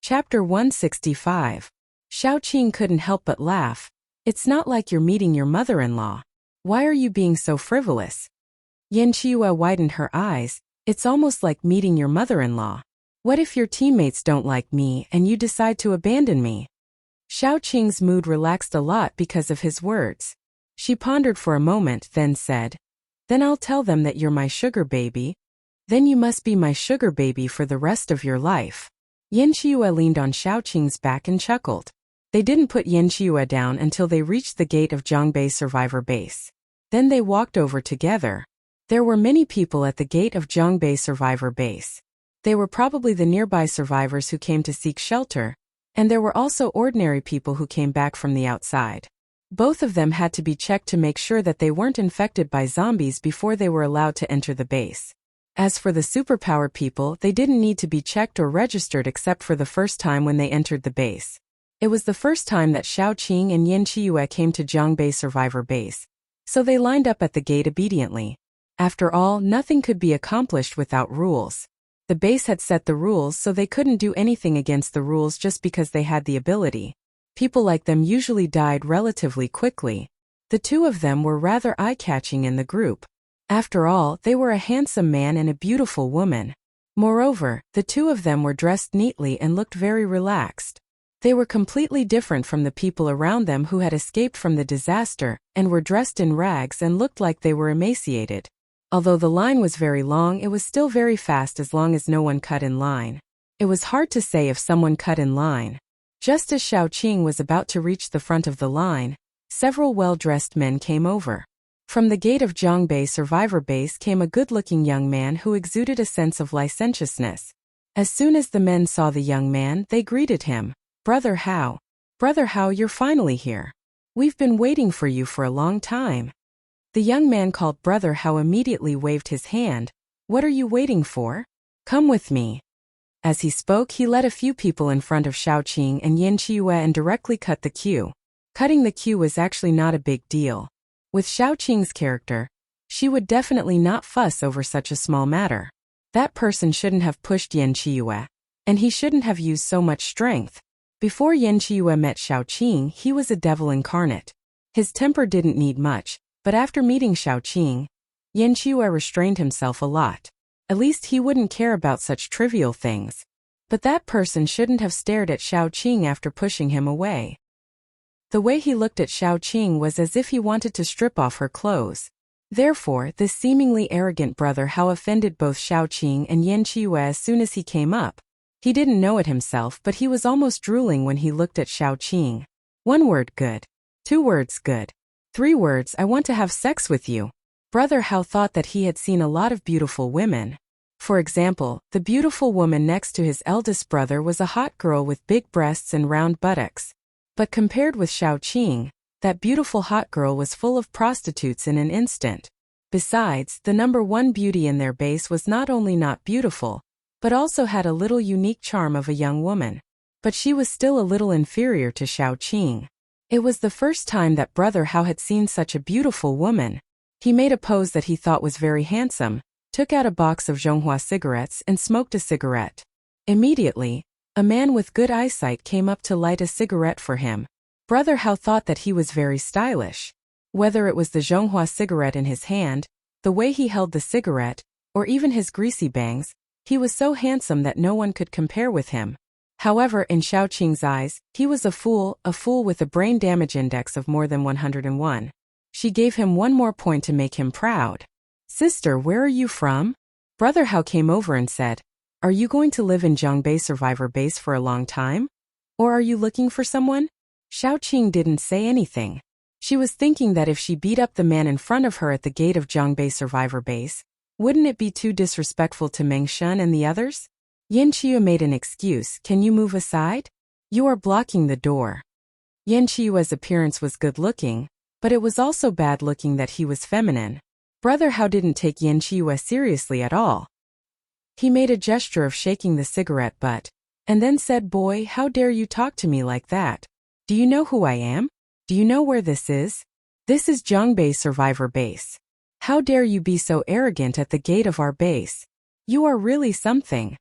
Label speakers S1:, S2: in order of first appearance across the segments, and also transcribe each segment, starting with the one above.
S1: Chapter 165. Xiaoqing couldn't help but laugh. It's not like you're meeting your mother-in-law. Why are you being so frivolous? Yan Qiyu widened her eyes. It's almost like meeting your mother-in-law. What if your teammates don't like me and you decide to abandon me? Xiaoqing's mood relaxed a lot because of his words. She pondered for a moment, then said, "Then I'll tell them that you're my sugar baby. Then you must be my sugar baby for the rest of your life." Yan Qiyu leaned on Xiaoqing's back and chuckled. They didn't put Yan Qiyu down until they reached the gate of Zhongbei Survivor Base. Then they walked over together. There were many people at the gate of Zhongbei Survivor Base. They were probably the nearby survivors who came to seek shelter, and there were also ordinary people who came back from the outside. Both of them had to be checked to make sure that they weren't infected by zombies before they were allowed to enter the base. As for the superpower people, they didn't need to be checked or registered except for the first time when they entered the base. It was the first time that Xiaoqing and Yan Qiyu came to Zhongbei Survivor Base, so they lined up at the gate obediently. After all, nothing could be accomplished without rules. The base had set the rules, so they couldn't do anything against the rules just because they had the ability. People like them usually died relatively quickly. The two of them were rather eye-catching in the group. After all, they were a handsome man and a beautiful woman. Moreover, the two of them were dressed neatly and looked very relaxed. They were completely different from the people around them who had escaped from the disaster and were dressed in rags and looked like they were emaciated. Although the line was very long, it was still very fast as long as no one cut in line. It was hard to say if someone cut in line. Just as Xiaoqing was about to reach the front of the line, several well-dressed men came over. From the gate of Zhongbei Survivor Base came a good-looking young man who exuded a sense of licentiousness. As soon as the men saw the young man, they greeted him. "Brother Hao. Brother Hao, you're finally here. We've been waiting for you for a long time." The young man called Brother Hao immediately waved his hand. "What are you waiting for? Come with me." As he spoke, he led a few people in front of Xiaoqing and Yan Qiyu and directly cut the queue. Cutting the queue was actually not a big deal. With Xiaoqing's character, she would definitely not fuss over such a small matter. That person shouldn't have pushed Yan Qiyu, and he shouldn't have used so much strength. Before Yan Qiyu met Xiaoqing, he was a devil incarnate. His temper didn't need much, but after meeting Xiaoqing, Yan Qiyu restrained himself a lot. At least he wouldn't care about such trivial things. But that person shouldn't have stared at Xiaoqing after pushing him away. The way he looked at Xiaoqing was as if he wanted to strip off her clothes. Therefore, this seemingly arrogant brother Hao offended both Xiaoqing and Yan Qiyu as soon as he came up. He didn't know it himself, but he was almost drooling when he looked at Xiaoqing. One word, good. Two words, good. Three words, I want to have sex with you. Brother Hao thought that he had seen a lot of beautiful women. For example, the beautiful woman next to his eldest brother was a hot girl with big breasts and round buttocks. But compared with Xiaoqing, that beautiful hot girl was full of prostitutes in an instant. Besides, the number one beauty in their base was not only not beautiful, but also had a little unique charm of a young woman. But she was still a little inferior to Xiaoqing. It was the first time that Brother Hao had seen such a beautiful woman. He made a pose that he thought was very handsome, took out a box of Zhonghua cigarettes and smoked a cigarette. Immediately, a man with good eyesight came up to light a cigarette for him. Brother Hao thought that he was very stylish. Whether it was the Zhonghua cigarette in his hand, the way he held the cigarette, or even his greasy bangs, he was so handsome that no one could compare with him. However, in Xiaoqing's eyes, he was a fool with a brain damage index of more than 101. She gave him one more point to make him proud. "Sister, where are you from?" Brother Hao came over and said, "Are you going to live in Zhongbei Survivor Base for a long time? Or are you looking for someone?" Xiaoqing didn't say anything. She was thinking that if she beat up the man in front of her at the gate of Zhongbei Survivor Base, wouldn't it be too disrespectful to Meng Shun and the others? Yan Qiyu made an excuse. "Can you move aside? You are blocking the door." Yan Qiyu's appearance was good-looking, but it was also bad-looking that he was feminine. Brother Hao didn't take Yan Qiyu seriously at all. He made a gesture of shaking the cigarette butt, and then said, "Boy, how dare you talk to me like that? Do you know who I am? Do you know where this is? This is Zhongbei Survivor Base. How dare you be so arrogant at the gate of our base? You are really something."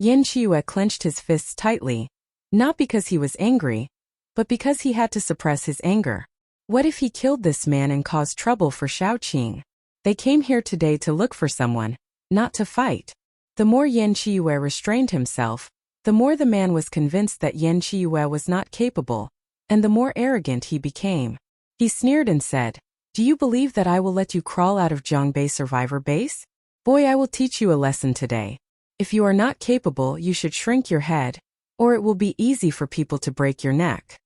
S1: Yan Qiue clenched his fists tightly, not because he was angry, but because he had to suppress his anger. What if he killed this man and caused trouble for Shaoqing? They came here today to look for someone, not to fight. The more Yan Qiue restrained himself, the more the man was convinced that Yan Qiue was not capable, and the more arrogant he became. He sneered and said, "Do you believe that I will let you crawl out of Zhongbei survivor base? Boy, I will teach you a lesson today. If you are not capable, you should shrink your head, or it will be easy for people to break your neck."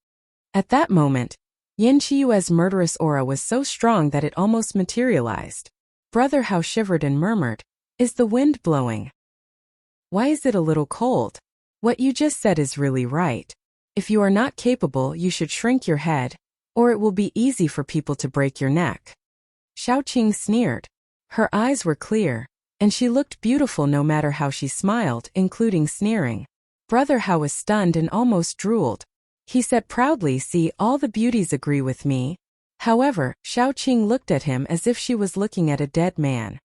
S1: At that moment, Yan Qiue's murderous aura was so strong that it almost materialized. Brother Hao shivered and murmured, "Is the wind blowing? Why is it a little cold? What you just said is really right. If you are not capable, you should shrink your head, or it will be easy for people to break your neck." Shaoqing sneered. Her eyes were clear, and she looked beautiful no matter how she smiled, including sneering. Brother Hao was stunned and almost drooled. He said proudly, "See, all the beauties agree with me." However, Shaoqing looked at him as if she was looking at a dead man.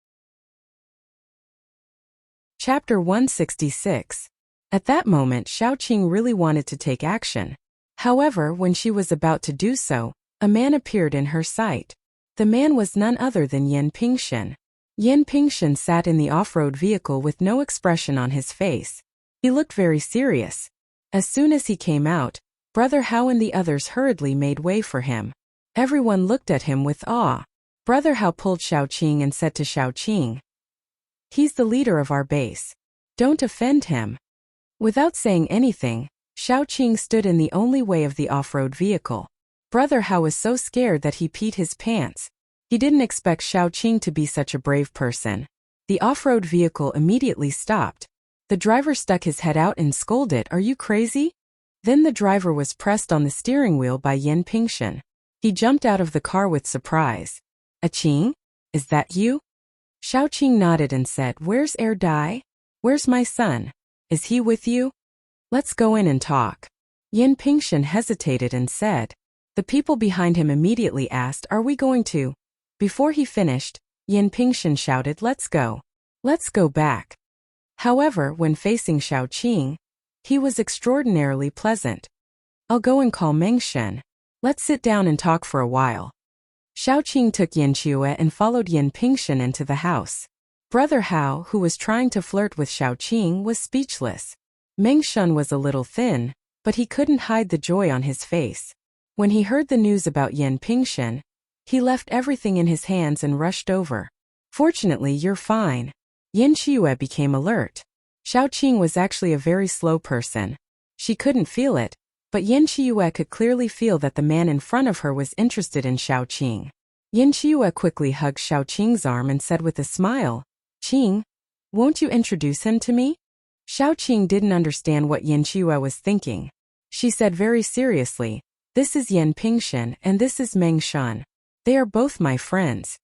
S1: Chapter 166. At that moment, Shaoqing really wanted to take action. However, when she was about to do so, a man appeared in her sight. The man was none other than Yan Pingshan. Yan Pingshan sat in the off-road vehicle with no expression on his face. He looked very serious. As soon as he came out, Brother Hao and the others hurriedly made way for him. Everyone looked at him with awe. Brother Hao pulled Shaoqing and said to Shaoqing, "He's the leader of our base. Don't offend him." Without saying anything, Shaoqing stood in the only way of the off-road vehicle. Brother Hao was so scared that he peed his pants. He didn't expect Shaoqing to be such a brave person. The off-road vehicle immediately stopped. The driver stuck his head out and scolded, "Are you crazy?" Then the driver was pressed on the steering wheel by Yan Pingshan. He jumped out of the car with surprise. "Qing? Is that you?" Shaoqing nodded and said, "Where's Er Dai? Where's my son? Is he with you? Let's go in and talk." Yan Pingshan hesitated and said. The people behind him immediately asked, "Are we going to?" Before he finished, Yan Pingshan shouted, "Let's go. Let's go back." However, when facing Shaoqing, he was extraordinarily pleasant. "I'll go and call Mengshen. Let's sit down and talk for a while." Shaoqing took Yan Qiue and followed Yan Pingshan into the house. Brother Hao, who was trying to flirt with Shaoqing, was speechless. Mengshen was a little thin, but he couldn't hide the joy on his face. When he heard the news about Yan Pingshan, he left everything in his hands and rushed over. "Fortunately, you're fine." Yan Qiue became alert. Shaoqing was actually a very slow person. She couldn't feel it, but Yan Qiue could clearly feel that the man in front of her was interested in Shaoqing. Yan Qiue quickly hugged Shaoqing's arm and said with a smile, "Qing, won't you introduce him to me?" Shaoqing didn't understand what Yan Qiue was thinking. She said very seriously, "This is Yan Pingshan and this is Mengshen. They are both my friends."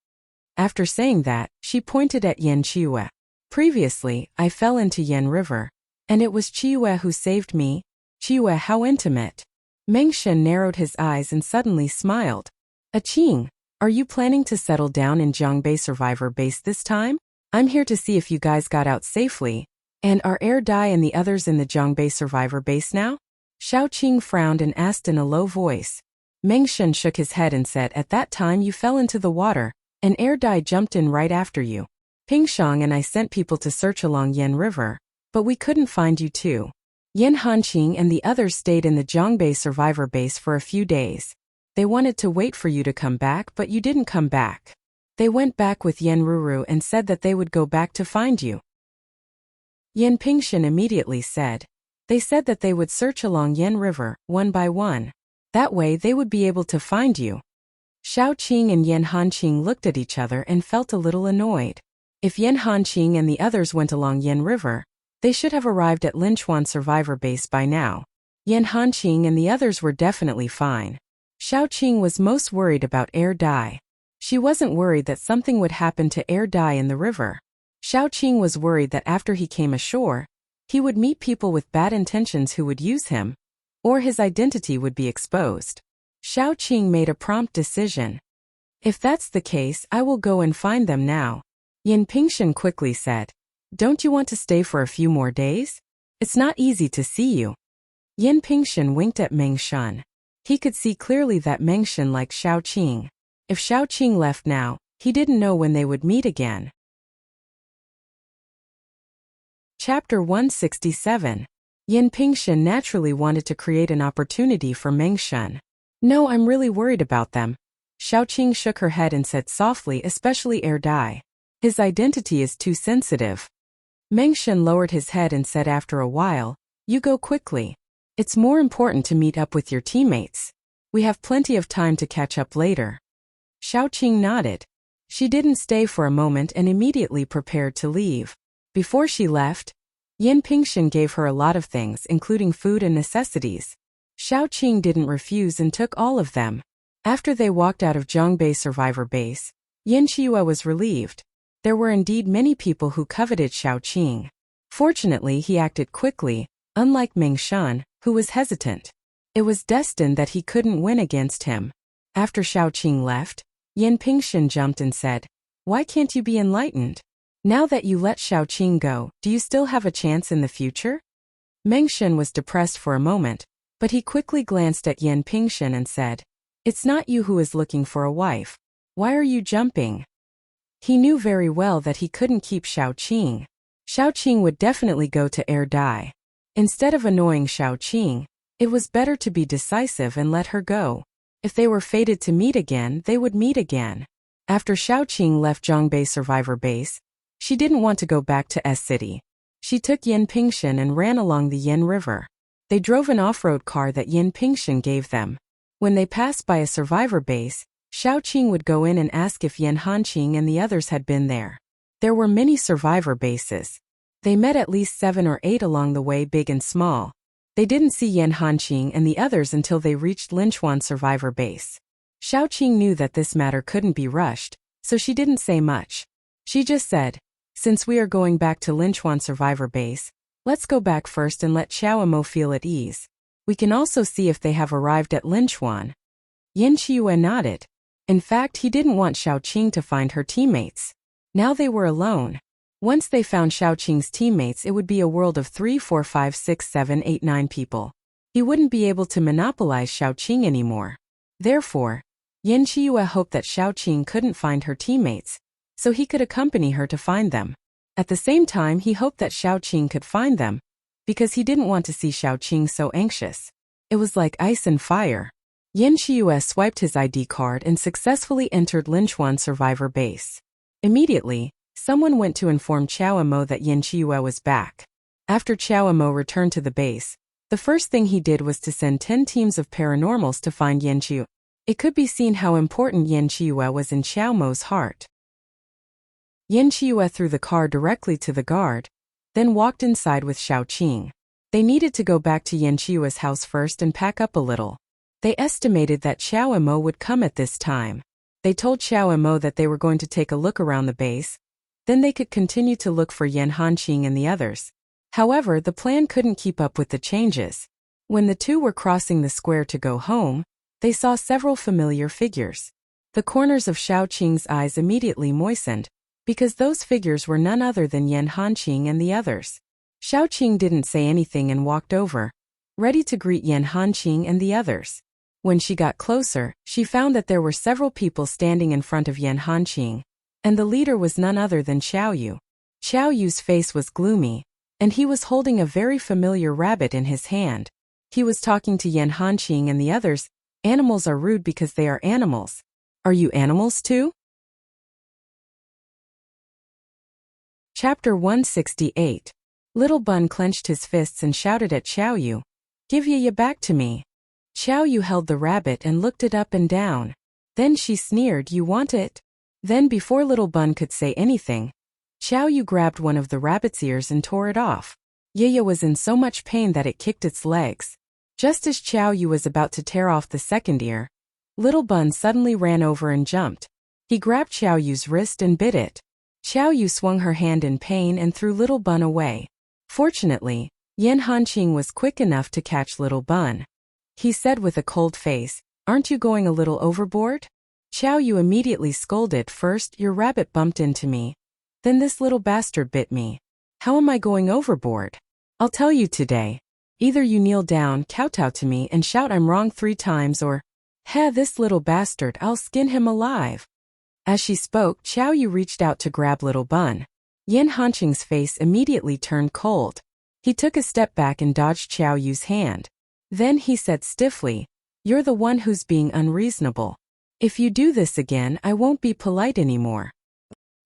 S1: After saying that, she pointed at Yan Qiue. "Previously, I fell into Yan River, and it was Qiue who saved me." "Qiue, how intimate." Mengshen narrowed his eyes and suddenly smiled. "Qing, are you planning to settle down in Zhongbei survivor base this time? I'm here to see if you guys got out safely. And are Er Dai and the others in the Zhongbei survivor base now?" Shaoqing frowned and asked in a low voice. Mengshen shook his head and said, "At that time you fell into the water, and Er Dai jumped in right after you. Pingshang and I sent people to search along Yan River, but we couldn't find you too. Yan Hanqing and the others stayed in the Zhongbei survivor base for a few days. They wanted to wait for you to come back, but you didn't come back. They went back with Yan Ruru and said that they would go back to find you." Yan Pingshan immediately said, "They said that they would search along Yan River, one by one. That way they would be able to find you." Shaoqing and Yan Hanqing looked at each other and felt a little annoyed. If Yan Hanqing and the others went along Yan River, they should have arrived at Linchuan survivor base by now. Yan Hanqing and the others were definitely fine. Shaoqing was most worried about Er Dai. She wasn't worried that something would happen to Er Dai in the river. Shaoqing was worried that after he came ashore, he would meet people with bad intentions who would use him, or his identity would be exposed. Shaoqing made a prompt decision. "If that's the case, I will go and find them now." Yan Pingshan quickly said, "Don't you want to stay for a few more days? It's not easy to see you. Yin Pingshan winked at Meng Shun. He could see clearly that Meng Shun liked Xiaoqing. If Xiaoqing left now, he didn't know when they would meet again. Chapter 167. Yin Pingshan naturally wanted to create an opportunity for Meng Shun. No, I'm really worried about them. Xiaoqing shook her head and said softly, especially Dai. His identity is too sensitive. Meng Shun lowered his head and said after a while, you go quickly. It's more important to meet up with your teammates. We have plenty of time to catch up later. Xiaoqing nodded. She didn't stay for a moment and immediately prepared to leave. Before she left, Yin Pingshan gave her a lot of things including food and necessities. Xiaoqing didn't refuse and took all of them. After they walked out of Zhongbei Survivor Base, Yin Qiuya was relieved. There were indeed many people who coveted Xiaoqing. Fortunately, he acted quickly, unlike Meng Shun, who was hesitant. It was destined that he couldn't win against him. After Xiaoqing left, Yin Pingshan jumped and said, why can't you be enlightened? Now that you let Xiaoqing go, do you still have a chance in the future? Meng Shun was depressed for a moment, but he quickly glanced at Yin Pingshan and said, it's not you who is looking for a wife. Why are you jumping? He knew very well that he couldn't keep Xiaoqing. Xiaoqing would definitely go to Dai. Instead of annoying Xiaoqing, it was better to be decisive and let her go. If they were fated to meet again, they would meet again. After Xiaoqing left Zhongbei Survivor Base, she didn't want to go back to S-City. She took Yin Pingshan and ran along the Yin River. They drove an off-road car that Yin Pingshan gave them. When they passed by a survivor base, Xiaoqing would go in and ask if Yan Hanqing and the others had been there. There were many survivor bases. They met at least 7 or 8 along the way, big and small. They didn't see Yan Hanqing and the others until they reached Linchuan survivor base. Xiaoqing knew that this matter couldn't be rushed, so she didn't say much. She just said, since we are going back to Linchuan survivor base, let's go back first and let Xiao Mo feel at ease. We can also see if they have arrived at Linchuan. Yin Qiuya nodded. In fact, he didn't want Xiaoqing to find her teammates. Now they were alone. Once they found Xiaoqing's teammates, it would be a world of 3, 4, 5, 6, 7, 8, 9 people. He wouldn't be able to monopolize Xiaoqing anymore. Therefore, Yin Qiuya hoped that Xiaoqing couldn't find her teammates, so he could accompany her to find them. At the same time, he hoped that Xiaoqing could find them, because he didn't want to see Xiaoqing so anxious. It was like ice and fire. Yin Qiuya swiped his ID card and successfully entered Linchuan survivor base. Immediately, someone went to inform Qiao Mo that Yin Qiuya was back. After Qiao Mo returned to the base, the first thing he did was to send 10 teams of paranormals to find Yin Qiuya. It could be seen how important Yin Qiuya was in Qiao Mo's heart. Yin Qiuya threw the car directly to the guard, then walked inside with Xiaoqing. They needed to go back to Yin Qiuya's house first and pack up a little. They estimated that Xiao Mo would come at this time. They told Xiao Mo that they were going to take a look around the base, then they could continue to look for Yan Hanqing and the others. However, the plan couldn't keep up with the changes. When the two were crossing the square to go home, they saw several familiar figures. The corners of Xiaoqing's eyes immediately moistened, because those figures were none other than Yan Hanqing and the others. Xiaoqing didn't say anything and walked over, ready to greet Yan Hanqing and the others. When she got closer, she found that there were several people standing in front of Yan Hanqing, and the leader was none other than Xiao Yu. Xiao Yu's face was gloomy, and he was holding a very familiar rabbit in his hand. He was talking to Yan Hanqing and the others. Animals are rude because they are animals. Are you animals too? Chapter 168. Little Bun clenched his fists and shouted at Xiao Yu, "Give Yaya back to me." Xiao Yu held the rabbit and looked it up and down. Then she sneered, "You want it?" Then before Little Bun could say anything, Xiao Yu grabbed one of the rabbit's ears and tore it off. Yaya was in so much pain that it kicked its legs. Just as Xiao Yu was about to tear off the second ear, Little Bun suddenly ran over and jumped. He grabbed Xiao Yu's wrist and bit it. Xiao Yu swung her hand in pain and threw Little Bun away. Fortunately, Yan Hanqing was quick enough to catch Little Bun. He said with a cold face, "Aren't you going a little overboard?" Xiao Yu immediately scolded, "First, your rabbit bumped into me. Then this little bastard bit me. How am I going overboard?" I'll tell you today. Either you kneel down, kowtow to me and shout I'm wrong 3 times or, heh, this little bastard, I'll skin him alive. As she spoke, Xiao Yu reached out to grab little Bun. Yan Hanqing's face immediately turned cold. He took a step back and dodged Xiao Yu's hand. Then he said stiffly, "You're the one who's being unreasonable. If you do this again, I won't be polite anymore."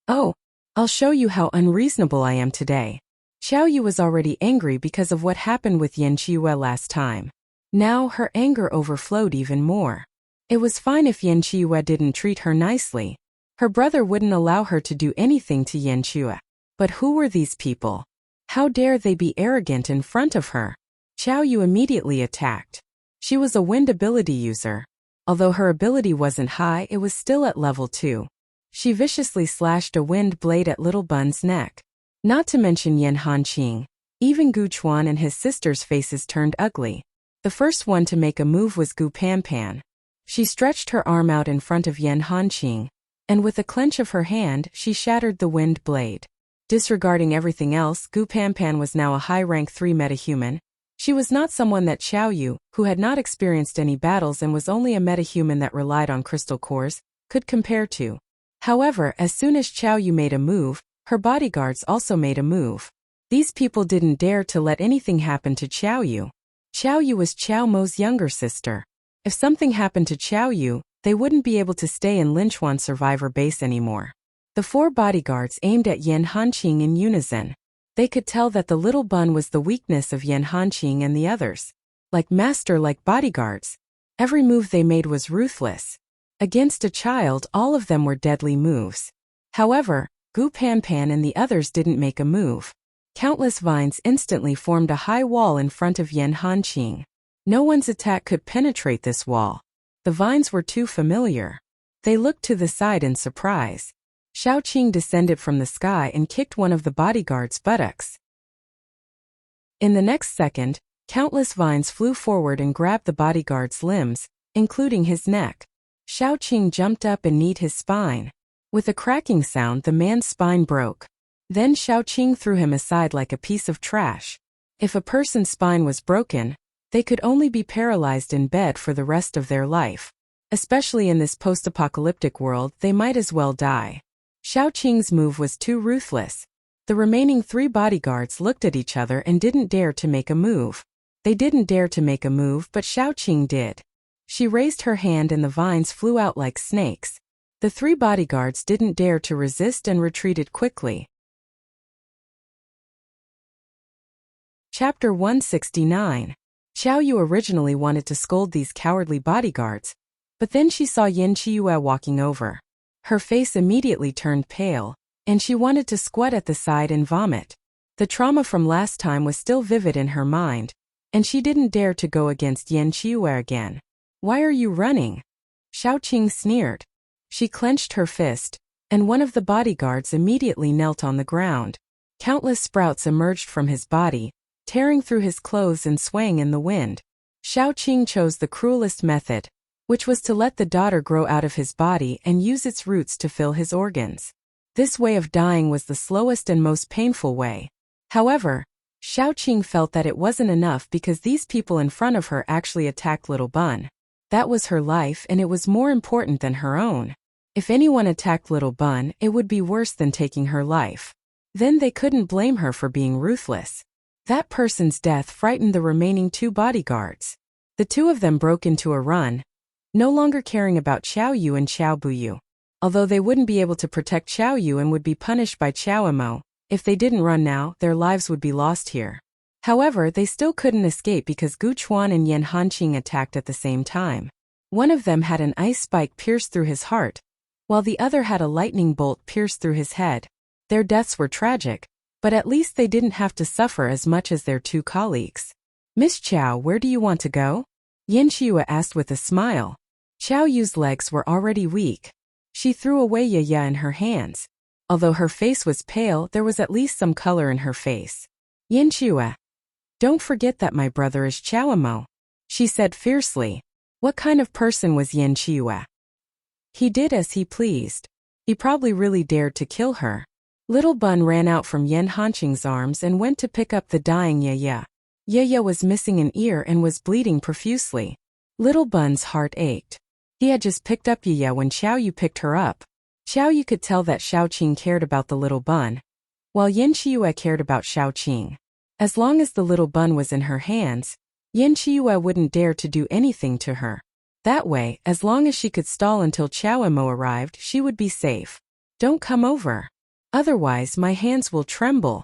S1: "Oh, I'll show you how unreasonable I am today." Xiao Yu was already angry because of what happened with Yan Qiyu last time. Now her anger overflowed even more. It was fine if Yan Qiyu didn't treat her nicely. Her brother wouldn't allow her to do anything to Yan Qiyu. But who were these people? How dare they be arrogant in front of her? Xiao Yu immediately attacked. She was a wind ability user. Although her ability wasn't high, it was still at level 2. She viciously slashed a wind blade at Little Bun's neck. Not to mention Yan Hanqing. Even Gu Chuan and his sister's faces turned ugly. The first one to make a move was Gu Panpan. She stretched her arm out in front of Yan Hanqing, and with a clench of her hand, she shattered the wind blade. Disregarding everything else, Gu Panpan was now a high-rank 3 metahuman. She was not someone that Xiao Yu, who had not experienced any battles and was only a metahuman that relied on crystal cores, could compare to. However, as soon as Xiao Yu made a move, her bodyguards also made a move. These people didn't dare to let anything happen to Xiao Yu. Xiao Yu was Qiao Mo's younger sister. If something happened to Xiao Yu, they wouldn't be able to stay in Linchuan survivor base anymore. The 4 bodyguards aimed at Yan Hanqing in unison. They could tell that the Little Bun was the weakness of Yan Hanqing and the others. Like master-like bodyguards. Every move they made was ruthless. Against a child, all of them were deadly moves. However, Gu Panpan and the others didn't make a move. Countless vines instantly formed a high wall in front of Yan Hanqing. No one's attack could penetrate this wall. The vines were too familiar. They looked to the side in surprise. Shao Qing descended from the sky and kicked one of the bodyguard's buttocks. In the next second, countless vines flew forward and grabbed the bodyguard's limbs, including his neck. Shao Qing jumped up and kneed his spine. With a cracking sound, the man's spine broke. Then Shao Qing threw him aside like a piece of trash. If a person's spine was broken, they could only be paralyzed in bed for the rest of their life. Especially in this post-apocalyptic world, they might as well die. Shao Qing's move was too ruthless. The remaining 3 bodyguards looked at each other and didn't dare to make a move. They didn't dare to make a move, but Shao Qing did. She raised her hand and the vines flew out like snakes. The 3 bodyguards didn't dare to resist and retreated quickly. Chapter 169. Xiao Yu originally wanted to scold these cowardly bodyguards, but then she saw Yan Qiyu walking over. Her face immediately turned pale, and she wanted to squat at the side and vomit. The trauma from last time was still vivid in her mind, and she didn't dare to go against Yan Qiyu again. "Why are you running?" Shao Qing sneered. She clenched her fist, and one of the bodyguards immediately knelt on the ground. Countless sprouts emerged from his body, tearing through his clothes and swaying in the wind. Shao Qing chose the cruelest method, which was to let the daughter grow out of his body and use its roots to fill his organs. This way of dying was the slowest and most painful way. However, Shao Qing felt that it wasn't enough because these people in front of her actually attacked Little Bun. That was her life and it was more important than her own. If anyone attacked Little Bun, it would be worse than taking her life. Then they couldn't blame her for being ruthless. That person's death frightened the remaining 2 bodyguards. The 2 of them broke into a run, no longer caring about Xiao Yu and Xiao Buyu. Although they wouldn't be able to protect Xiao Yu and would be punished by Xiao Mo, if they didn't run now, their lives would be lost here. However, they still couldn't escape because Gu Chuan and Yan Hanqing attacked at the same time. One of them had an ice spike pierce through his heart, while the other had a lightning bolt pierce through his head. Their deaths were tragic, but at least they didn't have to suffer as much as their 2 colleagues. "Miss Chow, where do you want to go?" Yan Qiyu asked with a smile. Xiao Yu's legs were already weak. She threw away Yaya in her hands. Although her face was pale, there was at least some color in her face. "Yan Qiyu, don't forget that my brother is Xiao Mo," she said fiercely. What kind of person was Yan Qiyu? He did as he pleased. He probably really dared to kill her. Little Bun ran out from Yan Hanqing's arms and went to pick up the dying Ye. Ye was missing an ear and was bleeding profusely. Little Bun's heart ached. He had just picked up Ye when Xiaoyu picked her up. Xiaoyu could tell that Xiaoqing cared about the little bun, while Yin Qiuyue cared about Xiaoqing. As long as the little bun was in her hands, Yin Qiuyue wouldn't dare to do anything to her. That way, as long as she could stall until Xiaoemo arrived, she would be safe. Don't come over. Otherwise my hands will tremble.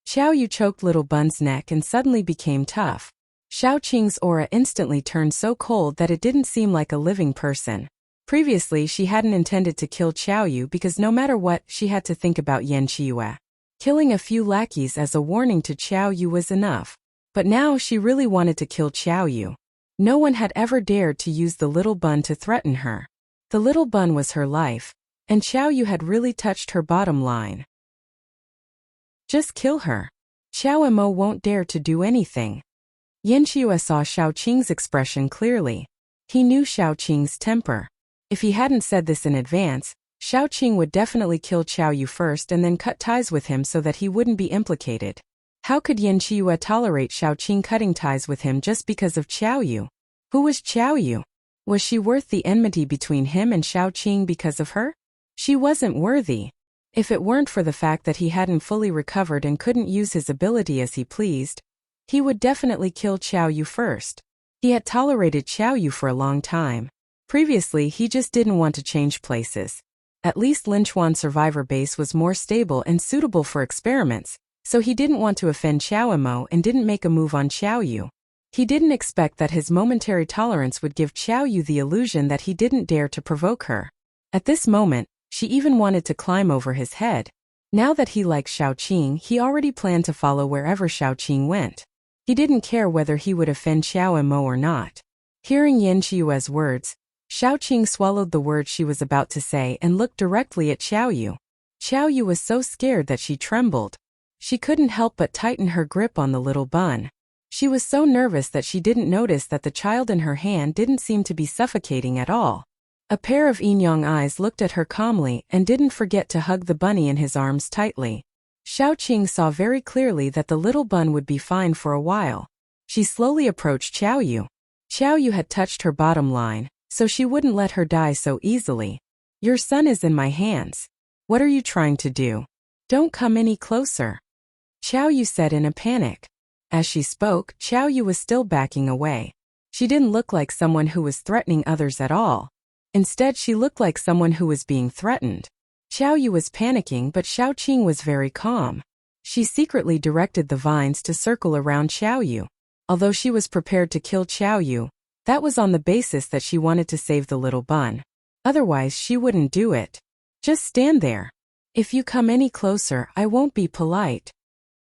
S1: Xiaoyu choked little bun's neck and suddenly became tough. Xiaoqing's aura instantly turned so cold that it didn't seem like a living person. Previously she hadn't intended to kill Xiaoyu because no matter what, she had to think about Yin Qiuyue. Killing a few lackeys as a warning to Xiaoyu was enough. But now she really wanted to kill Xiaoyu. No one had ever dared to use the little bun to threaten her. The little bun was her life, and Xiaoyu had really touched her bottom line. Just kill her. Xiaoemo won't dare to do anything. Yin Qiuyue saw Xiaoqing's expression clearly. He knew Xiaoqing's temper. If he hadn't said this in advance, Xiaoqing would definitely kill Xiaoyu first and then cut ties with him so that he wouldn't be implicated. How could Yin Qiuyue tolerate Xiaoqing cutting ties with him just because of Xiaoyu? Who was Xiaoyu? Was she worth the enmity between him and Xiaoqing because of her? She wasn't worthy. If it weren't for the fact that he hadn't fully recovered and couldn't use his ability as he pleased, he would definitely kill Xiaoyu first. He had tolerated Xiaoyu for a long time. Previously, he just didn't want to change places. At least Linchuan Survivor Base was more stable and suitable for experiments, so he didn't want to offend Xiaoemo and didn't make a move on Xiaoyu. He didn't expect that his momentary tolerance would give Xiaoyu the illusion that he didn't dare to provoke her. At this moment, she even wanted to climb over his head. Now that he liked Xiaoqing, he already planned to follow wherever Xiaoqing went. He didn't care whether he would offend Xiaoemo or not. Hearing Yin Qiuyue's words, Xiaoqing swallowed the words she was about to say and looked directly at Xiaoyu. Xiaoyu was so scared that she trembled. She couldn't help but tighten her grip on the little bun. She was so nervous that she didn't notice that the child in her hand didn't seem to be suffocating at all. A pair of yin-yang eyes looked at her calmly and didn't forget to hug the bunny in his arms tightly. Xiaoqing saw very clearly that the little bun would be fine for a while. She slowly approached Xiaoyu. Xiaoyu had touched her bottom line, so she wouldn't let her die so easily. Your son is in my hands. What are you trying to do? Don't come any closer. Xiaoyu said in a panic. As she spoke, Xiaoyu was still backing away. She didn't look like someone who was threatening others at all. Instead, she looked like someone who was being threatened. Xiaoyu was panicking, but Xiaoqing was very calm. She secretly directed the vines to circle around Xiaoyu. Although she was prepared to kill Xiaoyu, that was on the basis that she wanted to save the little bun. Otherwise, she wouldn't do it. Just stand there. If you come any closer, I won't be polite.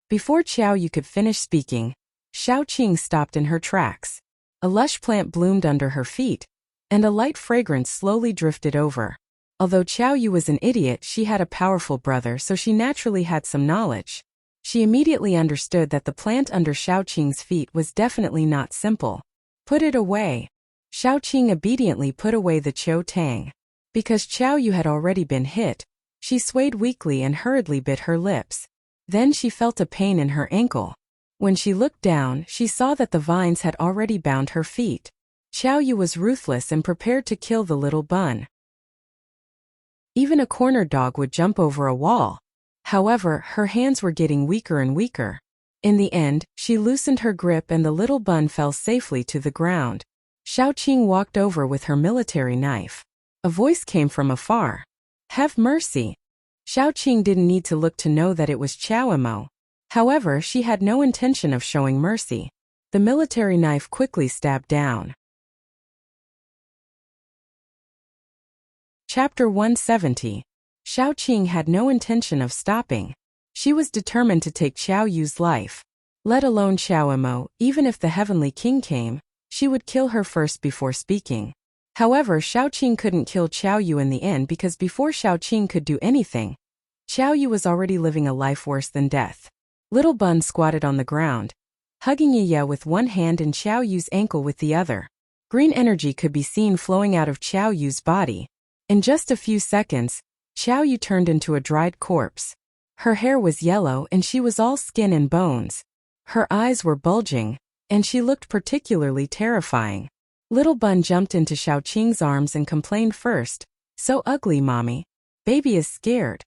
S1: Before Xiaoyu could finish speaking, Xiaoqing stopped in her tracks. A lush plant bloomed under her feet, and a light fragrance slowly drifted over. Although Xiaoyu was an idiot, she had a powerful brother, so she naturally had some knowledge. She immediately understood that the plant under Xiaoqing's feet was definitely not simple. Put it away. Xiaoqing obediently put away the Qiu Tang. Because Xiaoyu had already been hit, she swayed weakly and hurriedly bit her lips. Then she felt a pain in her ankle. When she looked down, she saw that the vines had already bound her feet. Xiaoyu was ruthless and prepared to kill the little bun. Even a corner dog would jump over a wall. However, her hands were getting weaker and weaker. In the end, she loosened her grip and the little bun fell safely to the ground. Xiaoqing walked over with her military knife. A voice came from afar. Have mercy. Xiaoqing didn't need to look to know that it was Xiaoemo. However, she had no intention of showing mercy. The military knife quickly stabbed down. Chapter 170. Xiaoqing had no intention of stopping. She was determined to take Xiaoyu's life. Let alone Xiaoemo, even if the Heavenly King came, she would kill her first before speaking. However, Xiaoqing couldn't kill Xiaoyu in the end because before Xiaoqing could do anything, Xiaoyu was already living a life worse than death. Little Bun squatted on the ground, hugging Ye with one hand and Xiaoyu's ankle with the other. Green energy could be seen flowing out of Xiaoyu's body. In just a few seconds, Xiaoyu turned into a dried corpse. Her hair was yellow and she was all skin and bones. Her eyes were bulging, and she looked particularly terrifying. Little Bun jumped into Xiaoqing's arms and complained first, "So ugly, Mommy. Baby is scared."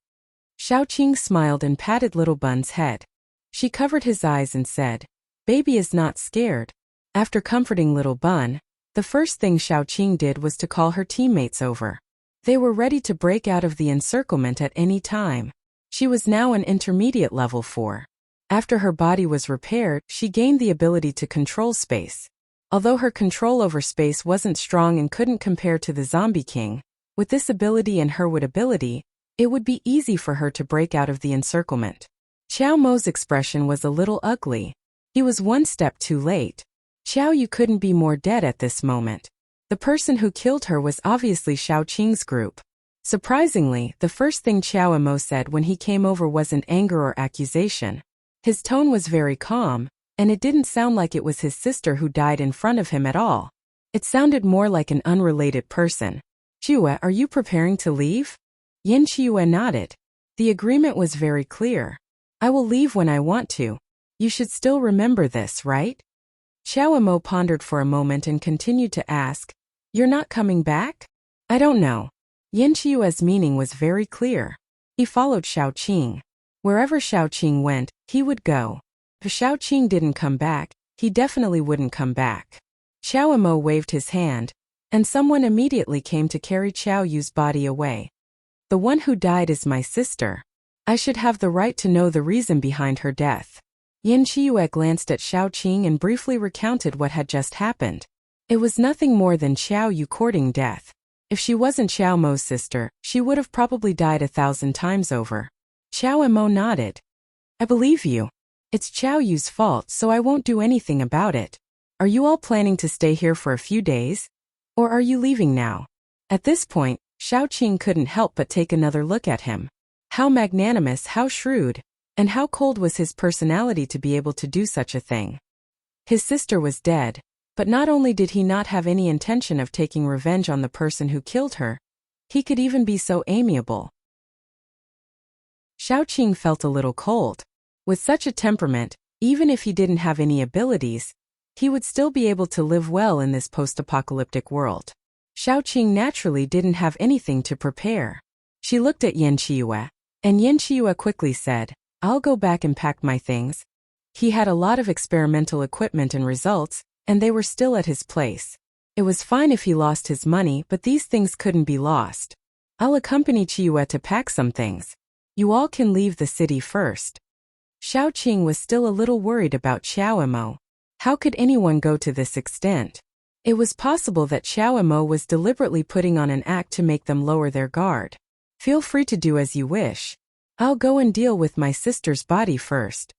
S1: Xiaoqing smiled and patted Little Bun's head. She covered his eyes and said, "Baby is not scared." After comforting Little Bun, the first thing Xiaoqing did was to call her teammates over. They were ready to break out of the encirclement at any time. She was now an intermediate level 4. After her body was repaired, she gained the ability to control space. Although her control over space wasn't strong and couldn't compare to the Zombie King, with this ability and her wood ability, it would be easy for her to break out of the encirclement. Qiao Mo's expression was a little ugly. He was one step too late. Qiao Yu couldn't be more dead at this moment. The person who killed her was obviously Xiaoqing's group. Surprisingly, the first thing Qiao Mo said when he came over wasn't anger or accusation. His tone was very calm, and it didn't sound like it was his sister who died in front of him at all. It sounded more like an unrelated person. "Chiyue, are you preparing to leave?" Yin Chiyue nodded. The agreement was very clear. "I will leave when I want to. You should still remember this, right?" Qiao Mo pondered for a moment and continued to ask, "You're not coming back?" "I don't know." Yin Chiyue's meaning was very clear. He followed Xiaoqing. Wherever Xiaoqing went, he would go. If Xiaoqing didn't come back, he definitely wouldn't come back. Qiao Mo waved his hand, and someone immediately came to carry Qiao Yu's body away. "The one who died is my sister. I should have the right to know the reason behind her death." Yin Chiyue glanced at Xiaoqing and briefly recounted what had just happened. It was nothing more than Qiao Yu courting death. If she wasn't Qiao Mo's sister, she would have probably died 1,000 times over. Qiao Mo nodded. "I believe you. It's Qiao Yu's fault, so I won't do anything about it. Are you all planning to stay here for a few days? Or are you leaving now?" At this point, Xiaoqing couldn't help but take another look at him. How magnanimous, how shrewd, and how cold was his personality to be able to do such a thing. His sister was dead, but not only did he not have any intention of taking revenge on the person who killed her, he could even be so amiable. Xiaoqing felt a little cold. With such a temperament, even if he didn't have any abilities, he would still be able to live well in this post-apocalyptic world. Xiaoqing naturally didn't have anything to prepare. She looked at Yin Chiyue, and Yin Chiyue quickly said, "I'll go back and pack my things." He had a lot of experimental equipment and results, and they were still at his place. It was fine if he lost his money, but these things couldn't be lost. "I'll accompany Chiyue to pack some things. You all can leave the city first." Xiaoqing was still a little worried about Qiao Mo. How could anyone go to this extent? It was possible that Qiao Mo was deliberately putting on an act to make them lower their guard. "Feel free to do as you wish. I'll go and deal with my sister's body first."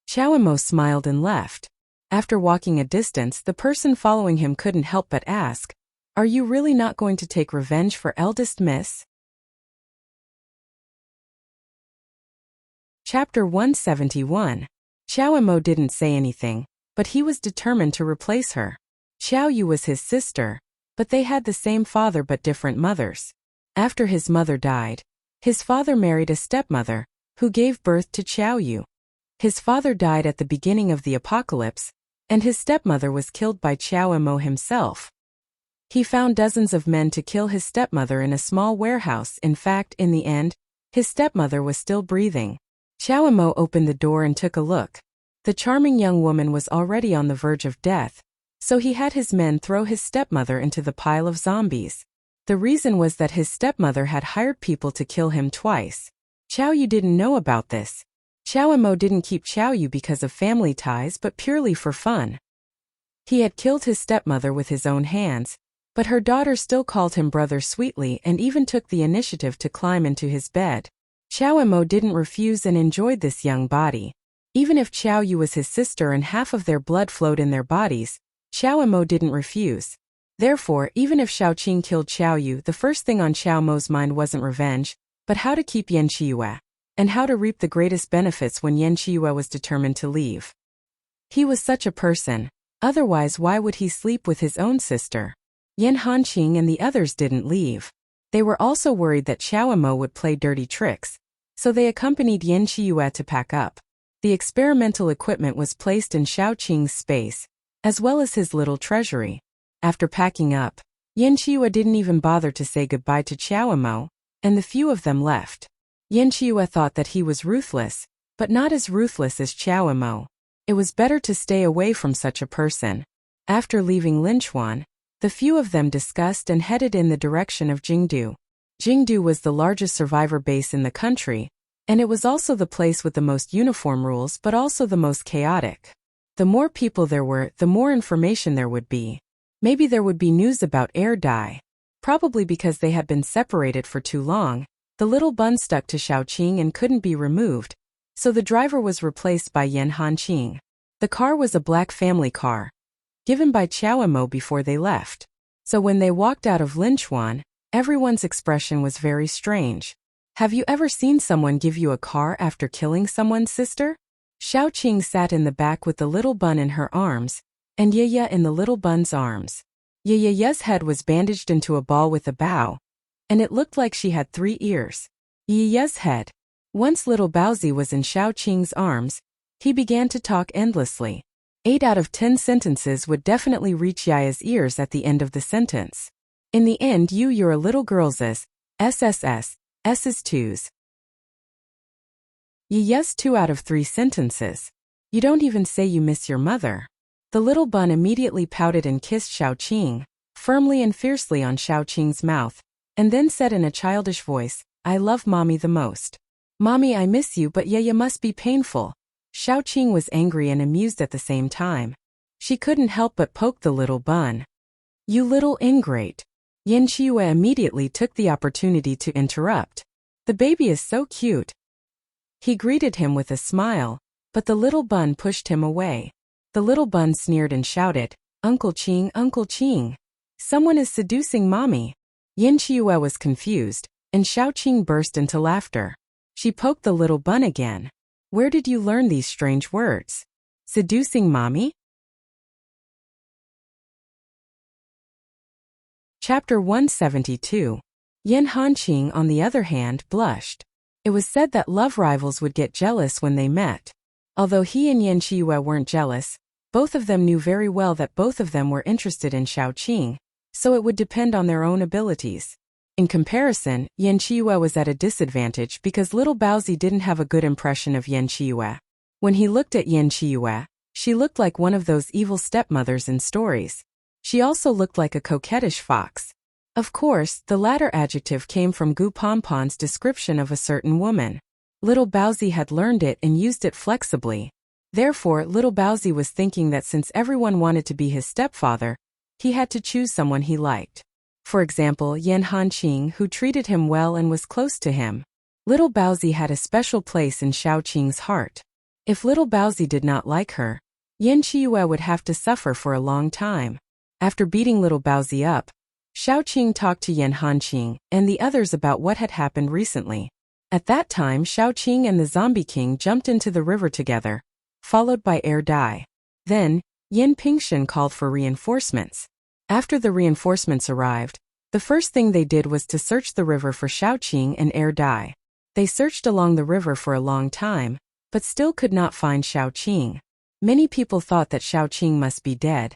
S1: Qiao Mo smiled and left. After walking a distance, the person following him couldn't help but ask, "Are you really not going to take revenge for eldest miss?" Chapter 171. Qiao Mo didn't say anything, but he was determined to replace her. Qiao Yu was his sister, but they had the same father but different mothers. After his mother died, his father married a stepmother, who gave birth to Qiao Yu. His father died at the beginning of the apocalypse, and his stepmother was killed by Qiao Mo himself. He found dozens of men to kill his stepmother in a small warehouse. In fact, in the end, his stepmother was still breathing. Qiao Mo opened the door and took a look. The charming young woman was already on the verge of death, so he had his men throw his stepmother into the pile of zombies. The reason was that his stepmother had hired people to kill him twice. Qiao Yu didn't know about this. Qiao Mo didn't keep Qiao Yu because of family ties but purely for fun. He had killed his stepmother with his own hands, but her daughter still called him brother sweetly and even took the initiative to climb into his bed. Qiao Mo didn't refuse and enjoyed this young body. Even if Qiao Yu was his sister and half of their blood flowed in their bodies, Qiao Mo didn't refuse. Therefore, even if Xiaoqing killed Qiao Yu, the first thing on Qiao Mo's mind wasn't revenge, but how to keep Yin Chiyue, and how to reap the greatest benefits when Yin Chiyue was determined to leave. He was such a person, otherwise why would he sleep with his own sister? Yin Hanqing and the others didn't leave. They were also worried that Qiao Mo would play dirty tricks. So they accompanied Yin Qiuyue to pack up. The experimental equipment was placed in Xiaoqing's space, as well as his little treasury. After packing up, Yin Qiuyue didn't even bother to say goodbye to Qiaomo, and the few of them left. Yin Qiuyue thought that he was ruthless, but not as ruthless as Qiaomo. It was better to stay away from such a person. After leaving Linchuan, the few of them discussed and headed in the direction of Jingdu. Jingdu was the largest survivor base in the country, and it was also the place with the most uniform rules but also the most chaotic. The more people there were, the more information there would be. Maybe there would be news about Air Dai. Probably because they had been separated for too long, the little bun stuck to Xiaoqing and couldn't be removed, so the driver was replaced by Yan Hanqing. The car was a black family car, given by Qiaomo before they left. So when they walked out of Linchuan, everyone's expression was very strange. Have you ever seen someone give you a car after killing someone's sister? Xiaoqing sat in the back with the little bun in her arms, and Yeye in the little bun's arms. Yeye's head was bandaged into a ball with a bow, and it looked like she had 3 ears. Yeye's head. Once little Baozi was in Xiaoqing's arms, he began to talk endlessly. 8 out of 10 sentences would definitely reach Yaya's ears at the end of the sentence. In the end, you're a little girl's SSS, S's 2's. Yeye's 2 out of 3 sentences. You don't even say you miss your mother. The little bun immediately pouted and kissed Xiaoqing, firmly and fiercely on Xiaoqing's mouth, and then said in a childish voice, I love mommy the most. Mommy, I miss you, but Yeye must be painful. Xiaoqing was angry and amused at the same time. She couldn't help but poke the little bun. You little ingrate. Yin Qiuyue immediately took the opportunity to interrupt. The baby is so cute. He greeted him with a smile, but the little bun pushed him away. The little bun sneered and shouted, Uncle Qing, Uncle Qing. Someone is seducing mommy. Yin Qiuyue was confused, and Xiaoqing burst into laughter. She poked the little bun again. Where did you learn these strange words? Seducing mommy? Chapter 172. Yan Hanqing, on the other hand, blushed. It was said that love rivals would get jealous when they met. Although he and Yin Qiuyue weren't jealous, both of them knew very well that both of them were interested in Xiaoqing, so it would depend on their own abilities. In comparison, Yin Qiuyue was at a disadvantage because little Baozi didn't have a good impression of Yin Qiuyue. When he looked at Yin Qiuyue, she looked like one of those evil stepmothers in stories. She also looked like a coquettish fox. Of course, the latter adjective came from Gu Pompon's description of a certain woman. Little Baozi had learned it and used it flexibly. Therefore, little Baozi was thinking that since everyone wanted to be his stepfather, he had to choose someone he liked. For example, Yan Hanqing, who treated him well and was close to him. Little Baozi had a special place in Xiaoqing's heart. If little Baozi did not like her, Yin Qiuyue would have to suffer for a long time. After beating little Baozi up, Xiaoqing talked to Yan Hanqing and the others about what had happened recently. At that time, Xiaoqing and the Zombie King jumped into the river together, followed by Air Dai. Then, Yin Pingshan called for reinforcements. After the reinforcements arrived, the first thing they did was to search the river for Xiaoqing and Air Dai. They searched along the river for a long time, but still could not find Xiaoqing. Many people thought that Xiaoqing must be dead.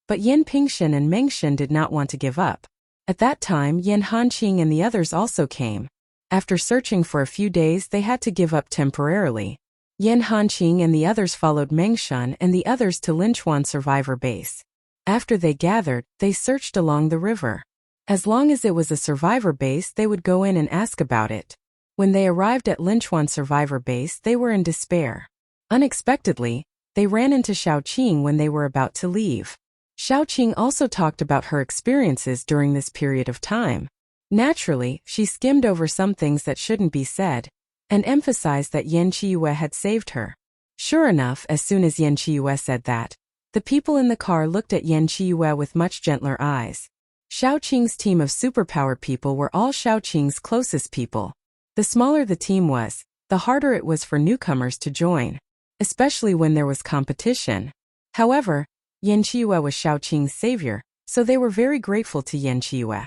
S1: But Yin Pingshan and Mengshan did not want to give up. At that time, Yan Hanqing and the others also came. After searching for a few days, they had to give up temporarily. Yan Hanqing and the others followed Mengshan and the others to Linchuan survivor base. After they gathered, they searched along the river. As long as it was a survivor base, they would go in and ask about it. When they arrived at Linchuan survivor base, they were in despair. Unexpectedly, they ran into Xiaoqing when they were about to leave. Xiaoqing also talked about her experiences during this period of time. Naturally, she skimmed over some things that shouldn't be said, and emphasized that Yin Qiuyue had saved her. Sure enough, as soon as Yin Qiuyue said that, the people in the car looked at Yin Qiuyue with much gentler eyes. Xiaoqing's team of superpower people were all Xiaoqing's closest people. The smaller the team was, the harder it was for newcomers to join, especially when there was competition. However, Yin Qiuyue was Xiaoqing's savior, so they were very grateful to Yin Qiuyue.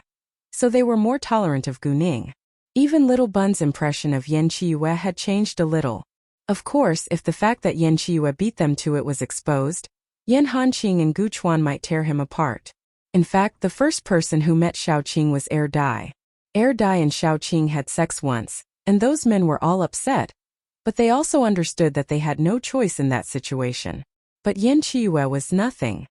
S1: So they were more tolerant of Guning. Even Little Bun's impression of Yan Qiue had changed a little. Of course, if the fact that Yan Qiue beat them to it was exposed, Yan Hanqing and Gu Chuan might tear him apart. In fact, the first person who met Xiaoqing was Dai. Dai and Xiaoqing had sex once, and those men were all upset, but they also understood that they had no choice in that situation. But Yan Qiue was nothing.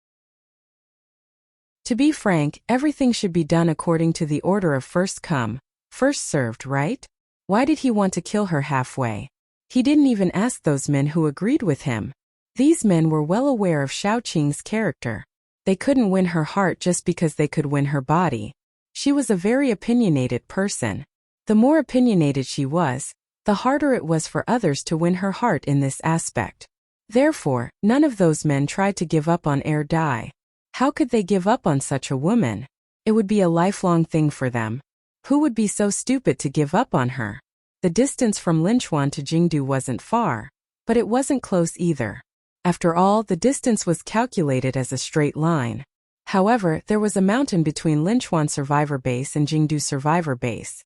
S1: To be frank, everything should be done according to the order of first come, first served, right? Why did he want to kill her halfway? He didn't even ask those men who agreed with him. These men were well aware of Xiaoqing's character. They couldn't win her heart just because they could win her body. She was a very opinionated person. The more opinionated she was, the harder it was for others to win her heart in this aspect. Therefore, none of those men tried to give up on Dai. How could they give up on such a woman? It would be a lifelong thing for them. Who would be so stupid to give up on her? The distance from Linchuan to Jingdu wasn't far, but it wasn't close either. After all, the distance was calculated as a straight line. However, there was a mountain between Linchuan Survivor Base and Jingdu Survivor Base.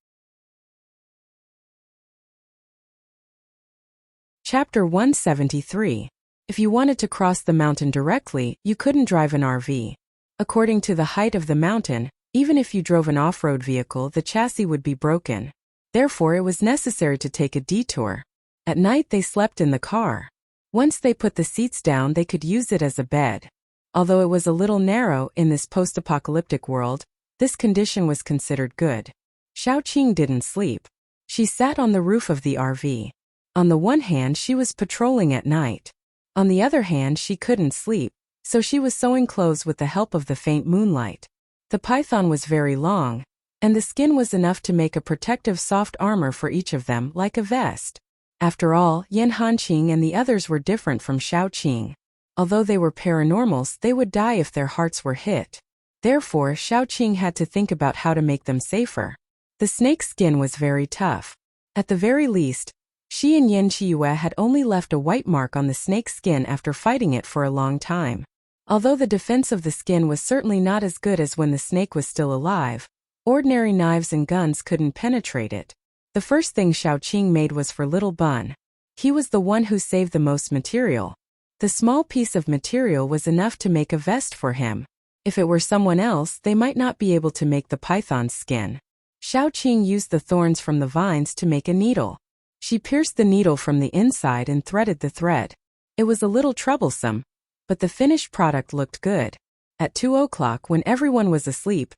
S1: Chapter 173. If you wanted to cross the mountain directly, you couldn't drive an RV. According to the height of the mountain, even if you drove an off-road vehicle, the chassis would be broken. Therefore, it was necessary to take a detour. At night, they slept in the car. Once they put the seats down, they could use it as a bed. Although it was a little narrow in this post-apocalyptic world, this condition was considered good. Xiaoqing didn't sleep. She sat on the roof of the RV. On the one hand, she was patrolling at night. On the other hand, she couldn't sleep, so she was sewing clothes with the help of the faint moonlight. The python was very long, and the skin was enough to make a protective soft armor for each of them, like a vest. After all, Yan Hanqing and the others were different from Xiaoqing. Although they were paranormals, they would die if their hearts were hit. Therefore, Xiaoqing had to think about how to make them safer. The snake's skin was very tough. At the very least, she and Yan Qiue had only left a white mark on the snake's skin after fighting it for a long time. Although the defense of the skin was certainly not as good as when the snake was still alive, ordinary knives and guns couldn't penetrate it. The first thing Xiaoqing made was for Little Bun. He was the one who saved the most material. The small piece of material was enough to make a vest for him. If it were someone else, they might not be able to make the python's skin. Xiaoqing used the thorns from the vines to make a needle. She pierced the needle from the inside and threaded the thread. It was a little troublesome, but the finished product looked good. At 2 o'clock, when everyone was asleep,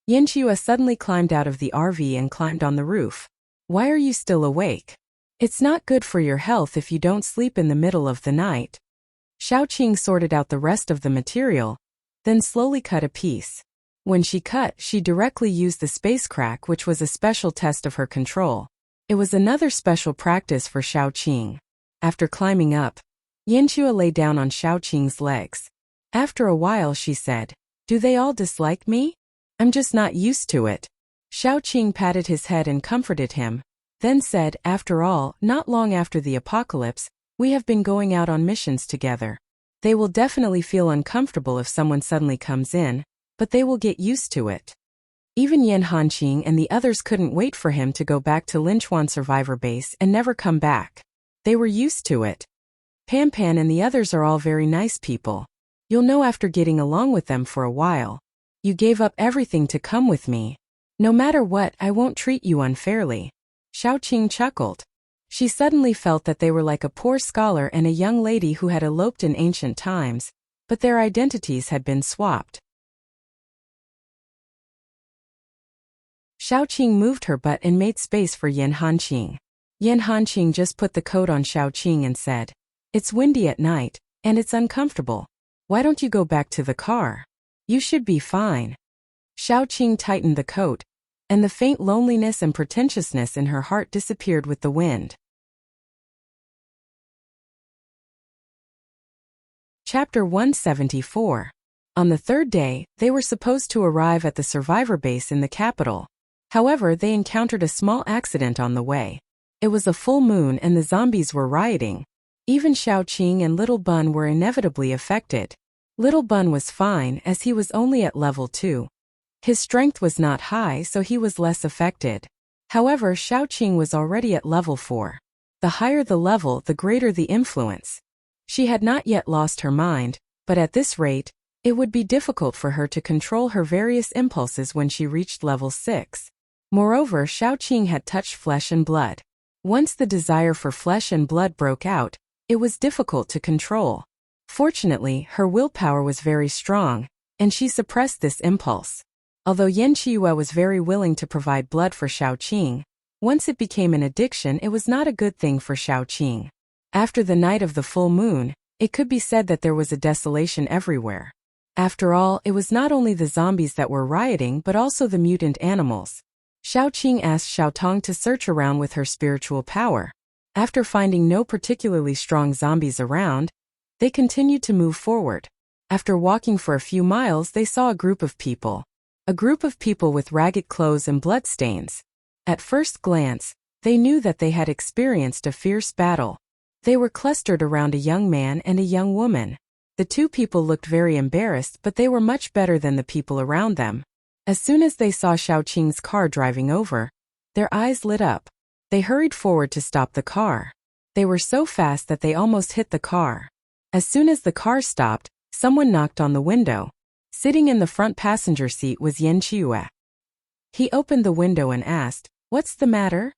S1: Yan Qiue suddenly climbed out of the RV and climbed on the roof. Why are you still awake? It's not good for your health if you don't sleep in the middle of the night. Xiaoqing sorted out the rest of the material, then slowly cut a piece. When she cut, she directly used the space crack, which was a special test of her control. It was another special practice for Xiaoqing. After climbing up, Yan Qiue lay down on Xiaoqing's legs. After a while she said, "Do they all dislike me? I'm just not used to it." Xiaoqing patted his head and comforted him, then said, "After all, not long after the apocalypse, we have been going out on missions together. They will definitely feel uncomfortable if someone suddenly comes in, but they will get used to it." Even Yan Hanqing and the others couldn't wait for him to go back to Linchuan Survivor Base and never come back. They were used to it. Pan Pan and the others are all very nice people. You'll know after getting along with them for a while. You gave up everything to come with me. No matter what, I won't treat you unfairly. Xiaoqing chuckled. She suddenly felt that they were like a poor scholar and a young lady who had eloped in ancient times, but their identities had been swapped. Xiaoqing moved her butt and made space for Yan Hanqing. Yan Hanqing just put the coat on Xiaoqing and said, "It's windy at night, and it's uncomfortable. Why don't you go back to the car? You should be fine." Xiaoqing tightened the coat, and the faint loneliness and pretentiousness in her heart disappeared with the wind. Chapter 174. On the third day, they were supposed to arrive at the survivor base in the capital. However, they encountered a small accident on the way. It was a full moon and the zombies were rioting. Even Xiaoqing and Little Bun were inevitably affected. Little Bun was fine as he was only at level 2. His strength was not high, so he was less affected. However, Xiaoqing was already at level 4. The higher the level, the greater the influence. She had not yet lost her mind, but at this rate, it would be difficult for her to control her various impulses when she reached level 6. Moreover, Xiaoqing had touched flesh and blood. Once the desire for flesh and blood broke out, it was difficult to control. Fortunately, her willpower was very strong, and she suppressed this impulse. Although Yan Qiyu was very willing to provide blood for Xiaoqing, once it became an addiction, it was not a good thing for Xiaoqing. After the night of the full moon, it could be said that there was a desolation everywhere. After all, it was not only the zombies that were rioting but also the mutant animals. Xiaoqing asked Xiaotong to search around with her spiritual power. After finding no particularly strong zombies around, they continued to move forward. After walking for a few miles, they saw a group of people. A group of people with ragged clothes and bloodstains. At first glance, they knew that they had experienced a fierce battle. They were clustered around a young man and a young woman. The two people looked very embarrassed, but they were much better than the people around them. As soon as they saw Xiaoqing's car driving over, their eyes lit up. They hurried forward to stop the car. They were so fast that they almost hit the car. As soon as the car stopped, someone knocked on the window. Sitting in the front passenger seat was Yan Qiyu. He opened the window and asked, "What's the matter?"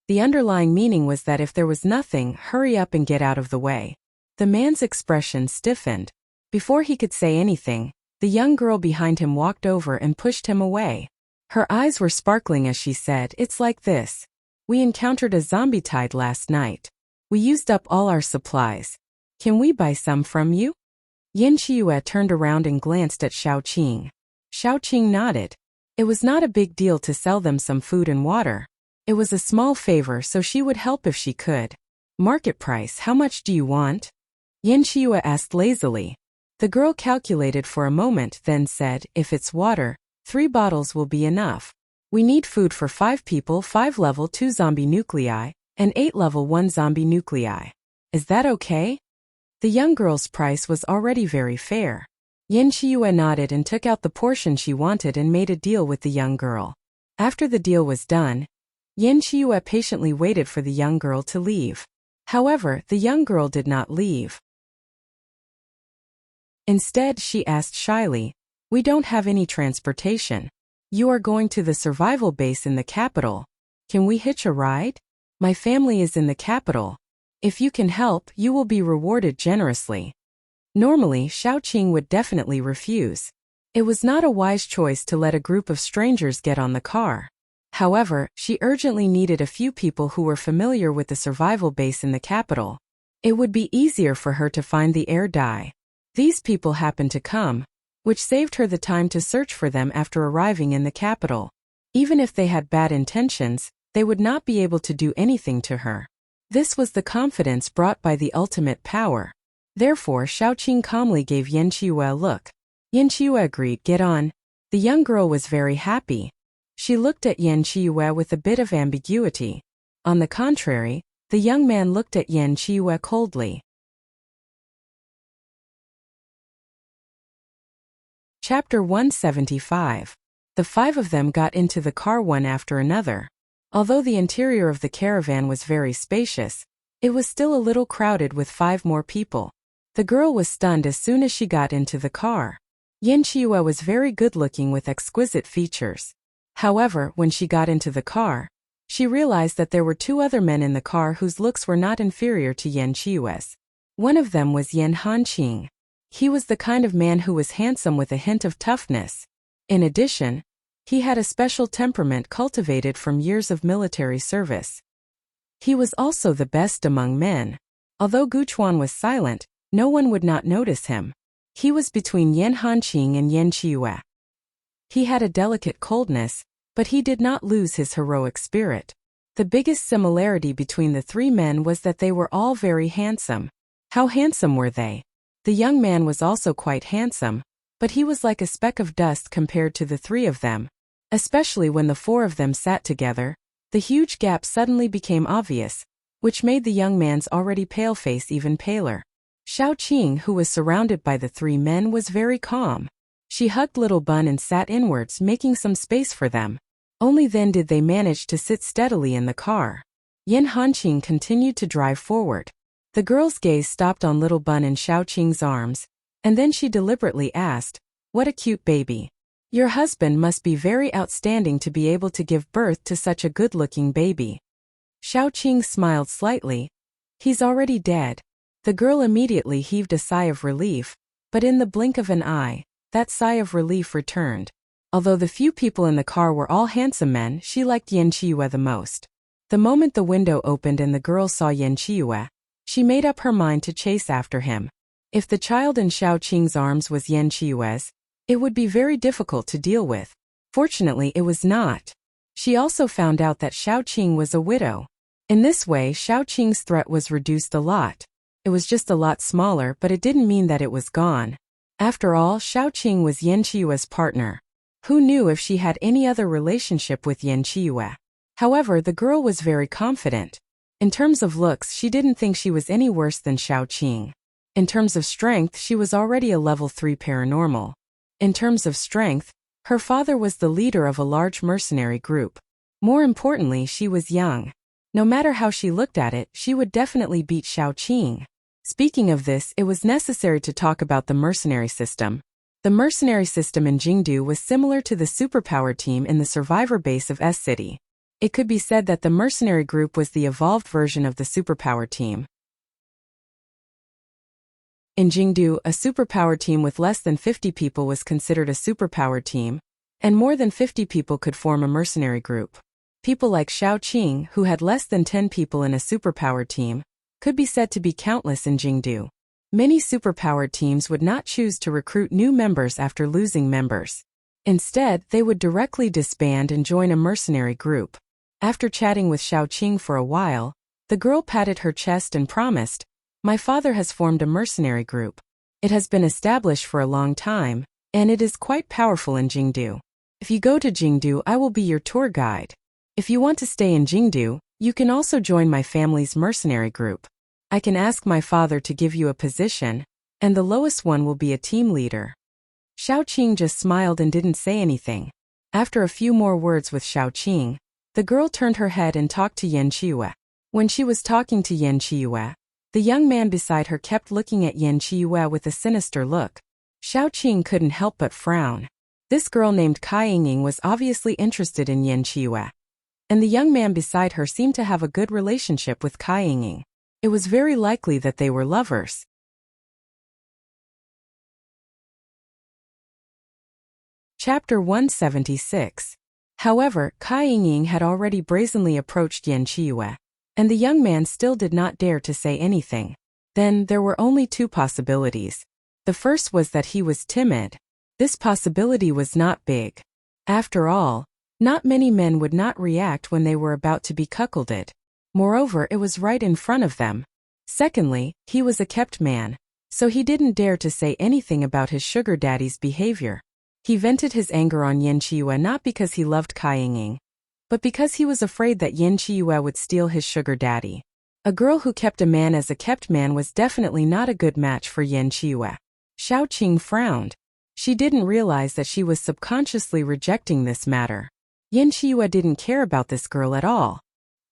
S1: The underlying meaning was that if there was nothing, hurry up and get out of the way. The man's expression stiffened. Before he could say anything, the young girl behind him walked over and pushed him away. Her eyes were sparkling as she said, "It's like this. We encountered a zombie tide last night. We used up all our supplies. Can we buy some from you?" Yan Qiyu turned around and glanced at Xiaoqing. Xiaoqing nodded. It was not a big deal to sell them some food and water. It was a small favor, so she would help if she could. "Market price, how much do you want?" Yan Qiyu asked lazily. The girl calculated for a moment, then said, "If it's water, 3 bottles will be enough. We need food for 5 people, 5 level 2 zombie nuclei, and 8 level 1 zombie nuclei. Is that okay?" The young girl's price was already very fair. Yan Qiyu nodded and took out the portion she wanted and made a deal with the young girl. After the deal was done, Yan Qiyu patiently waited for the young girl to leave. However, the young girl did not leave. Instead, she asked shyly, "We don't have any transportation. You are going to the survival base in the capital. Can we hitch a ride? My family is in the capital. If you can help, you will be rewarded generously." Normally, Xiaoqing would definitely refuse. It was not a wise choice to let a group of strangers get on the car. However, she urgently needed a few people who were familiar with the survival base in the capital. It would be easier for her to find the air dye. These people happened to come, which saved her the time to search for them after arriving in the capital. Even if they had bad intentions, they would not be able to do anything to her. This was the confidence brought by the ultimate power. Therefore, Xiaoqing calmly gave Yan Qiyu a look. Yan Qiyu agreed, "Get on." The young girl was very happy. She looked at Yan Qiyu with a bit of ambiguity. On the contrary, the young man looked at Yan Qiyu coldly. Chapter 175. The 5 of them got into the car one after another. Although the interior of the caravan was very spacious, it was still a little crowded with 5 more people. The girl was stunned as soon as she got into the car. Yan Qiyu was very good-looking with exquisite features. However, when she got into the car, she realized that there were 2 other men in the car whose looks were not inferior to Yan Qiyu's. One of them was Yan Hanqing. He was the kind of man who was handsome with a hint of toughness. In addition, he had a special temperament cultivated from years of military service. He was also the best among men. Although Guchuan was silent, no one would not notice him. He was between Yan Hanqing and Yan Qiyu. He had a delicate coldness, but he did not lose his heroic spirit. The biggest similarity between the 3 men was that they were all very handsome. How handsome were they? The young man was also quite handsome, but he was like a speck of dust compared to the 3 of them. Especially when the 4 of them sat together, the huge gap suddenly became obvious, which made the young man's already pale face even paler. Xiaoqing, who was surrounded by the 3 men, was very calm. She hugged little Bun and sat inwards, making some space for them. Only then did they manage to sit steadily in the car. Yan Hanqing continued to drive forward. The girl's gaze stopped on little Bun in Xiaoqing's arms, and then she deliberately asked, "What a cute baby. Your husband must be very outstanding to be able to give birth to such a good-looking baby." Xiaoqing smiled slightly. "He's already dead." The girl immediately heaved a sigh of relief, but in the blink of an eye, that sigh of relief returned. Although the few people in the car were all handsome men, she liked Yan Qiyue the most. The moment the window opened and the girl saw Yan Qiyue, she made up her mind to chase after him. If the child in Xiaoqing's arms was Yan Qiyue's, it would be very difficult to deal with. Fortunately, it was not. She also found out that Xiaoqing was a widow. In this way, Xiaoqing's threat was reduced a lot. It was just a lot smaller, but it didn't mean that it was gone. After all, Xiaoqing was Yan Qiyue's partner. Who knew if she had any other relationship with Yan Qiyue? However, the girl was very confident. In terms of looks, she didn't think she was any worse than Xiaoqing. In terms of strength, she was already a level 3 paranormal. In terms of strength, her father was the leader of a large mercenary group. More importantly, she was young. No matter how she looked at it, she would definitely beat Xiaoqing. Speaking of this, it was necessary to talk about the mercenary system. The mercenary system in Jingdu was similar to the superpower team in the survivor base of S-City. It could be said that the mercenary group was the evolved version of the superpower team. In Jingdu, a superpower team with less than 50 people was considered a superpower team, and more than 50 people could form a mercenary group. People like Xiaoqing, who had less than 10 people in a superpower team, could be said to be countless in Jingdu. Many superpowered teams would not choose to recruit new members after losing members. Instead, they would directly disband and join a mercenary group. After chatting with Xiaoqing for a while, the girl patted her chest and promised, "My father has formed a mercenary group. It has been established for a long time, and it is quite powerful in Jingdu. If you go to Jingdu, I will be your tour guide. If you want to stay in Jingdu, you can also join my family's mercenary group. I can ask my father to give you a position, and the lowest one will be a team leader." Xiaoqing just smiled and didn't say anything. After a few more words with Xiaoqing, the girl turned her head and talked to Yan Qiyue. When she was talking to Yan Qiyue, the young man beside her kept looking at Yan Qiyue with a sinister look. Xiaoqing couldn't help but frown. This girl named Kai Yingying was obviously interested in Yan Qiyue, and the young man beside her seemed to have a good relationship with Kai Yingying. It was very likely that they were lovers. Chapter 176. However, Kai Yingying had already brazenly approached Yan Qiyue, and the young man still did not dare to say anything. Then there were only two possibilities. The first was that he was timid. This possibility was not big. After all, not many men would not react when they were about to be cuckolded. Moreover, it was right in front of them. Secondly, he was a kept man, so he didn't dare to say anything about his sugar daddy's behavior. He vented his anger on Yan Qiyue not because he loved Kai Yingying, but because he was afraid that Yan Qiyue would steal his sugar daddy. A girl who kept a man as a kept man was definitely not a good match for Yan Qiyue. Xiaoqing frowned. She didn't realize that she was subconsciously rejecting this matter. Yan Qiyue didn't care about this girl at all.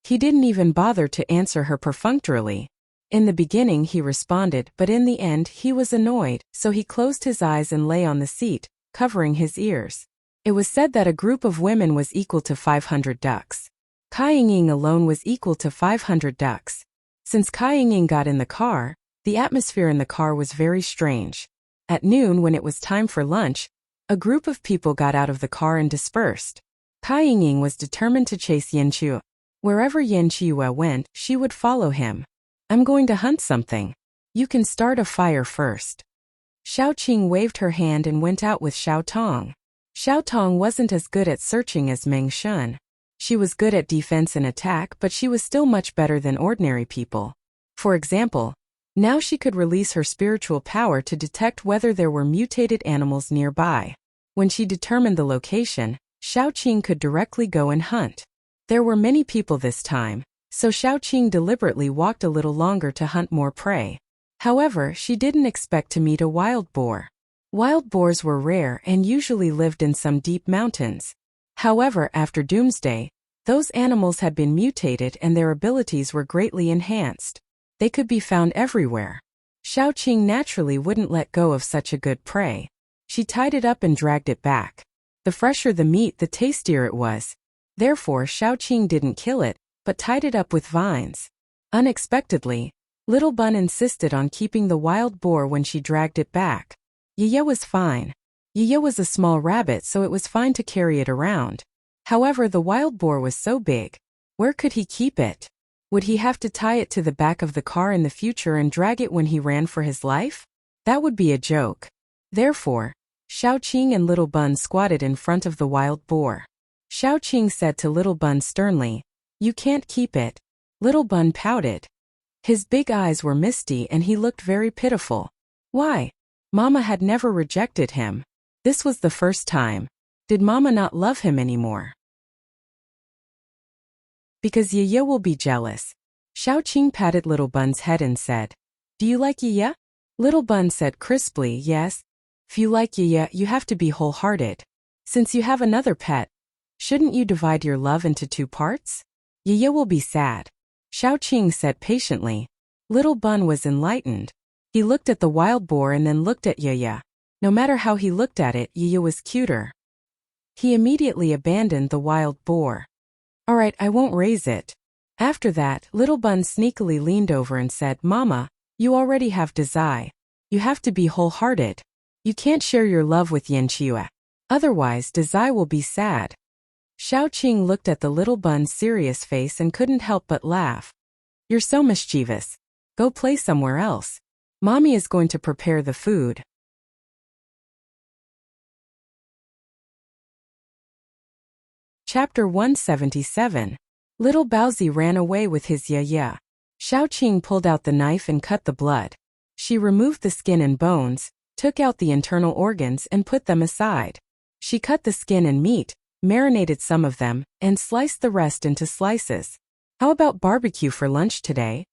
S1: He didn't even bother to answer her perfunctorily. In the beginning he responded, but in the end he was annoyed, so he closed his eyes and lay on the seat, covering his ears. It was said that a group of women was equal to 500 ducks. Kai Yingying alone was equal to 500 ducks. Since Kai Yingying got in the car, the atmosphere in the car was very strange. At noon, when it was time for lunch, a group of people got out of the car and dispersed. Kai Yingying was determined to chase Yan Qiyue. Wherever Yan Qiyue went, she would follow him. "I'm going to hunt something. You can start a fire first." Xiaoqing waved her hand and went out with Xiao Tong. Xiao Tong wasn't as good at searching as Meng Shun. She was good at defense and attack, but she was still much better than ordinary people. For example, now she could release her spiritual power to detect whether there were mutated animals nearby. When she determined the location, Xiaoqing could directly go and hunt. There were many people this time, so Xiaoqing deliberately walked a little longer to hunt more prey. However, she didn't expect to meet a wild boar. Wild boars were rare and usually lived in some deep mountains. However, after Doomsday, those animals had been mutated and their abilities were greatly enhanced. They could be found everywhere. Xiaoqing naturally wouldn't let go of such a good prey. She tied it up and dragged it back. The fresher the meat, the tastier it was. Therefore, Xiaoqing didn't kill it, but tied it up with vines. Unexpectedly, Little Bun insisted on keeping the wild boar when she dragged it back. Yiye was fine. Yiye was a small rabbit, so it was fine to carry it around. However, the wild boar was so big. Where could he keep it? Would he have to tie it to the back of the car in the future and drag it when he ran for his life? That would be a joke. Therefore, Xiaoqing and Little Bun squatted in front of the wild boar. Xiaoqing said to Little Bun sternly, "You can't keep it." Little Bun pouted. His big eyes were misty and he looked very pitiful. Why? Mama had never rejected him. This was the first time. Did Mama not love him anymore? Because Yiye will be jealous. Xiaoqing patted Little Bun's head and said, "Do you like Yiye?" Little Bun said crisply, "Yes. If you like Yiye, you have to be wholehearted. Since you have another pet, shouldn't you divide your love into 2 parts? Yiye will be sad." Xiaoqing said patiently. Little Bun was enlightened. He looked at the wild boar and then looked at Yiye. No matter how he looked at it, Yiye was cuter. He immediately abandoned the wild boar. "Alright, I won't raise it." After that, Little Bun sneakily leaned over and said, "Mama, you already have desire. You have to be wholehearted. You can't share your love with Yanqiue. Otherwise, desire will be sad." Xiaoqing looked at the Little Bun's serious face and couldn't help but laugh. "You're so mischievous. Go play somewhere else. Mommy is going to prepare the food." Chapter 177. Little Baozi ran away with his Yiye. Xiaoqing pulled out the knife and cut the blood. She removed the skin and bones, took out the internal organs and put them aside. She cut the skin and meat, marinated some of them, and sliced the rest into slices. "How about barbecue for lunch today?"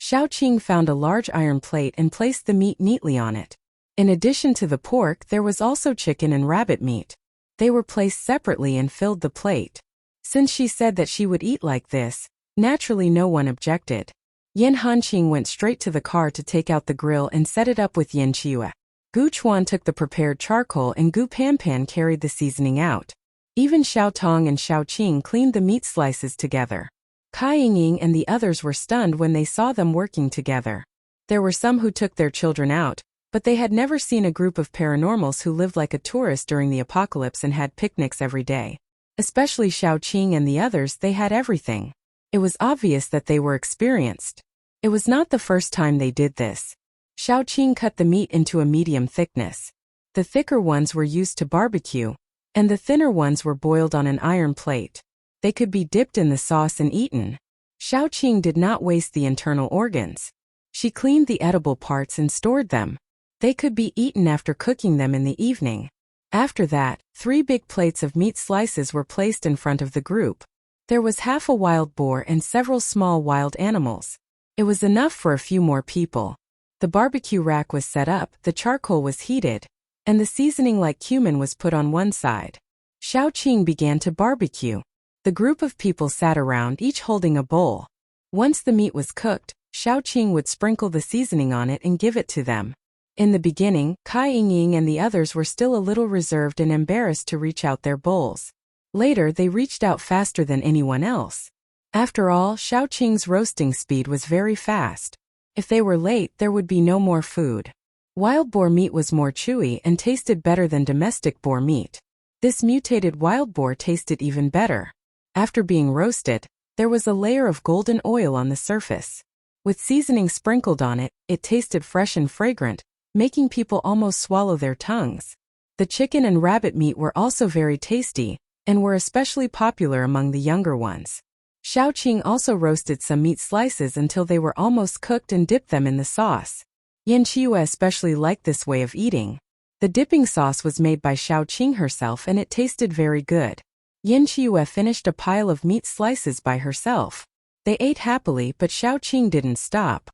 S1: Xiaoqing found a large iron plate and placed the meat neatly on it. In addition to the pork, there was also chicken and rabbit meat. They were placed separately and filled the plate. Since she said that she would eat like this, naturally no one objected. Yan Hanqing went straight to the car to take out the grill and set it up with Yanqiue. Gu Chuan took the prepared charcoal and Gu Panpan carried the seasoning out. Even Xiao Tong and Xiao Qing cleaned the meat slices together. Kai Yingying and the others were stunned when they saw them working together. There were some who took their children out, but they had never seen a group of paranormals who lived like a tourist during the apocalypse and had picnics every day. Especially Xiao Qing and the others, they had everything. It was obvious that they were experienced. It was not the first time they did this. Xiao Qing cut the meat into a medium thickness. The thicker ones were used to barbecue, and the thinner ones were boiled on an iron plate. They could be dipped in the sauce and eaten. Xiao Qing did not waste the internal organs. She cleaned the edible parts and stored them. They could be eaten after cooking them in the evening. After that, 3 big plates of meat slices were placed in front of the group. There was half a wild boar and several small wild animals. It was enough for a few more people. The barbecue rack was set up, the charcoal was heated, and the seasoning like cumin was put on one side. Xiao Qing began to barbecue. The group of people sat around, each holding a bowl. Once the meat was cooked, Xiao Qing would sprinkle the seasoning on it and give it to them. In the beginning, Kai Yingying and the others were still a little reserved and embarrassed to reach out their bowls. Later, they reached out faster than anyone else. After all, Xiao Qing's roasting speed was very fast. If they were late, there would be no more food. Wild boar meat was more chewy and tasted better than domestic boar meat. This mutated wild boar tasted even better. After being roasted, there was a layer of golden oil on the surface. With seasoning sprinkled on it, it tasted fresh and fragrant, making people almost swallow their tongues. The chicken and rabbit meat were also very tasty, and were especially popular among the younger ones. Xiao Qing also roasted some meat slices until they were almost cooked and dipped them in the sauce. Yanqiue especially liked this way of eating. The dipping sauce was made by Xiao Qing herself and it tasted very good. Yanqiue finished a pile of meat slices by herself. They ate happily, but Xiao Qing didn't stop.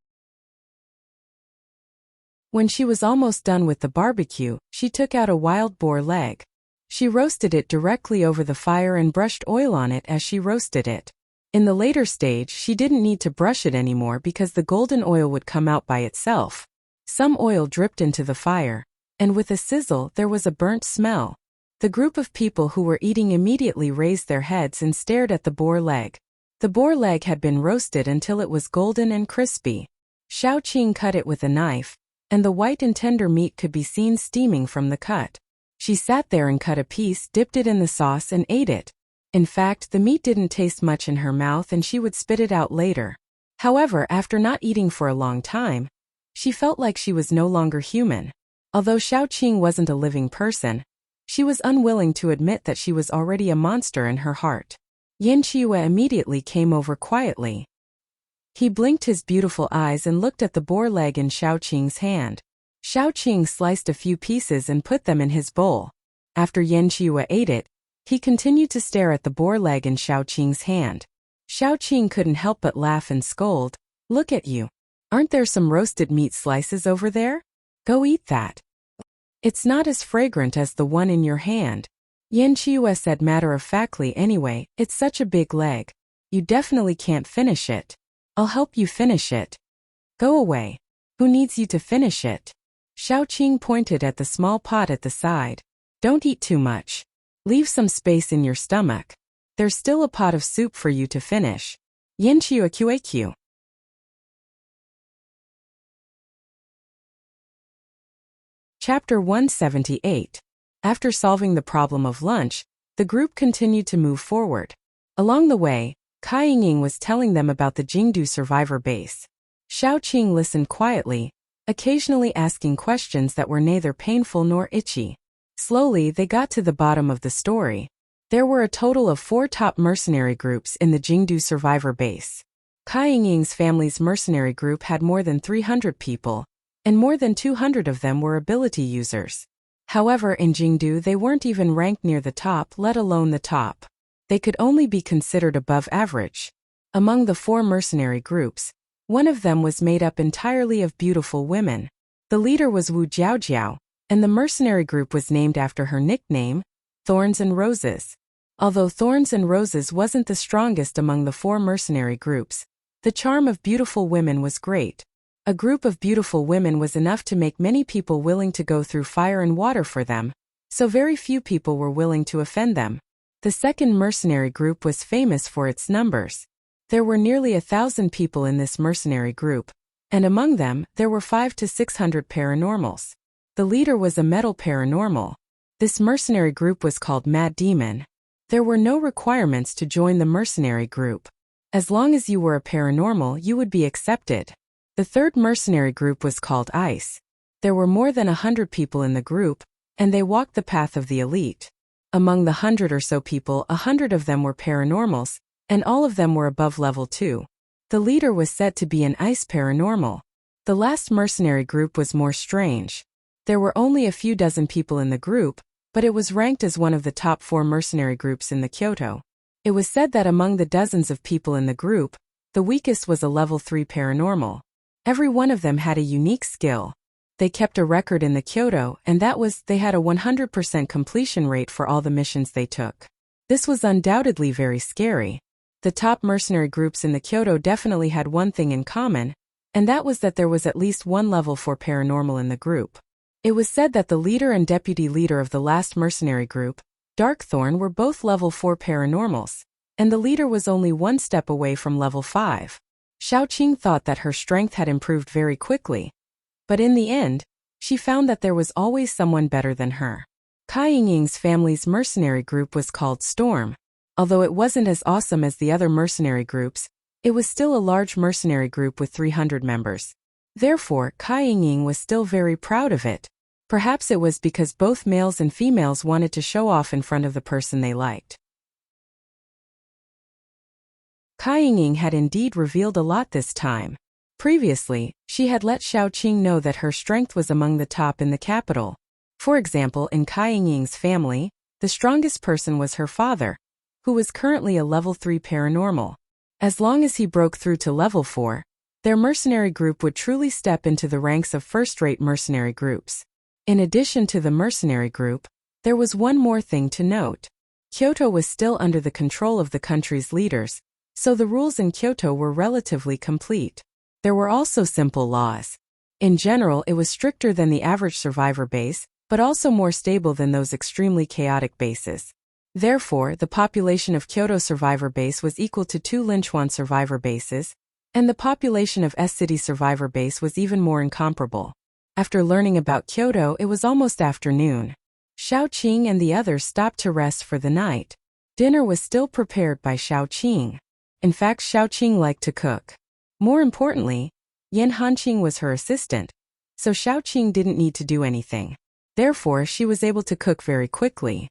S1: When she was almost done with the barbecue, she took out a wild boar leg. She roasted it directly over the fire and brushed oil on it as she roasted it. In the later stage, she didn't need to brush it anymore because the golden oil would come out by itself. Some oil dripped into the fire, and with a sizzle there was a burnt smell. The group of people who were eating immediately raised their heads and stared at the boar leg. The boar leg had been roasted until it was golden and crispy. Xiaoqing cut it with a knife, and the white and tender meat could be seen steaming from the cut. She sat there and cut a piece, dipped it in the sauce and ate it. In fact, the meat didn't taste much in her mouth and she would spit it out later. However, after not eating for a long time, she felt like she was no longer human. Although Xiaoqing wasn't a living person, she was unwilling to admit that she was already a monster in her heart. Yan Qiyu immediately came over quietly. He blinked his beautiful eyes and looked at the boar leg in Xiaoqing's hand. Xiaoqing sliced a few pieces and put them in his bowl. After Yan Qiyu ate it, he continued to stare at the boar leg in Xiaoqing's hand. Xiaoqing couldn't help but laugh and scold. "Look at you. Aren't there some roasted meat slices over there? Go eat that. It's not as fragrant as the one in your hand." Yan Qiyu said matter-of-factly, "Anyway, it's such a big leg. You definitely can't finish it. I'll help you finish it. Go away. Who needs you to finish it?" Xiaoqing pointed at the small pot at the side. "Don't eat too much. Leave some space in your stomach. There's still a pot of soup for you to finish." Yan Qiyu QAQ. Chapter 178. After solving the problem of lunch, the group continued to move forward. Along the way, Kai Yingying was telling them about the Jingdu survivor base. Xiaoqing listened quietly, occasionally asking questions that were neither painful nor itchy. Slowly, they got to the bottom of the story. There were a total of 4 top mercenary groups in the Jingdu survivor base. Kai Yingying's family's mercenary group had more than 300 people, and more than 200 of them were ability users. However, in Jingdu they weren't even ranked near the top, let alone the top. They could only be considered above average. Among the 4 mercenary groups, one of them was made up entirely of beautiful women. The leader was Wu Jiaojiao, and the mercenary group was named after her nickname, Thorns and Roses. Although Thorns and Roses wasn't the strongest among the 4 mercenary groups, the charm of beautiful women was great. A group of beautiful women was enough to make many people willing to go through fire and water for them, so very few people were willing to offend them. The second mercenary group was famous for its numbers. There were nearly 1,000 people in this mercenary group, and among them, there were 500 to 600 paranormals. The leader was a metal paranormal. This mercenary group was called Mad Demon. There were no requirements to join the mercenary group. As long as you were a paranormal, you would be accepted. The third mercenary group was called Ice. There were more than 100 people in the group, and they walked the path of the elite. Among the 100 or so people, 100 of them were paranormals, and all of them were above level 2. The leader was said to be an Ice paranormal. The last mercenary group was more strange. There were only a few dozen people in the group, but it was ranked as one of the top 4 mercenary groups in the Kyoto. It was said that among the dozens of people in the group, the weakest was a level 3 paranormal. Every one of them had a unique skill. They kept a record in the Kyoto, and that was, they had a 100% completion rate for all the missions they took. This was undoubtedly very scary. The top mercenary groups in the Kyoto definitely had one thing in common, and that was that there was at least one level 4 paranormal in the group. It was said that the leader and deputy leader of the last mercenary group, Darkthorn, were both level 4 paranormals, and the leader was only one step away from level 5. Xiaoqing thought that her strength had improved very quickly, but in the end, she found that there was always someone better than her. Kai Yingying's family's mercenary group was called Storm. Although it wasn't as awesome as the other mercenary groups, it was still a large mercenary group with 300 members. Therefore, Kai Yingying was still very proud of it. Perhaps it was because both males and females wanted to show off in front of the person they liked. Kai Yingying had indeed revealed a lot this time. Previously, she had let Xiaoqing know that her strength was among the top in the capital. For example, in Kai Yingying's family, the strongest person was her father, who was currently a level 3 paranormal. As long as he broke through to level 4, their mercenary group would truly step into the ranks of first-rate mercenary groups. In addition to the mercenary group, There was one more thing to note. Kyoto was still under the control of the country's leaders, so the rules in Kyoto were relatively complete. There were also simple laws. In general, it was stricter than the average survivor base, but also more stable than those extremely chaotic bases. Therefore, the population of Kyoto survivor base was equal to 2 Linchuan survivor bases, and the population of S-City survivor base was even more incomparable. After learning about Kyoto, it was almost afternoon. Xiaoqing and the others stopped to rest for the night. Dinner was still prepared by Xiaoqing. In fact, Xiaoqing liked to cook. More importantly, Yan Hanqing was her assistant, so Xiaoqing didn't need to do anything. Therefore, she was able to cook very quickly.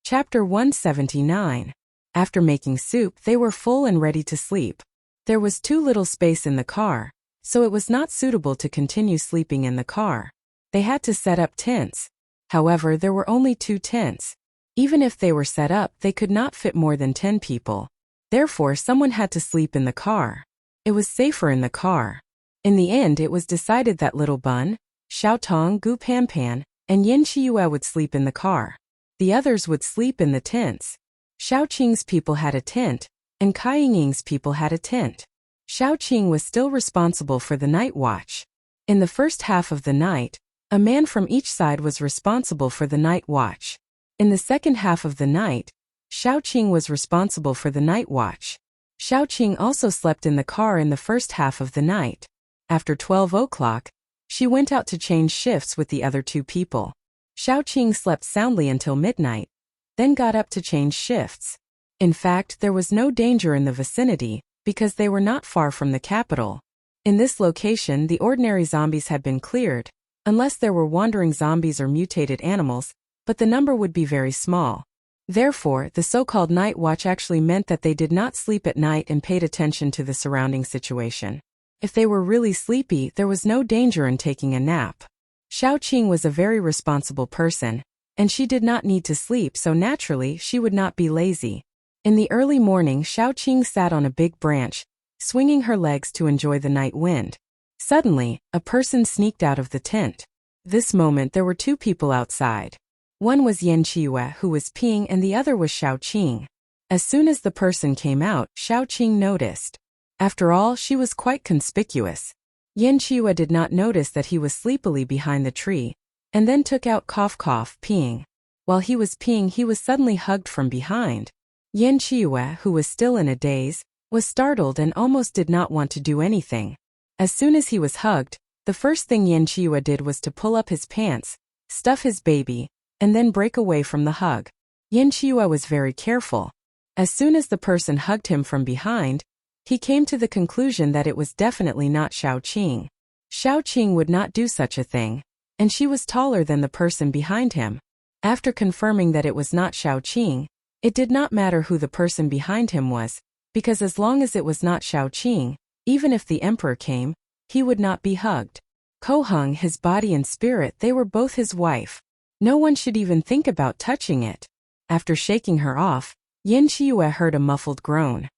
S1: Chapter 179. After making soup, they were full and ready to sleep. There was too little space in the car, so it was not suitable to continue sleeping in the car. They had to set up tents. However, there were only 2 tents. Even if they were set up, they could not fit more than 10 people. Therefore, someone had to sleep in the car. It was safer in the car. In the end, it was decided that Little Bun, Xiaotong, Gu Panpan, and Yin Chiyue would sleep in the car. The others would sleep in the tents. Xiaoqing's people had a tent, and Kai Yingying's people had a tent. Xiaoqing was still responsible for the night watch. In the first half of the night, a man from each side was responsible for the night watch. In the second half of the night, Xiaoqing was responsible for the night watch. Xiaoqing also slept in the car in the first half of the night. After 12 o'clock, she went out to change shifts with the other 2 people. Xiaoqing slept soundly until midnight, then got up to change shifts. In fact, there was no danger in the vicinity, because they were not far from the capital. In this location, the ordinary zombies had been cleared, unless there were wandering zombies or mutated animals, but the number would be very small. Therefore, the so-called night watch actually meant that they did not sleep at night and paid attention to the surrounding situation. If they were really sleepy, there was no danger in taking a nap. Xiaoqing was a very responsible person, and she did not need to sleep, so naturally she would not be lazy. In the early morning, Xiaoqing sat on a big branch, swinging her legs to enjoy the night wind. Suddenly, a person sneaked out of the tent. This moment there were 2 people outside. One was Yan Chiyue, who was peeing, and the other was Xiaoqing. As soon as the person came out, Xiaoqing noticed. After all, she was quite conspicuous. Yan Chiyue did not notice that he was sleepily behind the tree, and then took out cough peeing. While he was peeing, he was suddenly hugged from behind. Yan Chiyue, who was still in a daze, was startled and almost did not want to do anything. As soon as he was hugged, the first thing Yan Chiyue did was to pull up his pants, stuff his baby, and then break away from the hug. Yan Chiyue was very careful. As soon as the person hugged him from behind, he came to the conclusion that it was definitely not Xiaoqing. Xiaoqing would not do such a thing, and she was taller than the person behind him. After confirming that it was not Xiaoqing, it did not matter who the person behind him was, because as long as it was not Xiaoqing, even if the emperor came, he would not be hugged. Kohung, his body and spirit, they were both his wife. No one should even think about touching it. After shaking her off, Yin Chiyue heard a muffled groan.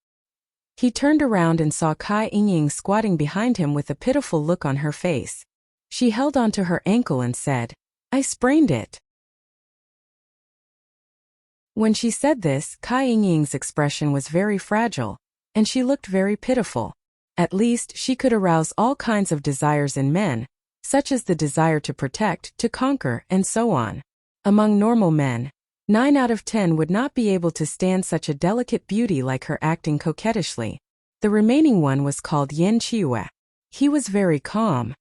S1: He turned around and saw Kai Yingying squatting behind him with a pitiful look on her face. She held onto her ankle and said, "I sprained it." When she said this, Kai Yingying's expression was very fragile, and she looked very pitiful. At least, she could arouse all kinds of desires in men, such as the desire to protect, to conquer, and so on. Among normal men, 9 out of 10 would not be able to stand such a delicate beauty like her acting coquettishly. The remaining one was called Yan Chiyue. He was very calm.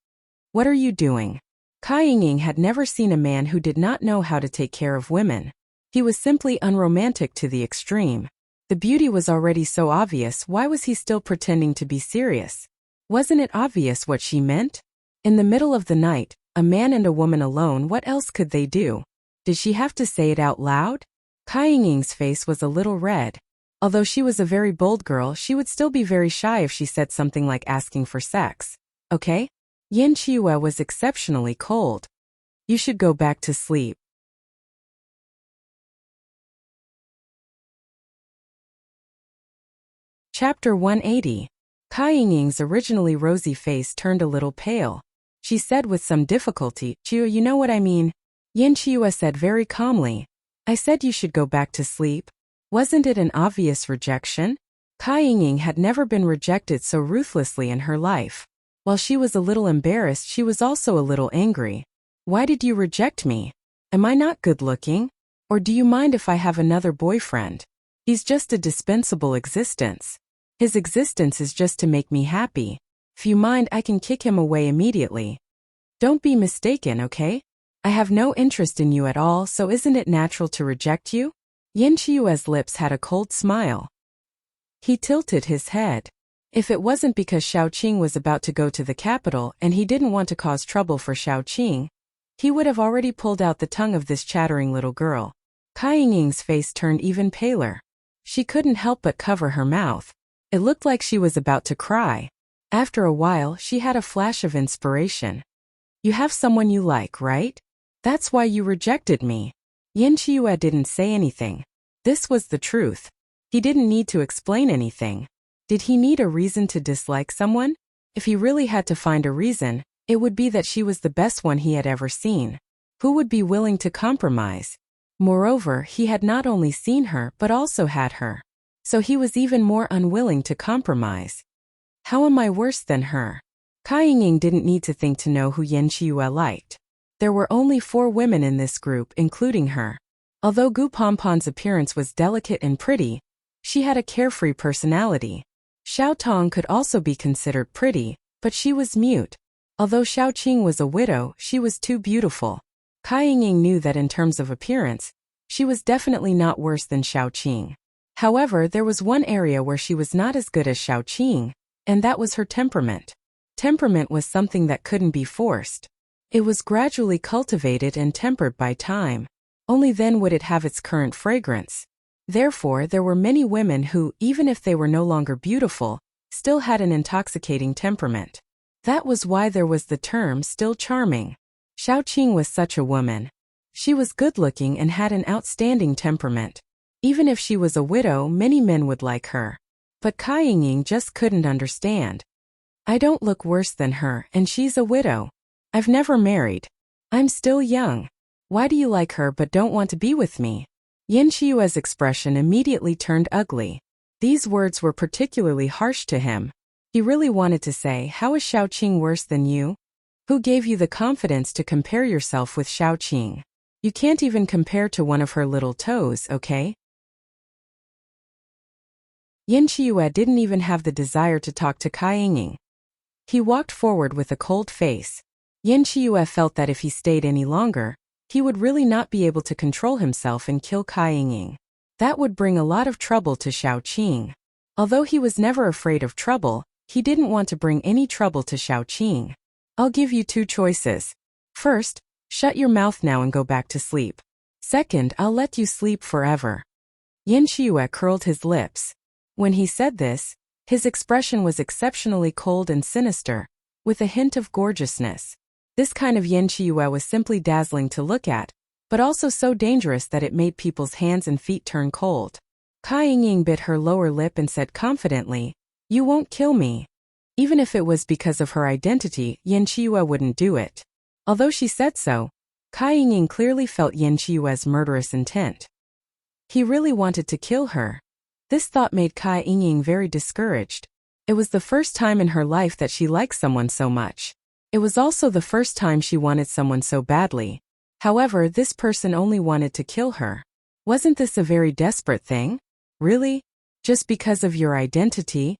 S1: "What are you doing?" Kai Yingying had never seen a man who did not know how to take care of women. He was simply unromantic to the extreme. The beauty was already so obvious, why was he still pretending to be serious? Wasn't it obvious what she meant? In the middle of the night, a man and a woman alone, what else could they do? Did she have to say it out loud? Kai Yingying's face was a little red. Although she was a very bold girl, she would still be very shy if she said something like asking for sex. Okay? Yan Chiyue was exceptionally cold. "You should go back to sleep." Chapter 180. Kai Yingying's originally rosy face turned a little pale. She said with some difficulty, "Chiu, you know what I mean?" Yan Chiu said very calmly, "I said you should go back to sleep. Wasn't it an obvious rejection?" Kai Yingying had never been rejected so ruthlessly in her life. While she was a little embarrassed, she was also a little angry. "Why did you reject me? Am I not good looking? Or do you mind if I have another boyfriend? He's just a dispensable existence. His existence is just to make me happy. If you mind, I can kick him away immediately. Don't be mistaken, okay? I have no interest in you at all, so isn't it natural to reject you?" Yan Chiyue's lips had a cold smile. He tilted his head. If it wasn't because Xiaoqing was about to go to the capital and he didn't want to cause trouble for Xiaoqing, he would have already pulled out the tongue of this chattering little girl. Kai Yingying's face turned even paler. She couldn't help but cover her mouth. It looked like she was about to cry. After a while, she had a flash of inspiration. "You have someone you like, right? That's why you rejected me." Yan Chiyue didn't say anything. This was the truth. He didn't need to explain anything. Did he need a reason to dislike someone? If he really had to find a reason, it would be that she was the best one he had ever seen. Who would be willing to compromise? Moreover, he had not only seen her but also had her. So he was even more unwilling to compromise. How am I worse than her? Kai Yingying didn't need to think to know who Yan Chiyue liked. There were only 4 women in this group, including her. Although Gu Pompon's appearance was delicate and pretty, she had a carefree personality. Xiao Tong could also be considered pretty, but she was mute. Although Xiaoqing was a widow, she was too beautiful. Kai Yingying knew that in terms of appearance, she was definitely not worse than Xiaoqing. However, there was one area where she was not as good as Xiaoqing, and that was her temperament. Temperament was something that couldn't be forced. It was gradually cultivated and tempered by time. Only then would it have its current fragrance. Therefore, there were many women who, even if they were no longer beautiful, still had an intoxicating temperament. That was why there was the term still charming. Xiaoqing was such a woman. She was good-looking and had an outstanding temperament. Even if she was a widow, many men would like her. But Kai Yingying just couldn't understand. "I don't look worse than her, and she's a widow. I've never married. I'm still young. Why do you like her but don't want to be with me?" Yan Chiyue's expression immediately turned ugly. These words were particularly harsh to him. He really wanted to say, "How is Xiaoqing worse than you? Who gave you the confidence to compare yourself with Xiaoqing? You can't even compare to one of her little toes, okay?" Yan Chiyue didn't even have the desire to talk to Kai Yingying. He walked forward with a cold face. Yan Chiyue felt that if he stayed any longer, he would really not be able to control himself and kill Kai Yingying. That would bring a lot of trouble to Xiaoqing. Although he was never afraid of trouble, he didn't want to bring any trouble to Xiaoqing. "I'll give you 2 choices. First, shut your mouth now and go back to sleep. Second, I'll let you sleep forever." Yan Chiyue curled his lips. When he said this, his expression was exceptionally cold and sinister, with a hint of gorgeousness. This kind of Yan Chiyue was simply dazzling to look at, but also so dangerous that it made people's hands and feet turn cold. Kai Yingying bit her lower lip and said confidently, "You won't kill me." Even if it was because of her identity, Yan Chiyue wouldn't do it. Although she said so, Kai Yingying clearly felt Yan Chiyue's murderous intent. He really wanted to kill her. This thought made Kai Yingying very discouraged. It was the first time in her life that she liked someone so much. It was also the first time she wanted someone so badly. However, this person only wanted to kill her. Wasn't this a very desperate thing? Really? Just because of your identity?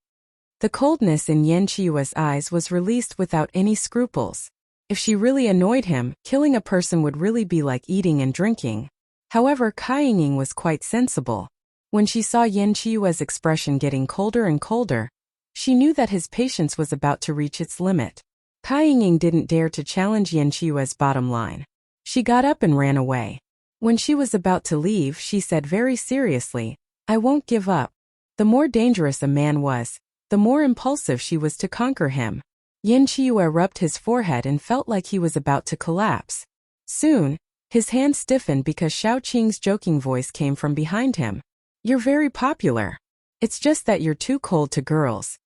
S1: The coldness in Yan Chiyue's eyes was released without any scruples. If she really annoyed him, killing a person would really be like eating and drinking. However, Kai Yingying was quite sensible. When she saw Yan Chiyue's expression getting colder and colder, she knew that his patience was about to reach its limit. Kai Yingying didn't dare to challenge Yan Chiyue's bottom line. She got up and ran away. When she was about to leave, she said very seriously, "I won't give up." The more dangerous a man was, the more impulsive she was to conquer him. Yan Chiyue rubbed his forehead and felt like he was about to collapse. Soon, his hand stiffened because Xiaoqing's joking voice came from behind him. "You're very popular. It's just that you're too cold to girls."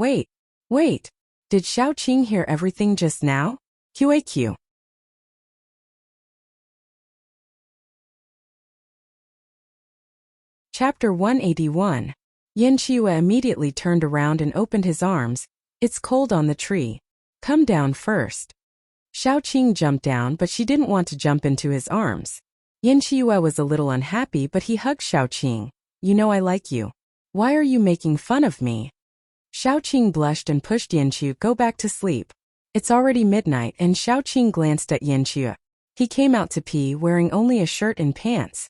S1: Wait, wait. Did Xiaoqing hear everything just now? QAQ. Chapter 181. Yin Qiyu immediately turned around and opened his arms. It's cold on the tree. Come down first. Xiaoqing jumped down, but she didn't want to jump into his arms. Yin Qiyu was a little unhappy, but he hugged Xiaoqing. You know I like you. Why are you making fun of me? Xiaoqing blushed and pushed Yin Qiyu go back to sleep. It's already midnight and Xiaoqing glanced at Yin Qiyu. He came out to pee wearing only a shirt and pants.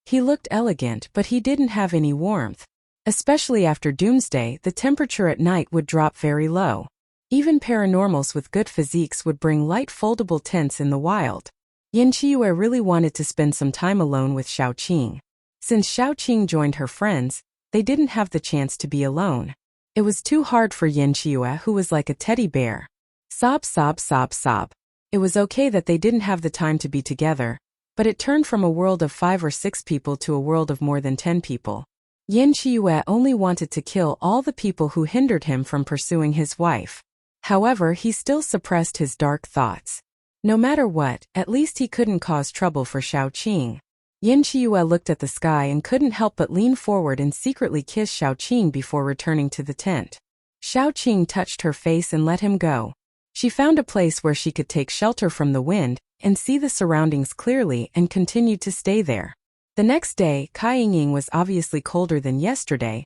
S1: He looked elegant, but he didn't have any warmth. Especially after doomsday, the temperature at night would drop very low. Even paranormals with good physiques would bring light foldable tents in the wild. Yin Qiyu really wanted to spend some time alone with Xiaoqing. Since Xiaoqing joined her friends, they didn't have the chance to be alone. It was too hard for Yin Qiyu, who was like a teddy bear. Sob, sob, sob, sob. It was okay that they didn't have the time to be together, but it turned from a world of 5 or 6 people to a world of more than 10 people. Yin Qiyu only wanted to kill all the people who hindered him from pursuing his wife. However, he still suppressed his dark thoughts. No matter what, at least he couldn't cause trouble for Xiaoqing. Yin Qiyu looked at the sky and couldn't help but lean forward and secretly kiss Xiaoqing before returning to the tent. Xiaoqing touched her face and let him go. She found a place where she could take shelter from the wind and see the surroundings clearly and continued to stay there. The next day, Kai Ying was obviously colder than yesterday,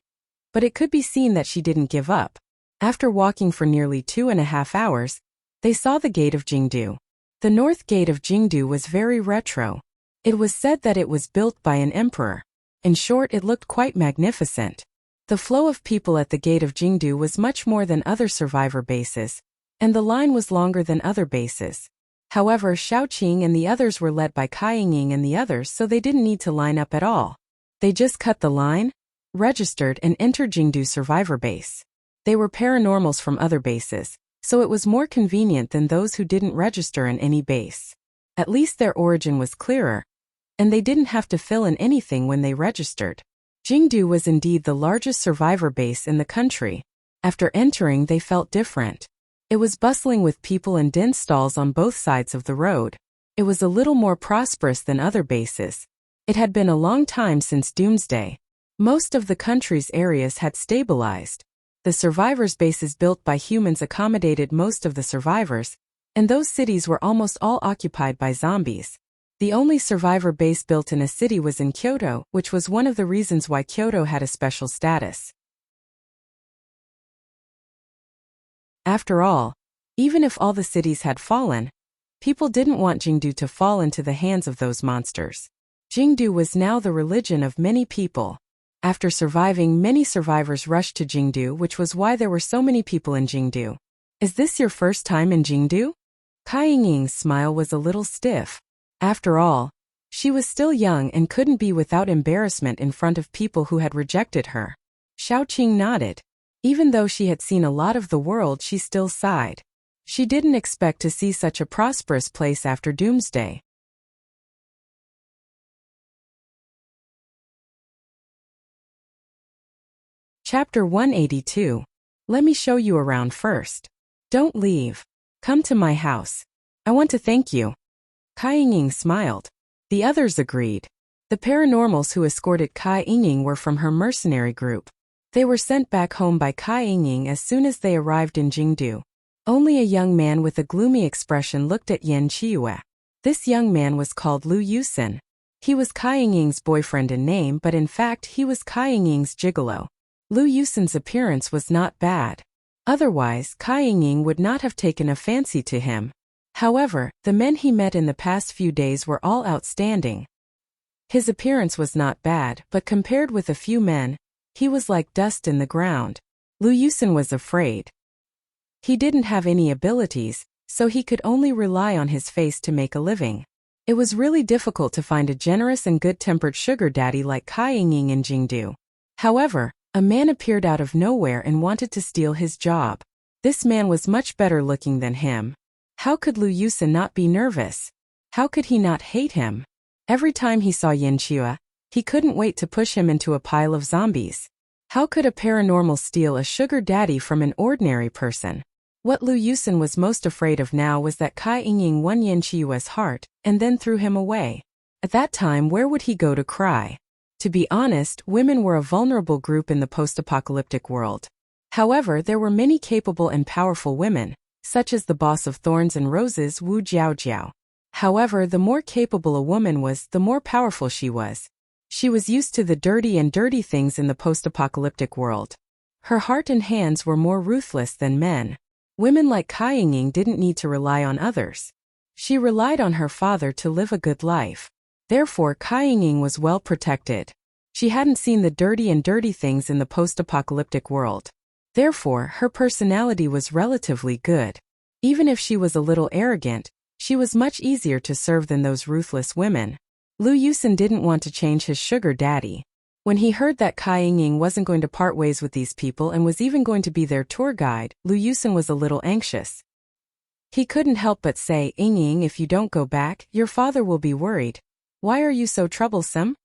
S1: but it could be seen that she didn't give up. After walking for nearly 2.5 hours, they saw the gate of Jingdu. The north gate of Jingdu was very retro. It was said that it was built by an emperor. In short, it looked quite magnificent. The flow of people at the gate of Jingdu was much more than other survivor bases, and the line was longer than other bases. However, Xiaoqing and the others were led by Kai Ying and the others, so they didn't need to line up at all. They just cut the line, registered, and entered Jingdu survivor base. They were paranormals from other bases, so it was more convenient than those who didn't register in any base. At least their origin was clearer, and they didn't have to fill in anything when they registered. Jingdu was indeed the largest survivor base in the country. After entering, they felt different. It was bustling with people and dense stalls on both sides of the road. It was a little more prosperous than other bases. It had been a long time since Doomsday. Most of the country's areas had stabilized. The survivors' bases built by humans accommodated most of the survivors, and those cities were almost all occupied by zombies. The only survivor base built in a city was in Kyoto, which was one of the reasons why Kyoto had a special status. After all, even if all the cities had fallen, people didn't want Jingdu to fall into the hands of those monsters. Jingdu was now the religion of many people. After surviving, many survivors rushed to Jingdu, which was why there were so many people in Jingdu. Is this your first time in Jingdu? Kai Ying's smile was a little stiff. After all, she was still young and couldn't be without embarrassment in front of people who had rejected her. Xiaoqing nodded. Even though she had seen a lot of the world, she still sighed. She didn't expect to see such a prosperous place after Doomsday. Chapter 182. Let me show you around first. Don't leave. Come to my house. I want to thank you. Kai Ying smiled. The others agreed. The paranormals who escorted Kai Ying were from her mercenary group. They were sent back home by Kai Ying as soon as they arrived in Jingdu. Only a young man with a gloomy expression looked at Yin Qiyu. This young man was called Lu Yusin. He was Kai Ying's boyfriend in name, but in fact he was Kai Ying's gigolo. Lu Yusin's appearance was not bad. Otherwise, Kai Ying would not have taken a fancy to him. However, the men he met in the past few days were all outstanding. His appearance was not bad, but compared with a few men, he was like dust in the ground. Lu Yusin was afraid. He didn't have any abilities, so he could only rely on his face to make a living. It was really difficult to find a generous and good-tempered sugar daddy like Kai Ying in Jingdu. However, a man appeared out of nowhere and wanted to steal his job. This man was much better looking than him. How could Lu Yusin not be nervous? How could he not hate him? Every time he saw Yin Qiyu, he couldn't wait to push him into a pile of zombies. How could a paranormal steal a sugar daddy from an ordinary person? What Lu Yusin was most afraid of now was that Kai Yingying won Yan Qiue's heart, and then threw him away. At that time, where would he go to cry? To be honest, women were a vulnerable group in the post-apocalyptic world. However, there were many capable and powerful women, such as the boss of Thorns and Roses, Wu Jiaojiao. However, the more capable a woman was, the more powerful she was. She was used to the dirty things in the post-apocalyptic world. Her heart and hands were more ruthless than men. Women like Kai Yingying didn't need to rely on others. She relied on her father to live a good life. Therefore, Kai Yingying was well protected. She hadn't seen the dirty things in the post-apocalyptic world. Therefore, her personality was relatively good. Even if she was a little arrogant, she was much easier to serve than those ruthless women. Lu Yusin didn't want to change his sugar daddy. When he heard that Kai Yingying wasn't going to part ways with these people and was even going to be their tour guide, Lu Yusin was a little anxious. He couldn't help but say, "Yingying, if you don't go back, your father will be worried. Why are you so troublesome?"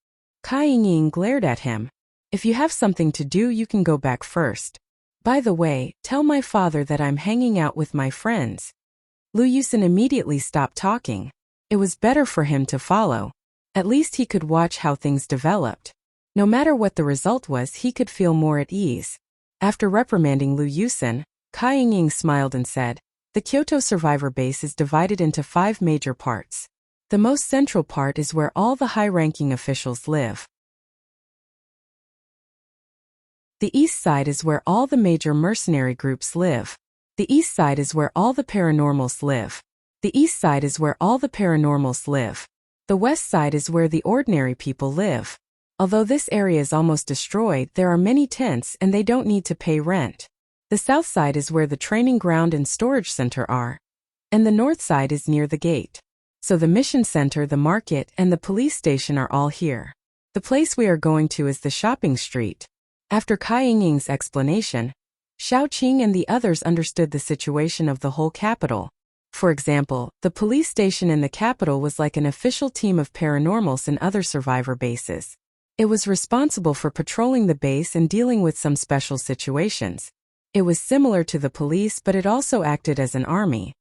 S1: Kai Yingying glared at him. "If you have something to do, you can go back first. By the way, tell my father that I'm hanging out with my friends." Lu Yusin immediately stopped talking. It was better for him to follow. At least he could watch how things developed. No matter what the result was, he could feel more at ease. After reprimanding Lu Yusin, Kai Yingying smiled and said, "The Kyoto survivor base is divided into 5 major parts. The most central part is where all the high-ranking officials live. The east side is where all the major mercenary groups live. The east side is where all the paranormals live. The east side is where all the paranormals live. The west side is where the ordinary people live. Although this area is almost destroyed, there are many tents and they don't need to pay rent. The south side is where the training ground and storage center are. And the north side is near the gate. So the mission center, the market, and the police station are all here. The place we are going to is the shopping street." After Kai Yingying's explanation, Xiao Qing and the others understood the situation of the whole capital. For example, the police station in the capital was like an official team of paranormals and other survivor bases. It was responsible for patrolling the base and dealing with some special situations. It was similar to the police, but it also acted as an army.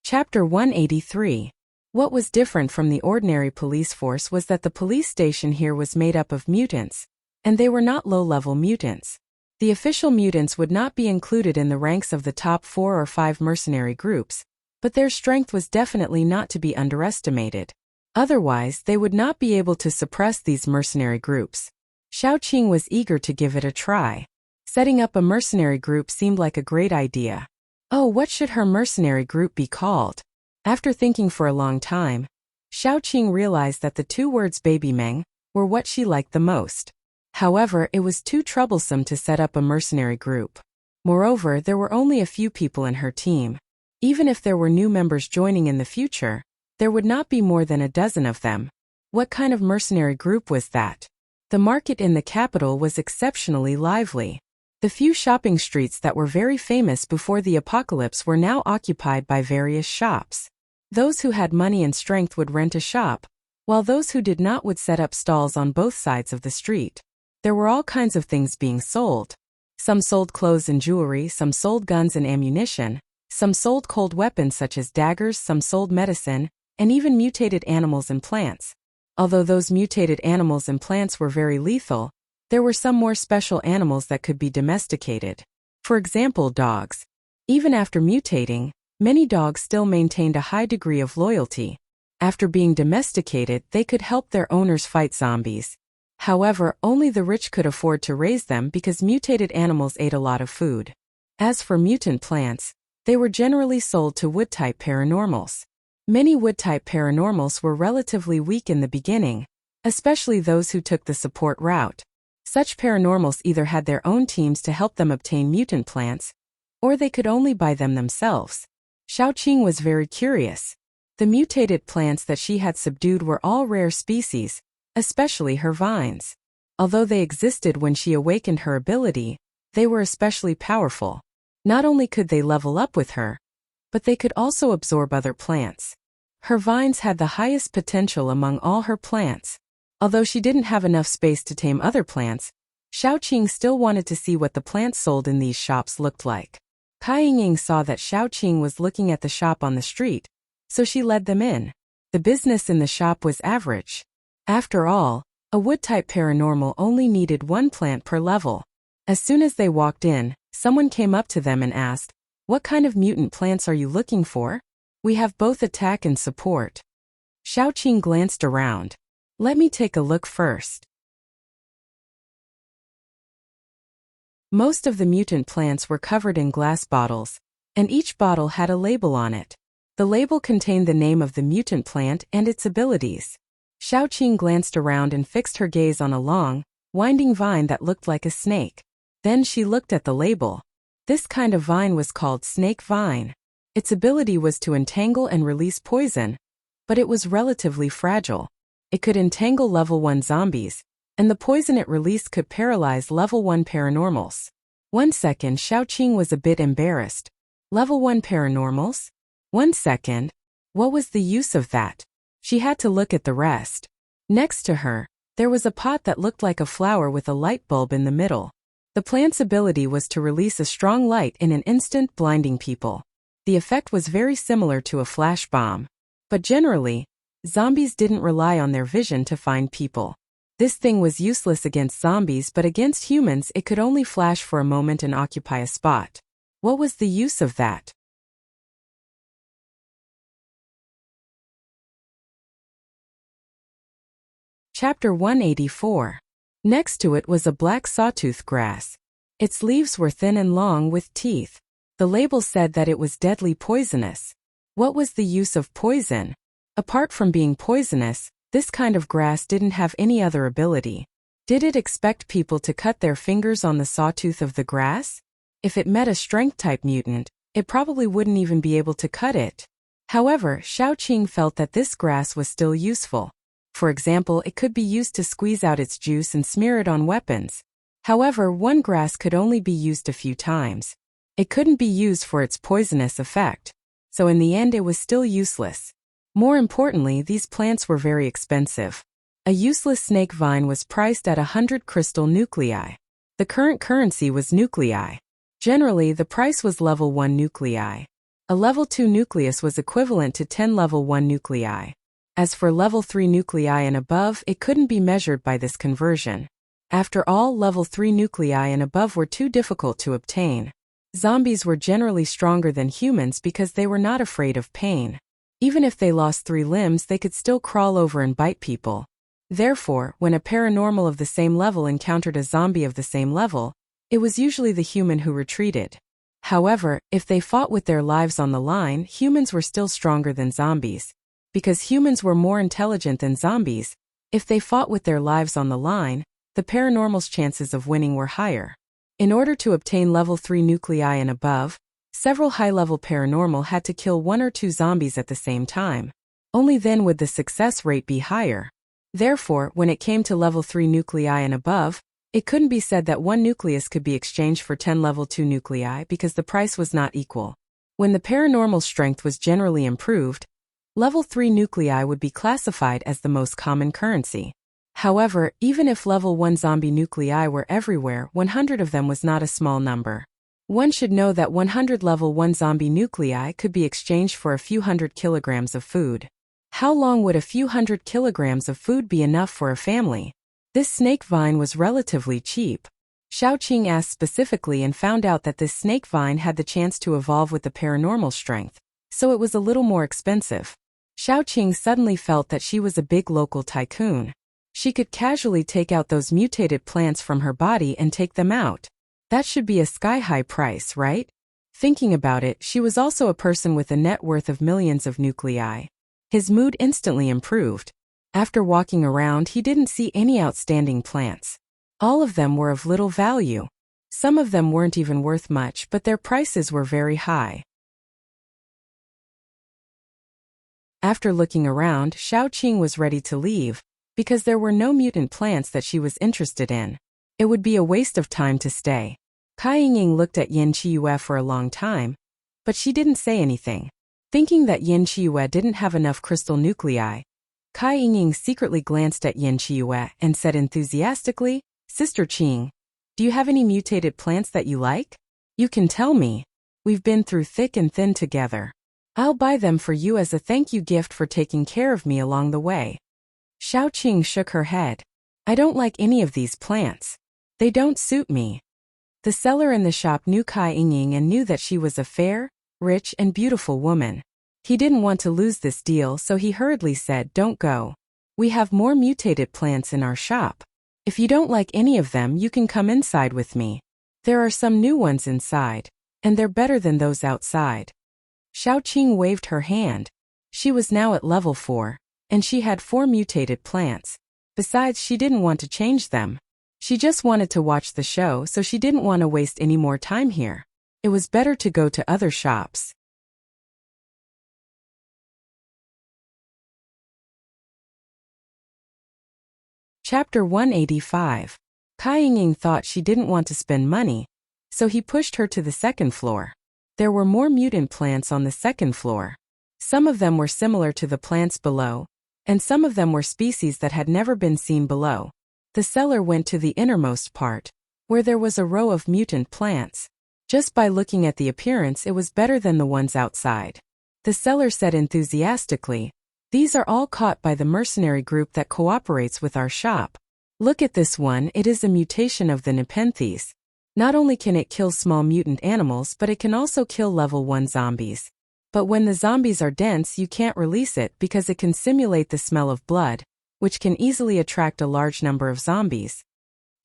S1: Chapter 183. What was different from the ordinary police force was that the police station here was made up of mutants, and they were not low-level mutants. The official mutants would not be included in the ranks of the top 4 or 5 mercenary groups, but their strength was definitely not to be underestimated. Otherwise, they would not be able to suppress these mercenary groups. Xiao Qing was eager to give it a try. Setting up a mercenary group seemed like a great idea. Oh, what should her mercenary group be called? After thinking for a long time, Xiao Qing realized that the 2 words baby meng were what she liked the most. However, it was too troublesome to set up a mercenary group. Moreover, there were only a few people in her team. Even if there were new members joining in the future, there would not be more than a dozen of them. What kind of mercenary group was that? The market in the capital was exceptionally lively. The few shopping streets that were very famous before the apocalypse were now occupied by various shops. Those who had money and strength would rent a shop, while those who did not would set up stalls on both sides of the street. There were all kinds of things being sold. Some sold clothes and jewelry, some sold guns and ammunition, some sold cold weapons such as daggers, some sold medicine, and even mutated animals and plants. Although those mutated animals and plants were very lethal, there were some more special animals that could be domesticated. For example, dogs. Even after mutating, many dogs still maintained a high degree of loyalty. After being domesticated, they could help their owners fight zombies. However, only the rich could afford to raise them because mutated animals ate a lot of food. As for mutant plants, they were generally sold to wood-type paranormals. Many wood-type paranormals were relatively weak in the beginning, especially those who took the support route. Such paranormals either had their own teams to help them obtain mutant plants, or they could only buy them themselves. Xiao Qing was very curious. The mutated plants that she had subdued were all rare species, especially her vines. Although they existed when she awakened her ability, they were especially powerful. Not only could they level up with her, but they could also absorb other plants. Her vines had the highest potential among all her plants. Although she didn't have enough space to tame other plants, Xiaoqing still wanted to see what the plants sold in these shops looked like. Kai Yingying saw that Xiaoqing was looking at the shop on the street, so she led them in. The business in the shop was average. After all, a wood-type paranormal only needed one plant per level. As soon as they walked in, someone came up to them and asked, "What kind of mutant plants are you looking for? We have both attack and support." Xiaoqing glanced around. "Let me take a look first." Most of the mutant plants were covered in glass bottles, and each bottle had a label on it. The label contained the name of the mutant plant and its abilities. Xiaoqing glanced around and fixed her gaze on a long, winding vine that looked like a snake. Then she looked at the label. This kind of vine was called snake vine. Its ability was to entangle and release poison, but it was relatively fragile. It could entangle level 1 zombies, and the poison it released could paralyze level 1 paranormals. 1 second, Xiaoqing was a bit embarrassed. Level 1 paranormals? 1 second. What was the use of that? She had to look at the rest. Next to her, there was a pot that looked like a flower with a light bulb in the middle. The plant's ability was to release a strong light in an instant, blinding people. The effect was very similar to a flash bomb. But generally, zombies didn't rely on their vision to find people. This thing was useless against zombies, but against humans it could only flash for a moment and occupy a spot. What was the use of that? Chapter 184. Next to it was a black sawtooth grass. Its leaves were thin and long with teeth. The label said that it was deadly poisonous. What was the use of poison? Apart from being poisonous, this kind of grass didn't have any other ability. Did it expect people to cut their fingers on the sawtooth of the grass? If it met a strength-type mutant, it probably wouldn't even be able to cut it. However, Xiaoqing felt that this grass was still useful. For example, it could be used to squeeze out its juice and smear it on weapons. However, one grass could only be used a few times. It couldn't be used for its poisonous effect, so in the end it was still useless. More importantly, these plants were very expensive. A useless snake vine was priced at 100 crystal nuclei. The current currency was nuclei. Generally, the price was level 1 nuclei. A level 2 nucleus was equivalent to 10 level 1 nuclei. As for level 3 nuclei and above, it couldn't be measured by this conversion. After all, level 3 nuclei and above were too difficult to obtain. Zombies were generally stronger than humans because they were not afraid of pain. Even if they lost 3 limbs, they could still crawl over and bite people. Therefore, when a paranormal of the same level encountered a zombie of the same level, it was usually the human who retreated. However, if they fought with their lives on the line, humans were still stronger than zombies. Because humans were more intelligent than zombies, if they fought with their lives on the line, the paranormal's chances of winning were higher. In order to obtain level 3 nuclei and above, several high-level paranormal had to kill 1 or 2 zombies at the same time. Only then would the success rate be higher. Therefore, when it came to level 3 nuclei and above, it couldn't be said that 1 nucleus could be exchanged for 10 level 2 nuclei because the price was not equal. When the paranormal strength was generally improved, level 3 nuclei would be classified as the most common currency. However, even if level 1 zombie nuclei were everywhere, 100 of them was not a small number. One should know that 100 level 1 zombie nuclei could be exchanged for a few hundred kilograms of food. How long would a few hundred kilograms of food be enough for a family? This snake vine was relatively cheap. Xiaoqing asked specifically and found out that this snake vine had the chance to evolve with the paranormal strength, so it was a little more expensive. Xiaoqing suddenly felt that she was a big local tycoon. She could casually take out those mutated plants from her body and take them out. That should be a sky-high price, right? Thinking about it, she was also a person with a net worth of millions of nuclei. His mood instantly improved. After walking around, he didn't see any outstanding plants. All of them were of little value. Some of them weren't even worth much, but their prices were very high. After looking around, Xiaoqing was ready to leave, because there were no mutant plants that she was interested in. It would be a waste of time to stay. Kai Yingying looked at Yan Qiyue for a long time, but she didn't say anything. Thinking that Yin Chiyue didn't have enough crystal nuclei, Kai Yingying secretly glanced at Yin Chiyue and said enthusiastically, "Sister Qing, do you have any mutated plants that you like? You can tell me. We've been through thick and thin together. I'll buy them for you as a thank you gift for taking care of me along the way." Xiao Qing shook her head. "I don't like any of these plants. They don't suit me." The seller in the shop knew Kai Yingying and knew that she was a fair, rich and beautiful woman. He didn't want to lose this deal, so he hurriedly said, "Don't go. We have more mutated plants in our shop. If you don't like any of them, you can come inside with me. There are some new ones inside, and they're better than those outside." Xiao Qing waved her hand. She was now at level 4, and she had 4 mutated plants. Besides, she didn't want to change them. She just wanted to watch the show, so she didn't want to waste any more time here. It was better to go to other shops. Chapter 185. Kai Yingying thought she didn't want to spend money, so he pushed her to the second floor. There were more mutant plants on the second floor. Some of them were similar to the plants below, and some of them were species that had never been seen below. The seller went to the innermost part, where there was a row of mutant plants. Just by looking at the appearance, it was better than the ones outside. The seller said enthusiastically, "These are all caught by the mercenary group that cooperates with our shop. Look at this one, it is a mutation of the Nepenthes. Not only can it kill small mutant animals, but it can also kill level 1 zombies. But when the zombies are dense, you can't release it because it can simulate the smell of blood, which can easily attract a large number of zombies."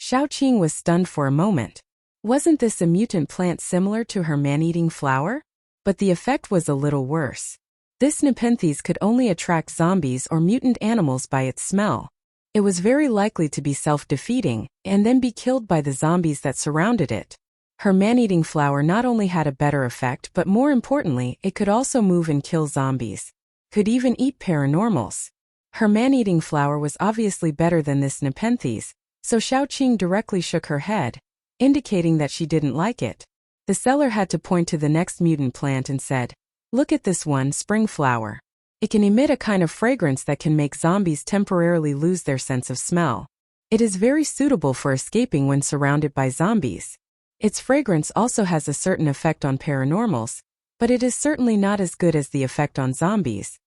S1: Xiao Qing was stunned for a moment. Wasn't this a mutant plant similar to her man-eating flower? But the effect was a little worse. This Nepenthes could only attract zombies or mutant animals by its smell. It was very likely to be self-defeating, and then be killed by the zombies that surrounded it. Her man-eating flower not only had a better effect, but more importantly, it could also move and kill zombies. Could even eat paranormals. Her man-eating flower was obviously better than this Nepenthes, so Xiao Qing directly shook her head, indicating that she didn't like it. The seller had to point to the next mutant plant and said, "Look at this one, spring flower. It can emit a kind of fragrance that can make zombies temporarily lose their sense of smell. It is very suitable for escaping when surrounded by zombies. Its fragrance also has a certain effect on paranormals, but it is certainly not as good as the effect on zombies."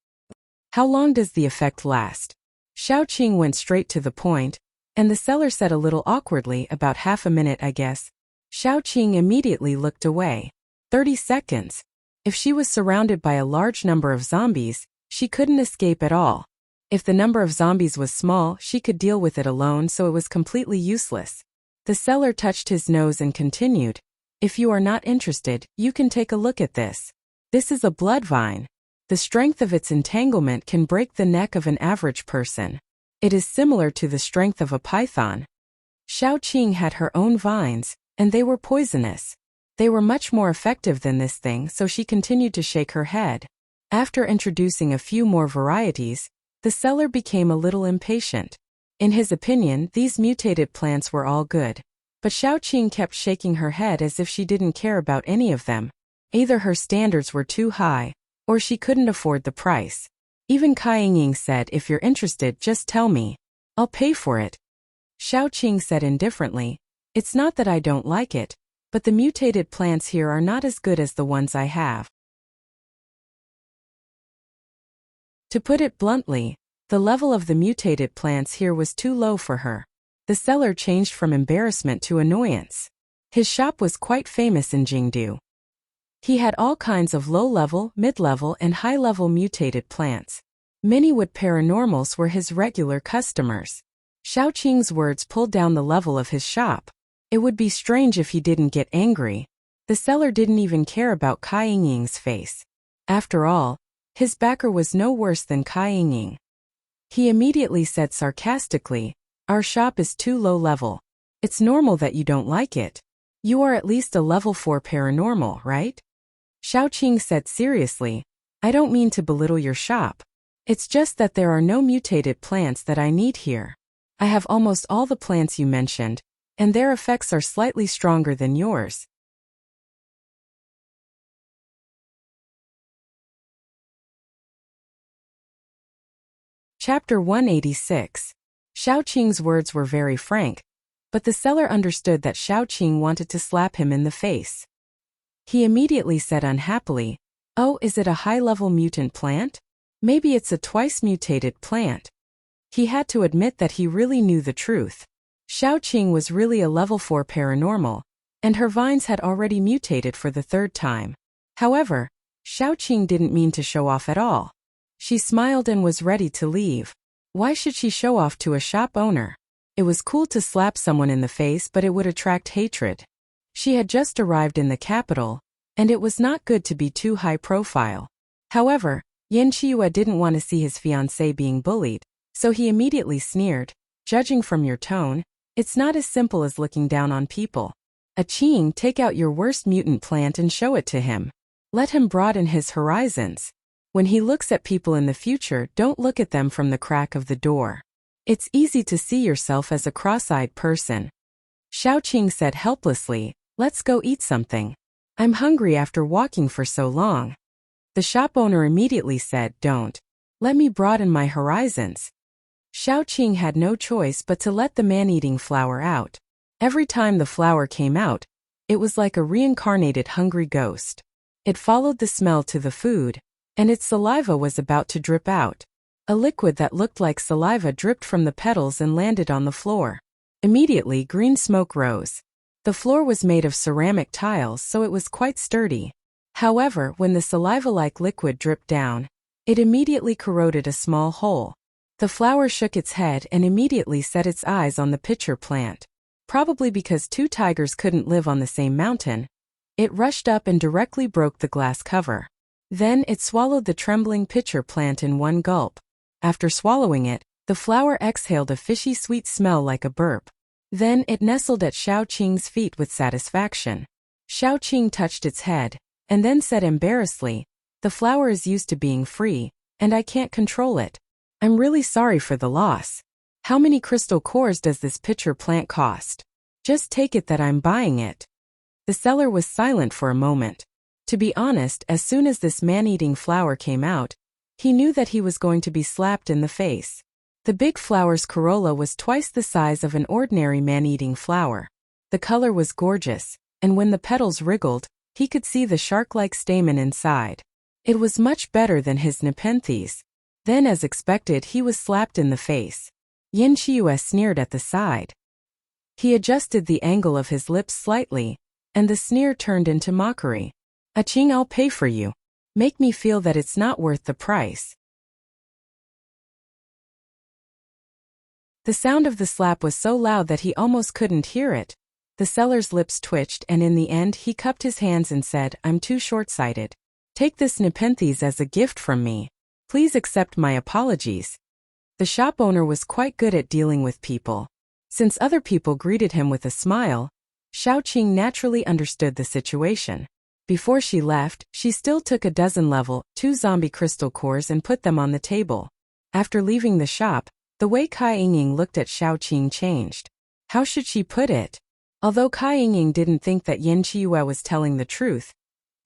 S1: "How long does the effect last?" Xiao Qing went straight to the point, and the seller said a little awkwardly, "About half a minute, I guess." Xiao Qing immediately looked away. 30 seconds. If she was surrounded by a large number of zombies, she couldn't escape at all. If the number of zombies was small, she could deal with it alone, so it was completely useless. The seller touched his nose and continued, "If you are not interested, you can take a look at this. This is a blood vine. The strength of its entanglement can break the neck of an average person. It is similar to the strength of a python." Xiao Qing had her own vines, and they were poisonous. They were much more effective than this thing, so she continued to shake her head. After introducing a few more varieties, the seller became a little impatient. In his opinion, these mutated plants were all good. But Xiao Qing kept shaking her head as if she didn't care about any of them. Either her standards were too high, or she couldn't afford the price. Even Kai Yingying said, "If you're interested, just tell me. I'll pay for it." Xiao Qing said indifferently, "It's not that I don't like it, but the mutated plants here are not as good as the ones I have." To put it bluntly, the level of the mutated plants here was too low for her. The seller changed from embarrassment to annoyance. His shop was quite famous in Jingdu. He had all kinds of low-level, mid-level, and high-level mutated plants. Many wood paranormals were his regular customers. Xiao Qing's words pulled down the level of his shop. It would be strange if he didn't get angry. The seller didn't even care about Kai Yingying's face. After all, his backer was no worse than Kai Yingying. He immediately said sarcastically, "Our shop is too low level. It's normal that you don't like it. You are at least a level 4 paranormal, right?" Xiao Qing said seriously, "I don't mean to belittle your shop. It's just that there are no mutated plants that I need here. I have almost all the plants you mentioned, and their effects are slightly stronger than yours." Chapter 186. Xiaoqing's words were very frank, but the seller understood that Xiaoqing wanted to slap him in the face. He immediately said unhappily, "Oh, is it a high-level mutant plant? Maybe it's a twice-mutated plant." He had to admit that he really knew the truth. Xiaoqing was really a level 4 paranormal, and her vines had already mutated for the third time. However, Xiaoqing didn't mean to show off at all. She smiled and was ready to leave. Why should she show off to a shop owner? It was cool to slap someone in the face, but it would attract hatred. She had just arrived in the capital, and it was not good to be too high profile. However, Yan Qiyu didn't want to see his fiancée being bullied, so he immediately sneered, "Judging from your tone, it's not as simple as looking down on people. Qing, take out your worst mutant plant and show it to him. Let him broaden his horizons. When he looks at people in the future, don't look at them from the crack of the door. It's easy to see yourself as a cross-eyed person." Xiaoqing said helplessly, "Let's go eat something. I'm hungry after walking for so long." The shop owner immediately said, "Don't. Let me broaden my horizons." Xiaoqing had no choice but to let the man-eating flower out. Every time the flower came out, it was like a reincarnated hungry ghost. It followed the smell to the food, and its saliva was about to drip out. A liquid that looked like saliva dripped from the petals and landed on the floor. Immediately, green smoke rose. The floor was made of ceramic tiles, so it was quite sturdy. However, when the saliva-like liquid dripped down, it immediately corroded a small hole. The flower shook its head and immediately set its eyes on the pitcher plant. Probably because two tigers couldn't live on the same mountain, it rushed up and directly broke the glass cover. Then it swallowed the trembling pitcher plant in one gulp. After swallowing it, the flower exhaled a fishy sweet smell like a burp. Then it nestled at Xiaoqing's feet with satisfaction. Xiaoqing touched its head, and then said embarrassedly, "The flower is used to being free, and I can't control it. I'm really sorry for the loss. How many crystal cores does this pitcher plant cost? Just take it that I'm buying it." The seller was silent for a moment. To be honest, as soon as this man-eating flower came out, he knew that he was going to be slapped in the face. The big flower's corolla was twice the size of an ordinary man-eating flower. The color was gorgeous, and when the petals wriggled, he could see the shark-like stamen inside. It was much better than his nepenthes. Then, as expected, he was slapped in the face. Yan Qiyu sneered at the side. He adjusted the angle of his lips slightly, and the sneer turned into mockery. "Qing, I'll pay for you. Make me feel that it's not worth the price." The sound of the slap was so loud that he almost couldn't hear it. The seller's lips twitched, and in the end he cupped his hands and said, "I'm too short-sighted. Take this nepenthes as a gift from me. Please accept my apologies." The shop owner was quite good at dealing with people. Since other people greeted him with a smile, Xiaoqing naturally understood the situation. Before she left, she still took a dozen level 2 zombie crystal cores and put them on the table. After leaving the shop, the way Kai Yingying looked at Xiaoqing changed. How should she put it? Although Kai Yingying didn't think that Yan Qiyu was telling the truth,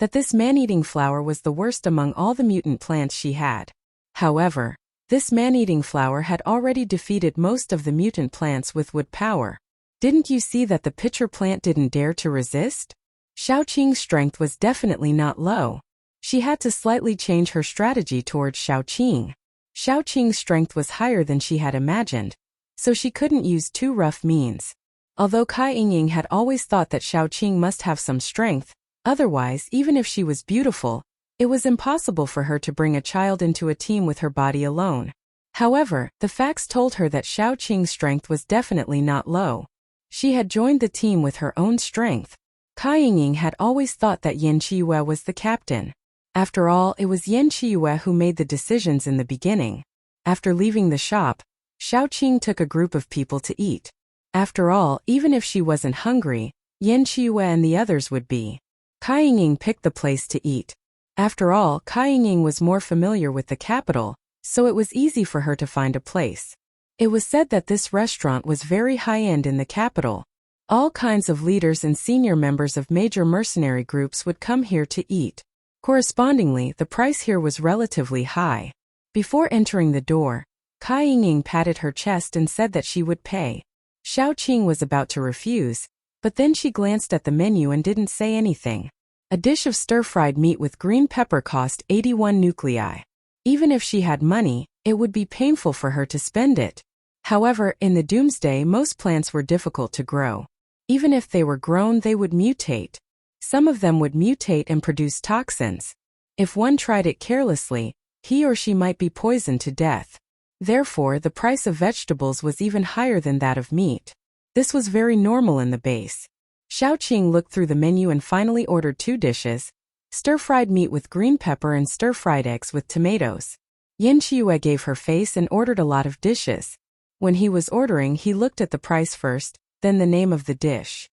S1: that this man-eating flower was the worst among all the mutant plants she had. However, this man-eating flower had already defeated most of the mutant plants with wood power. Didn't you see that the pitcher plant didn't dare to resist? Xiaoqing's strength was definitely not low. She had to slightly change her strategy towards Xiaoqing. Xiaoqing's strength was higher than she had imagined, so she couldn't use too rough means. Although Kai Yingying had always thought that Xiaoqing must have some strength, otherwise, even if she was beautiful, it was impossible for her to bring a child into a team with her body alone. However, the facts told her that Xiaoqing's strength was definitely not low. She had joined the team with her own strength. Kai Yingying had always thought that Yan Qiyu was the captain. After all, it was Yan Qiyu who made the decisions in the beginning. After leaving the shop, Xiaoqing took a group of people to eat. After all, even if she wasn't hungry, Yan Qiyu and the others would be. Kai Yingying picked the place to eat. After all, Kai Yingying was more familiar with the capital, so it was easy for her to find a place. It was said that this restaurant was very high-end in the capital. All kinds of leaders and senior members of major mercenary groups would come here to eat. Correspondingly, the price here was relatively high. Before entering the door, Kai Ying patted her chest and said that she would pay. Xiao Qing was about to refuse, but then she glanced at the menu and didn't say anything. A dish of stir-fried meat with green pepper cost 81 nuclei. Even if she had money, it would be painful for her to spend it. However, in the doomsday most plants were difficult to grow. Even if they were grown, they would mutate. Some of them would mutate and produce toxins. If one tried it carelessly, he or she might be poisoned to death. Therefore, the price of vegetables was even higher than that of meat. This was very normal in the base. Xiao Qing looked through the menu and finally ordered 2 dishes, stir-fried meat with green pepper and stir-fried eggs with tomatoes. Yin Qiuyue gave her face and ordered a lot of dishes. When he was ordering, he looked at the price first, then the name of the dish.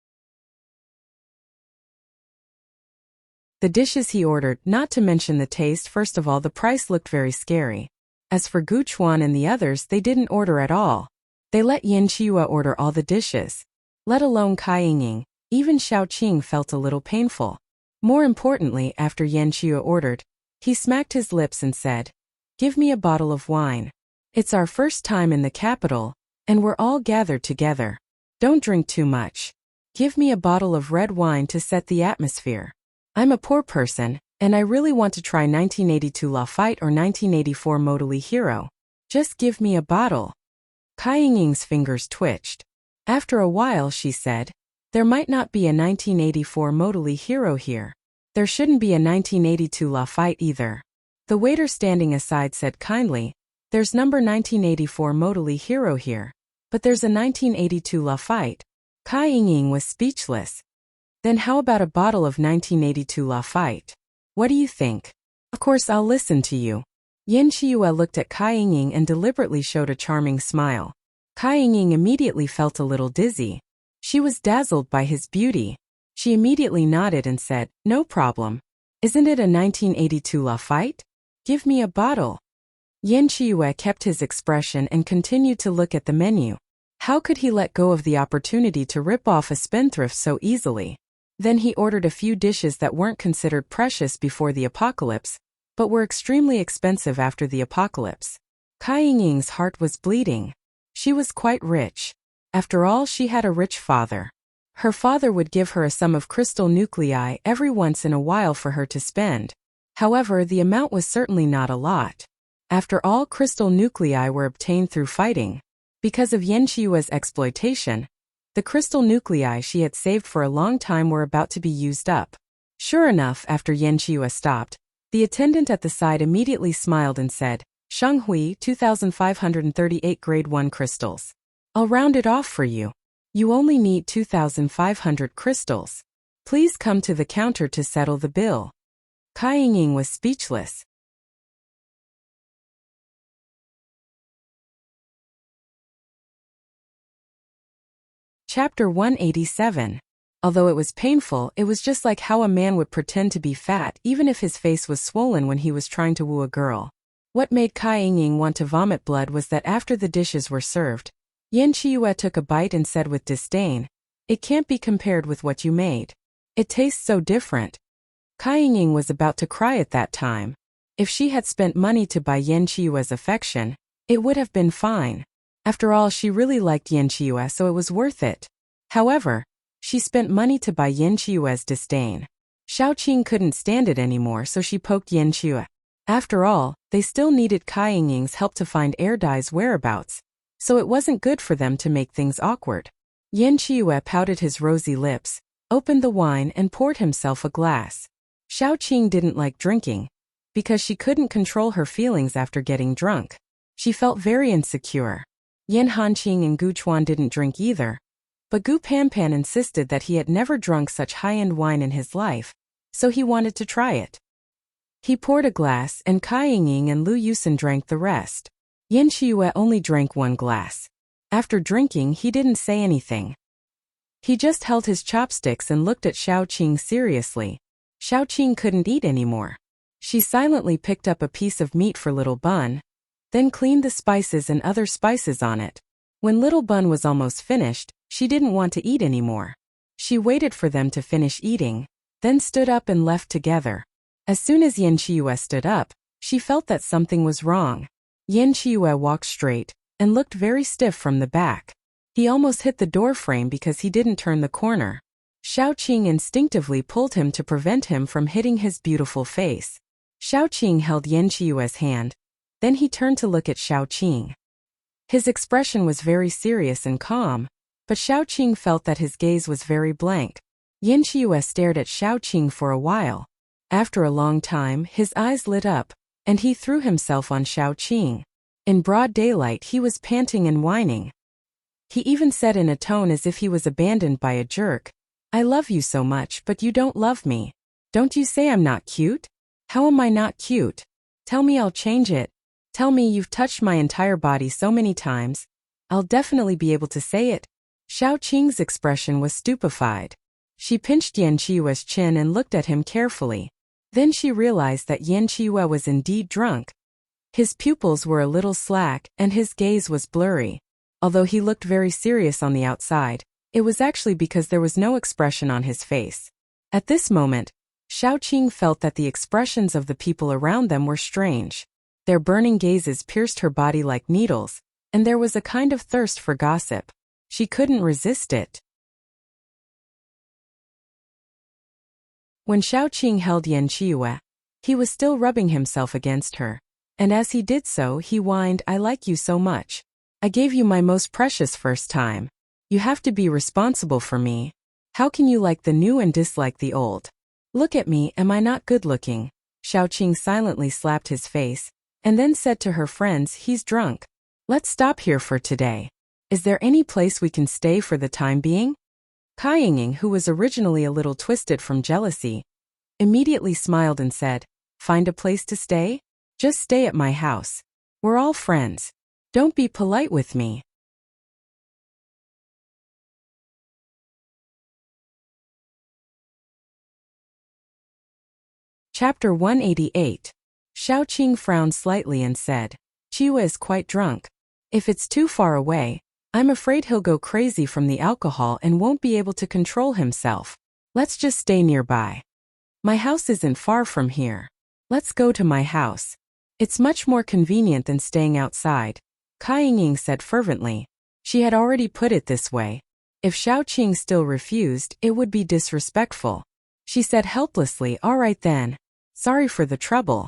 S1: The dishes he ordered, not to mention the taste, first of all the price looked very scary. As for Gu Chuan and the others, they didn't order at all. They let Yin Qiuyue order all the dishes. Let alone Kai Ying. Even Xiao Qing felt a little painful. More importantly, after Yin Qiuyue ordered, he smacked his lips and said, "Give me a bottle of wine. It's our first time in the capital, and we're all gathered together. Don't drink too much. Give me a bottle of red wine to set the atmosphere. I'm a poor person, and I really want to try 1982 La Fight or 1984 Modally Hero. Just give me a bottle." Kai Ying's fingers twitched. After a while she said, "There might not be a 1984 Modally Hero here. There shouldn't be a 1982 La Fight either." The waiter standing aside said kindly, "There's number 1984 Modally Hero here, but there's a 1982 La Fight." Kai Ying was speechless. "Then how about a bottle of 1982 La Fight? What do you think?" "Of course I'll listen to you." Yin Qiuyue looked at Kai Ying and deliberately showed a charming smile. Kai Ying immediately felt a little dizzy. She was dazzled by his beauty. She immediately nodded and said, "No problem. Isn't it a 1982 La Fight? Give me a bottle." Yin Qiuyue kept his expression and continued to look at the menu. How could he let go of the opportunity to rip off a spendthrift so easily? Then he ordered a few dishes that weren't considered precious before the apocalypse, but were extremely expensive after the apocalypse. Kai Ying's heart was bleeding. She was quite rich. After all, she had a rich father. Her father would give her a sum of crystal nuclei every once in a while for her to spend. However, the amount was certainly not a lot. After all, crystal nuclei were obtained through fighting. Because of Yin Qiuyue's exploitation, the crystal nuclei she had saved for a long time were about to be used up. Sure enough, after Yin Qiuyue stopped, the attendant at the side immediately smiled and said, "Shenghui, 2,538 grade 1 crystals. I'll round it off for you. You only need 2,500 crystals. Please come to the counter to settle the bill." Kai Ying was speechless. Chapter 187. Although it was painful, it was just like how a man would pretend to be fat even if his face was swollen when he was trying to woo a girl. What made Kai Ying want to vomit blood was that after the dishes were served, Yin Qiuyue took a bite and said with disdain, "It can't be compared with what you made. It tastes so different." Kai Ying was about to cry at that time. If she had spent money to buy Yin Qiuyue's affection, it would have been fine. After all, she really liked Yin Qiuyue, so it was worth it. However, she spent money to buy Yin Qiuyue's disdain. Xiao Qing couldn't stand it anymore, so she poked Yin Qiuyue. After all, they still needed Kai Ying's help to find Dai's whereabouts, so it wasn't good for them to make things awkward. Yin Qiuyue pouted his rosy lips, opened the wine and poured himself a glass. Xiao Qing didn't like drinking, because she couldn't control her feelings after getting drunk. She felt very insecure. Yin Hanqing and Gu Chuan didn't drink either, but Gu Panpan insisted that he had never drunk such high-end wine in his life, so he wanted to try it. He poured a glass and Kai Ying and Lu Yusen drank the rest. Yin Qiuyue only drank 1 glass. After drinking, he didn't say anything. He just held his chopsticks and looked at Xiao Qing seriously. Xiao Qing couldn't eat anymore. She silently picked up a piece of meat for Little Bun, then cleaned the spices and other spices on it. When Little Bun was almost finished, she didn't want to eat anymore. She waited for them to finish eating, then stood up and left together. As soon as Yin Qiuyue stood up, she felt that something was wrong. Yan Qiue walked straight and looked very stiff from the back. He almost hit the door frame because he didn't turn the corner. Xiaoqing instinctively pulled him to prevent him from hitting his beautiful face. Xiaoqing held Yan Qiue's hand. Then he turned to look at Xiaoqing. His expression was very serious and calm, but Xiaoqing felt that his gaze was very blank. Yan Qiue stared at Xiaoqing for a while. After a long time, his eyes lit up, and he threw himself on Xiaoqing. In broad daylight he was panting and whining. He even said in a tone as if he was abandoned by a jerk, "I love you so much, but you don't love me. Don't you say I'm not cute? How am I not cute? Tell me I'll change it. Tell me you've touched my entire body so many times. I'll definitely be able to say it." Xiaoqing's expression was stupefied. She pinched Yan Qiue's chin and looked at him carefully. Then she realized that Yan Qiue was indeed drunk. His pupils were a little slack and his gaze was blurry. Although he looked very serious on the outside, it was actually because there was no expression on his face. At this moment, Xiaoqing felt that the expressions of the people around them were strange. Their burning gazes pierced her body like needles, and there was a kind of thirst for gossip. She couldn't resist it. When Xiaoqing held Yan Qiue, he was still rubbing himself against her, and as he did so he whined, "I like you so much. I gave you my most precious first time. You have to be responsible for me. How can you like the new and dislike the old? Look at me, am I not good looking?" Xiaoqing silently slapped his face, and then said to her friends, "He's drunk. Let's stop here for today. Is there any place we can stay for the time being?" Kai Yinging, who was originally a little twisted from jealousy, immediately smiled and said, "Find a place to stay? Just stay at my house. We're all friends. Don't be polite with me." Chapter 188. Xiaoqing frowned slightly and said, "Qiue is quite drunk. If it's too far away, I'm afraid he'll go crazy from the alcohol and won't be able to control himself. Let's just stay nearby. My house isn't far from here. Let's go to my house. It's much more convenient than staying outside," Kai Yinging said fervently. She had already put it this way. If Xiaoqing still refused, it would be disrespectful. She said helplessly, "All right then. Sorry for the trouble."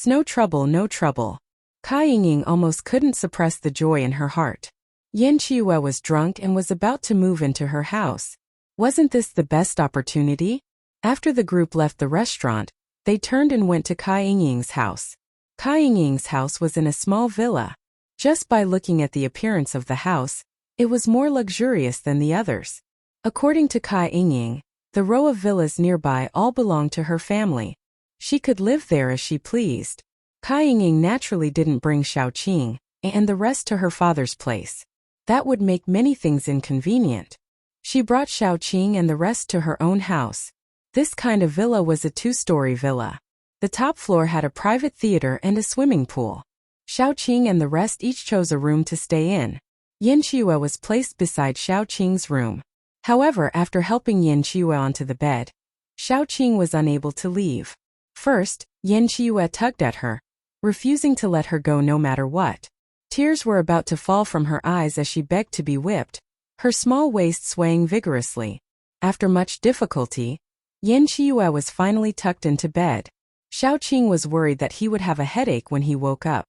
S1: "No trouble, no trouble." Kai Yinging almost couldn't suppress the joy in her heart. Yan Qiue was drunk and was about to move into her house. Wasn't this the best opportunity? After the group left the restaurant, they turned and went to Kai Yinging's house. Kai Yinging's house was in a small villa. Just by looking at the appearance of the house, it was more luxurious than the others. According to Kai Yinging, the row of villas nearby all belonged to her family. She could live there as she pleased. Kai Yinging naturally didn't bring Xiaoqing and the rest to her father's place. That would make many things inconvenient. She brought Xiaoqing and the rest to her own house. This kind of villa was a two-story villa. The top floor had a private theater and a swimming pool. Xiaoqing and the rest each chose a room to stay in. Yan Qiue was placed beside Xiaoqing's room. However, after helping Yan Qiue onto the bed, Xiaoqing was unable to leave. First, Yan Qiue tugged at her, refusing to let her go no matter what. Tears were about to fall from her eyes as she begged to be whipped, her small waist swaying vigorously. After much difficulty, Yan Qiue was finally tucked into bed. Xiaoqing was worried that he would have a headache when he woke up,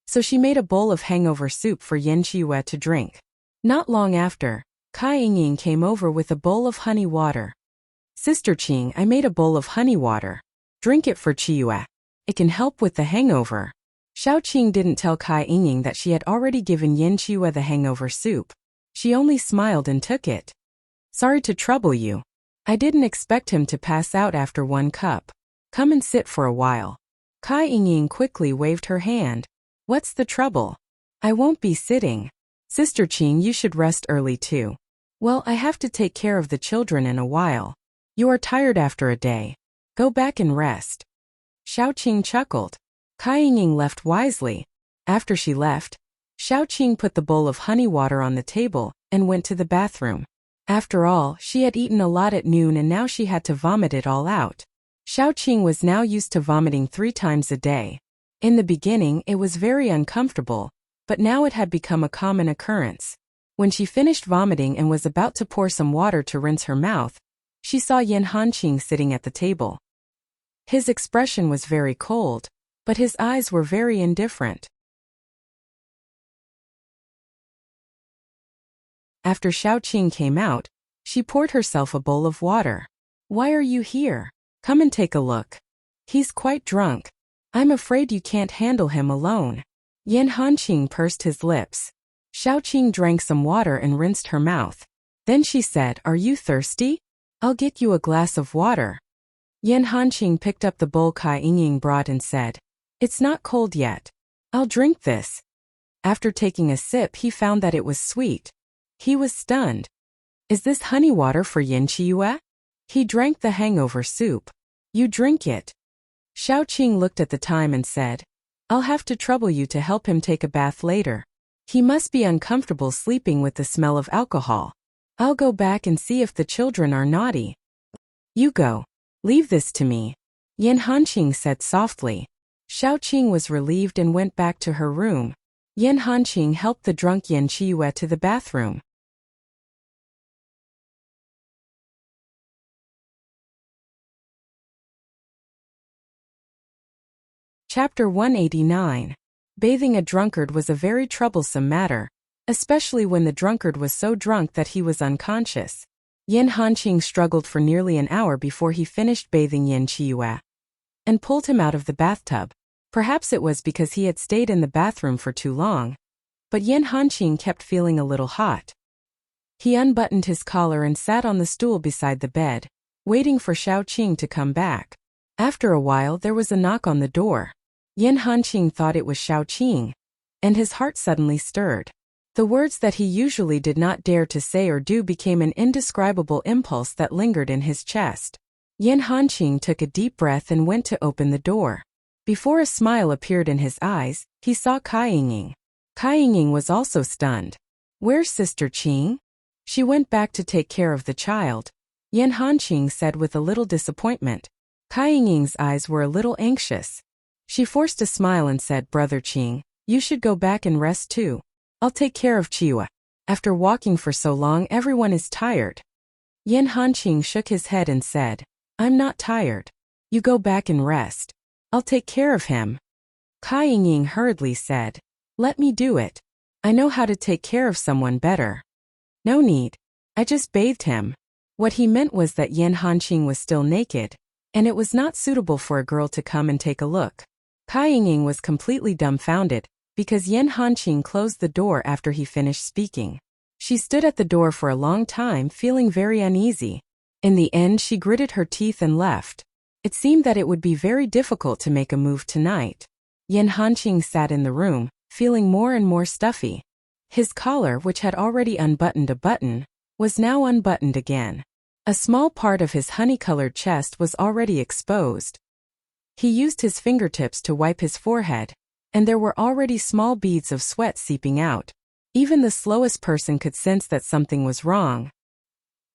S1: so she made a bowl of hangover soup for Yan Qiue to drink. Not long after, Kai Yinging came over with a bowl of honey water. "Sister Qing, I made a bowl of honey water. Drink it for Qiue. It can help with the hangover." Xiaoqing didn't tell Kai Yinging that she had already given Yan Qiue the hangover soup. She only smiled and took it. "Sorry to trouble you. I didn't expect him to pass out after one cup. Come and sit for a while." Kai Yinging quickly waved her hand. "What's the trouble? I won't be sitting. Sister Qing, you should rest early too." "Well, I have to take care of the children in a while. You are tired after a day. Go back and rest." Xiaoqing chuckled. Kai Yinging left wisely. After she left, Xiaoqing put the bowl of honey water on the table and went to the bathroom. After all, she had eaten a lot at noon and now she had to vomit it all out. Xiaoqing was now used to vomiting 3 times a day. In the beginning, it was very uncomfortable, but now it had become a common occurrence. When she finished vomiting and was about to pour some water to rinse her mouth, she saw Yan Hanqing sitting at the table. His expression was very cold, but his eyes were very indifferent. After Xiaoqing came out, she poured herself a bowl of water. "Why are you here? Come and take a look. He's quite drunk. I'm afraid you can't handle him alone." Yan Hanqing pursed his lips. Xiaoqing drank some water and rinsed her mouth. Then she said, "Are you thirsty? I'll get you a glass of water." Yan Hanqing picked up the bowl Kai Yingying brought and said, "It's not cold yet. I'll drink this." After taking a sip, he found that it was sweet. He was stunned. "Is this honey water for Yin Chiyue?" He drank the hangover soup. "You drink it." Xiaoqing looked at the time and said, "I'll have to trouble you to help him take a bath later. He must be uncomfortable sleeping with the smell of alcohol. I'll go back and see if the children are naughty." "You go. Leave this to me," Yan Hanqing said softly. Xiaoqing was relieved and went back to her room. Yan Hanqing helped the drunk Yin Chiyue to the bathroom. Chapter 189. Bathing a drunkard was a very troublesome matter, especially when the drunkard was so drunk that he was unconscious. Yan Hanqing struggled for nearly an hour before he finished bathing Yin Chiyue and pulled him out of the bathtub. Perhaps it was because he had stayed in the bathroom for too long, but Yan Hanqing kept feeling a little hot. He unbuttoned his collar and sat on the stool beside the bed, waiting for Xiaoqing to come back. After a while, there was a knock on the door. Yan Hanqing thought it was Xiaoqing, and his heart suddenly stirred. The words that he usually did not dare to say or do became an indescribable impulse that lingered in his chest. Yan Hanqing took a deep breath and went to open the door. Before a smile appeared in his eyes, he saw Kai Yingying. Kai Yingying was also stunned. "Where's Sister Qing?" "She went back to take care of the child," Yan Hanqing said with a little disappointment. Kai Yingying's eyes were a little anxious. She forced a smile and said, "Brother Qing, you should go back and rest too. I'll take care of Chiyue. After walking for so long, everyone is tired." Yan Hanqing shook his head and said, "I'm not tired. You go back and rest. I'll take care of him." Kai Yingying hurriedly said, "Let me do it. I know how to take care of someone better." "No need. I just bathed him." What he meant was that Yan Hanqing was still naked, and it was not suitable for a girl to come and take a look. Kai Yingying was completely dumbfounded, because Yan Hanqing closed the door after he finished speaking. She stood at the door for a long time, feeling very uneasy. In the end, she gritted her teeth and left. It seemed that it would be very difficult to make a move tonight. Yan Hanqing sat in the room, feeling more and more stuffy. His collar, which had already unbuttoned a button, was now unbuttoned again. A small part of his honey-colored chest was already exposed. He used his fingertips to wipe his forehead, and there were already small beads of sweat seeping out. Even the slowest person could sense that something was wrong.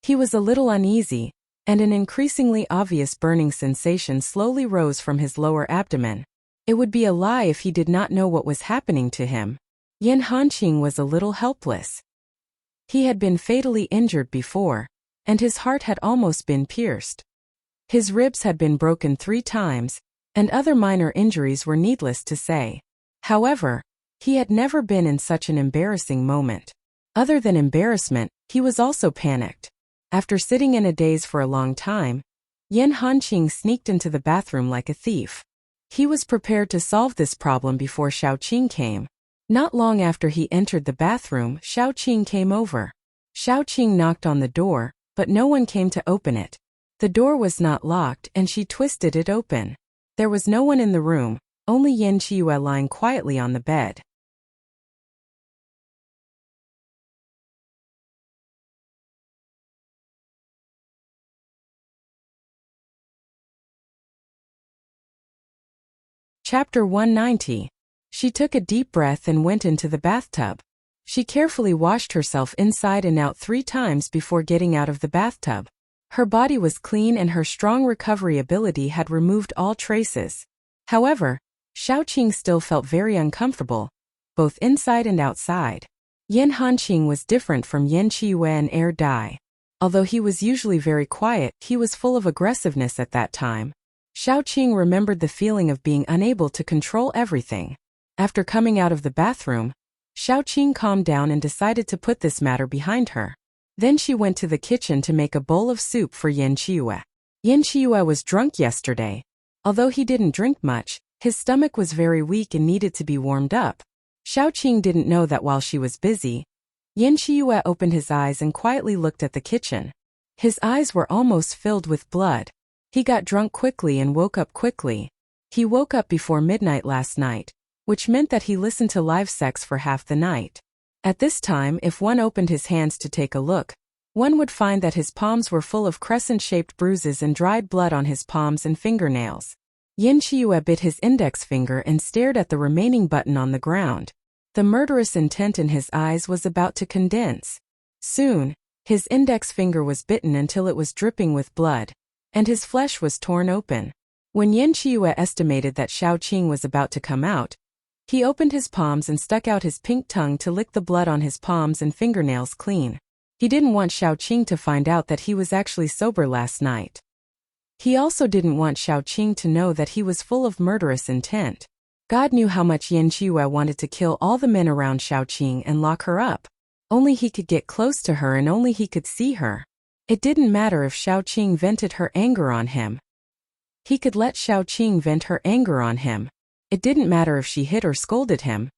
S1: He was a little uneasy, and an increasingly obvious burning sensation slowly rose from his lower abdomen. It would be a lie if he did not know what was happening to him. Yan Hanqing was a little helpless. He had been fatally injured before, and his heart had almost been pierced. His ribs had been broken 3 times, and other minor injuries were needless to say. However, he had never been in such an embarrassing moment. Other than embarrassment, he was also panicked. After sitting in a daze for a long time, Yan Hanqing sneaked into the bathroom like a thief. He was prepared to solve this problem before Xiaoqing came. Not long after he entered the bathroom, Xiaoqing came over. Xiaoqing knocked on the door, but no one came to open it. The door was not locked, and she twisted it open. There was no one in the room, only Yin Chiyue lying quietly on the bed. Chapter 190. She took a deep breath and went into the bathtub. She carefully washed herself inside and out 3 times before getting out of the bathtub. Her body was clean and her strong recovery ability had removed all traces. However, Xiaoqing still felt very uncomfortable, both inside and outside. Yan Hanqing was different from Yan Qiyue and Air Dai. Although he was usually very quiet, he was full of aggressiveness at that time. Xiaoqing remembered the feeling of being unable to control everything. After coming out of the bathroom, Xiaoqing calmed down and decided to put this matter behind her. Then she went to the kitchen to make a bowl of soup for Yan Qiyue. Yan Qiyue was drunk yesterday. Although he didn't drink much, his stomach was very weak and needed to be warmed up. Xiaoqing didn't know that while she was busy, Yan Qiyue opened his eyes and quietly looked at the kitchen. His eyes were almost filled with blood. He got drunk quickly and woke up quickly. He woke up before midnight last night, which meant that he listened to live sex for half the night. At this time, if one opened his hands to take a look, one would find that his palms were full of crescent-shaped bruises and dried blood on his palms and fingernails. Yan Qiyue bit his index finger and stared at the remaining button on the ground. The murderous intent in his eyes was about to condense. Soon, his index finger was bitten until it was dripping with blood, and his flesh was torn open. When Yan Qiyue estimated that Xiaoqing was about to come out, he opened his palms and stuck out his pink tongue to lick the blood on his palms and fingernails clean. He didn't want Xiaoqing to find out that he was actually sober last night. He also didn't want Xiaoqing to know that he was full of murderous intent. God knew how much Yan Qiyue wanted to kill all the men around Xiaoqing and lock her up. Only he could get close to her and only he could see her. It didn't matter if Xiaoqing vented her anger on him. He could let Xiaoqing vent her anger on him. It didn't matter if she hit or scolded him.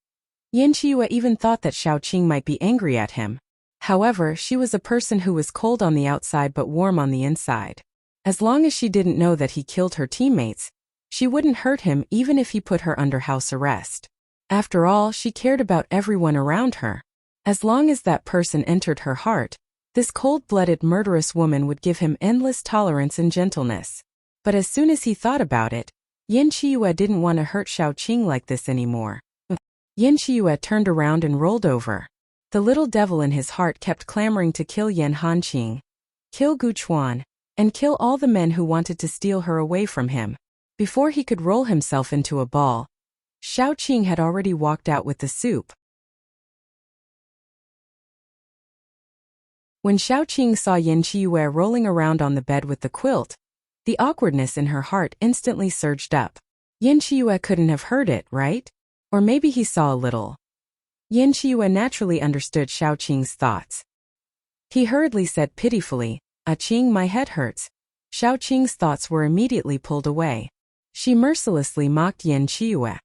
S1: Yan Qiyue even thought that Xiaoqing might be angry at him. However, she was a person who was cold on the outside but warm on the inside. As long as she didn't know that he killed her teammates, she wouldn't hurt him even if he put her under house arrest. After all, she cared about everyone around her. As long as that person entered her heart, this cold-blooded murderous woman would give him endless tolerance and gentleness. But as soon as he thought about it, Yan Qiyue didn't want to hurt Xiaoqing like this anymore. Yan Qiyue turned around and rolled over. The little devil in his heart kept clamoring to kill Yan Hanqing, kill Gu Chuan, and kill all the men who wanted to steal her away from him. Before he could roll himself into a ball, Xiaoqing had already walked out with the soup. When Xiaoqing saw Yan Qiyue rolling around on the bed with the quilt, the awkwardness in her heart instantly surged up. Yan Qiyue couldn't have heard it, right? Or maybe he saw a little. Yan Qiyue naturally understood Xiaoqing's thoughts. He hurriedly said pitifully, "Ah-Qing, my head hurts." Xiaoqing's thoughts were immediately pulled away. She mercilessly mocked Yan Qiyue.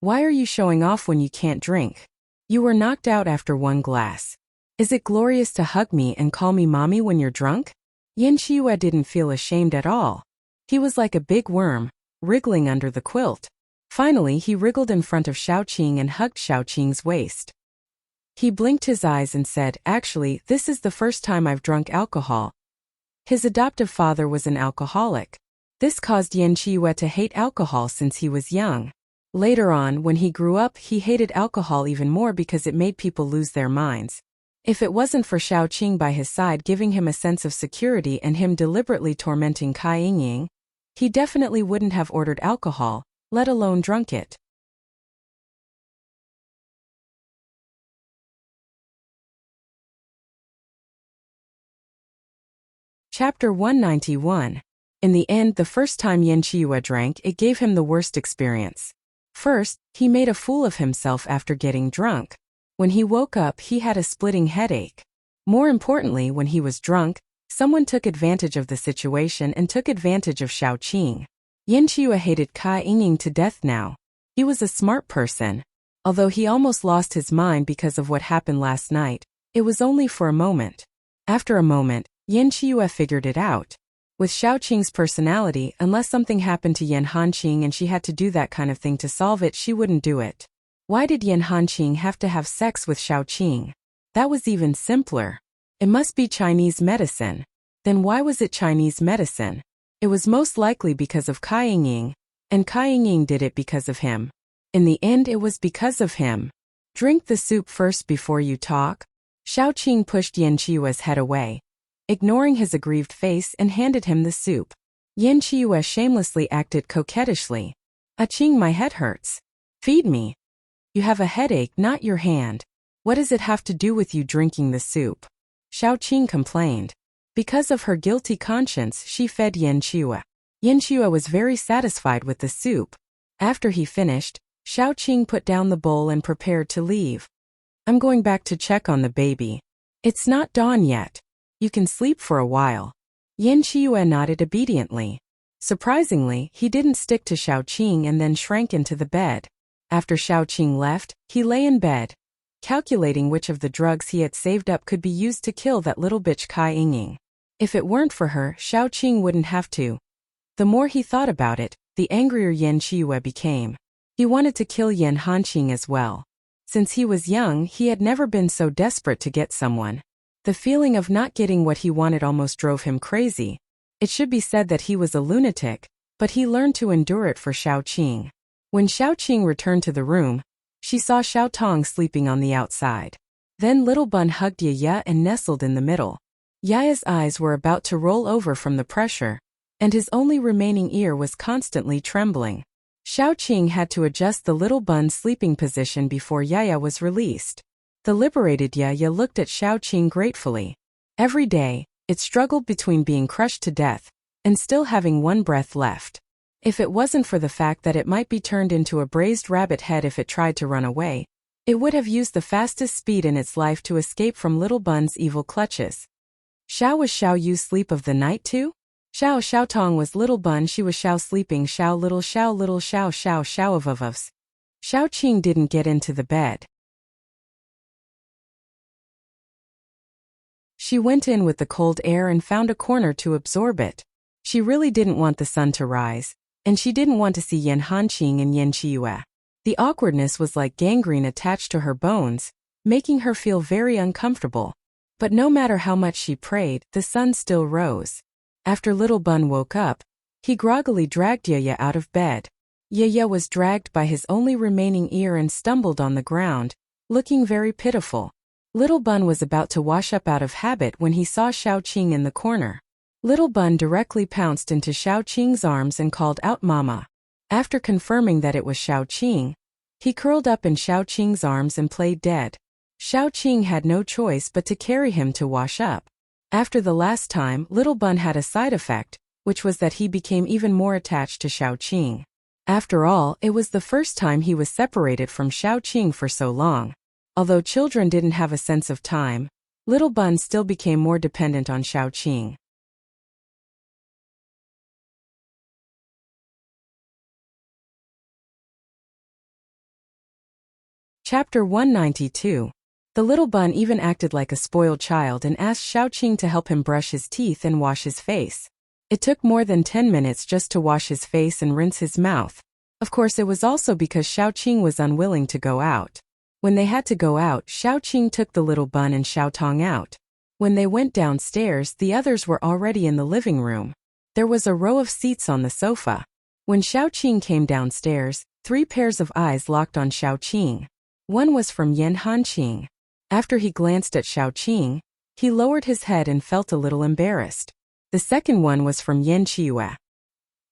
S1: "Why are you showing off when you can't drink? You were knocked out after one glass. Is it glorious to hug me and call me mommy when you're drunk?" Yan Qiyue didn't feel ashamed at all. He was like a big worm, wriggling under the quilt. Finally, he wriggled in front of Xiaoqing and hugged Xiaoqing's waist. He blinked his eyes and said, "Actually, this is the first time I've drunk alcohol." His adoptive father was an alcoholic. This caused Yan Qiyue to hate alcohol since he was young. Later on, when he grew up, he hated alcohol even more because it made people lose their minds. If it wasn't for Xiaoqing by his side giving him a sense of security and him deliberately tormenting Cai Yingying, he definitely wouldn't have ordered alcohol, let alone drunk it. Chapter 191. In the end, the first time Yan Qiyue drank, it gave him the worst experience. First, he made a fool of himself after getting drunk. When he woke up, he had a splitting headache. More importantly, when he was drunk, someone took advantage of the situation and took advantage of Xiaoqing. Yan Qiyue hated Cai Yingying to death now. He was a smart person. Although he almost lost his mind because of what happened last night, it was only for a moment. After a moment, Yan Qiyue figured it out. With Xiaoqing's personality, unless something happened to Yan Hanqing and she had to do that kind of thing to solve it, she wouldn't do it. Why did Yan Hanqing have to have sex with Xiaoqing? That was even simpler. It must be Chinese medicine. Then why was it Chinese medicine? It was most likely because of Cai Yingying, and Cai Yingying did it because of him. In the end, it was because of him. Drink the soup first before you talk. Xiaoqing pushed Yan Qiyue's head away, ignoring his aggrieved face, and handed him the soup. Yan Qiyue shamelessly acted coquettishly. Aching, my head hurts. Feed me. You have a headache, not your hand. What does it have to do with you drinking the soup? Xiaoqing complained. Because of her guilty conscience, she fed Yan Chua. Yan Chua was very satisfied with the soup. After he finished, Xiaoqing put down the bowl and prepared to leave. I'm going back to check on the baby. It's not dawn yet. You can sleep for a while. Yan Chua nodded obediently. Surprisingly, he didn't stick to Xiaoqing and then shrank into the bed. After Xiaoqing left, he lay in bed, calculating which of the drugs he had saved up could be used to kill that little bitch Kai Yingying. If it weren't for her, Xiaoqing wouldn't have to. The more he thought about it, the angrier Yan Chiyue became. He wanted to kill Yan Hanqing as well. Since he was young, he had never been so desperate to get someone. The feeling of not getting what he wanted almost drove him crazy. It should be said that he was a lunatic, but he learned to endure it for Xiaoqing. When Xiaoqing returned to the room, she saw Xiao Tong sleeping on the outside. Then Little Bun hugged Yaya and nestled in the middle. Yaya's eyes were about to roll over from the pressure, and his only remaining ear was constantly trembling. Xiaoqing had to adjust the Little Bun's sleeping position before Yaya was released. The liberated Yaya looked at Xiaoqing gratefully. Every day, it struggled between being crushed to death and still having one breath left. If it wasn't for the fact that it might be turned into a braised rabbit head if it tried to run away, it would have used the fastest speed in its life to escape from Little Bun's evil clutches. Xiao, was Xiao Yu's sleep of the night too? Xiao Tong was Little Bun, she was Xiao sleeping, Xiao little Xiao of us. Xiaoqing didn't get into the bed. She went in with the cold air and found a corner to absorb it. She really didn't want the sun to rise, and she didn't want to see Yan Hanqing and Yan Chiyue. The awkwardness was like gangrene attached to her bones, making her feel very uncomfortable. But no matter how much she prayed, the sun still rose. After Little Bun woke up, he groggily dragged Yaya out of bed. Yaya was dragged by his only remaining ear and stumbled on the ground, looking very pitiful. Little Bun was about to wash up out of habit when he saw Xiaoqing in the corner. Little Bun directly pounced into Xiaoqing's arms and called out Mama. After confirming that it was Xiaoqing, he curled up in Xiaoqing's arms and played dead. Xiaoqing had no choice but to carry him to wash up. After the last time, Little Bun had a side effect, which was that he became even more attached to Xiaoqing. After all, it was the first time he was separated from Xiaoqing for so long. Although children didn't have a sense of time, Little Bun still became more dependent on Xiaoqing. Chapter 192. The Little Bun even acted like a spoiled child and asked Xiaoqing to help him brush his teeth and wash his face. It took more than 10 minutes just to wash his face and rinse his mouth. Of course, it was also because Xiaoqing was unwilling to go out. When they had to go out, Xiaoqing took the Little Bun and Xiao Tong out. When they went downstairs, the others were already in the living room. There was a row of seats on the sofa. When Xiaoqing came downstairs, 3 pairs of eyes locked on Xiaoqing. One was from Yan Hanqing. After he glanced at Xiaoqing, he lowered his head and felt a little embarrassed. The second one was from Yan Chiyue.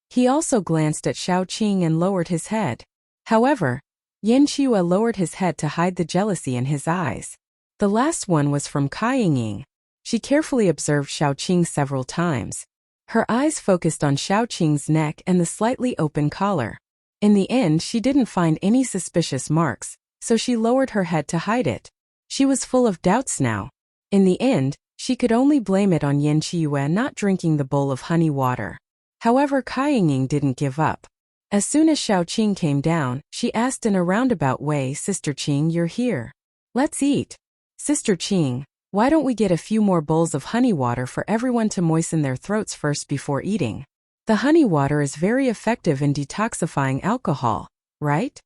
S1: He also glanced at Xiaoqing and lowered his head. However, Yan Chiyue lowered his head to hide the jealousy in his eyes. The last one was from Kai Yingying. She carefully observed Xiaoqing several times. Her eyes focused on Xiaoqing's neck and the slightly open collar. In the end, she didn't find any suspicious marks, so she lowered her head to hide it. She was full of doubts now. In the end, she could only blame it on Yan Chiyue not drinking the bowl of honey water. However, Kai Yingying didn't give up. As soon as Xiaoqing came down, she asked in a roundabout way, Sister Qing, you're here. Let's eat. Sister Qing, why don't we get a few more bowls of honey water for everyone to moisten their throats first before eating? The honey water is very effective in detoxifying alcohol, right?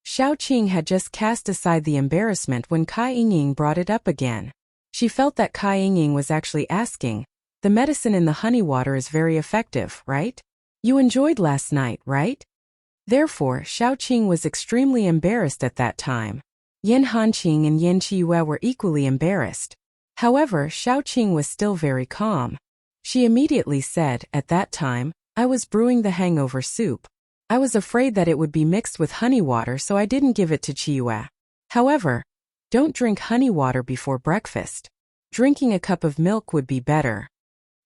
S1: Xiaoqing had just cast aside the embarrassment when Kai Yingying brought it up again. She felt that Kai Yingying was actually asking, the medicine in the honey water is very effective, right? You enjoyed last night, right? Therefore, Xiaoqing was extremely embarrassed at that time. Yan Hanqing and Yan Chiyue were equally embarrassed. However, Xiaoqing was still very calm. She immediately said, at that time, I was brewing the hangover soup. I was afraid that it would be mixed with honey water, so I didn't give it to Chiyue. However, don't drink honey water before breakfast. Drinking a cup of milk would be better.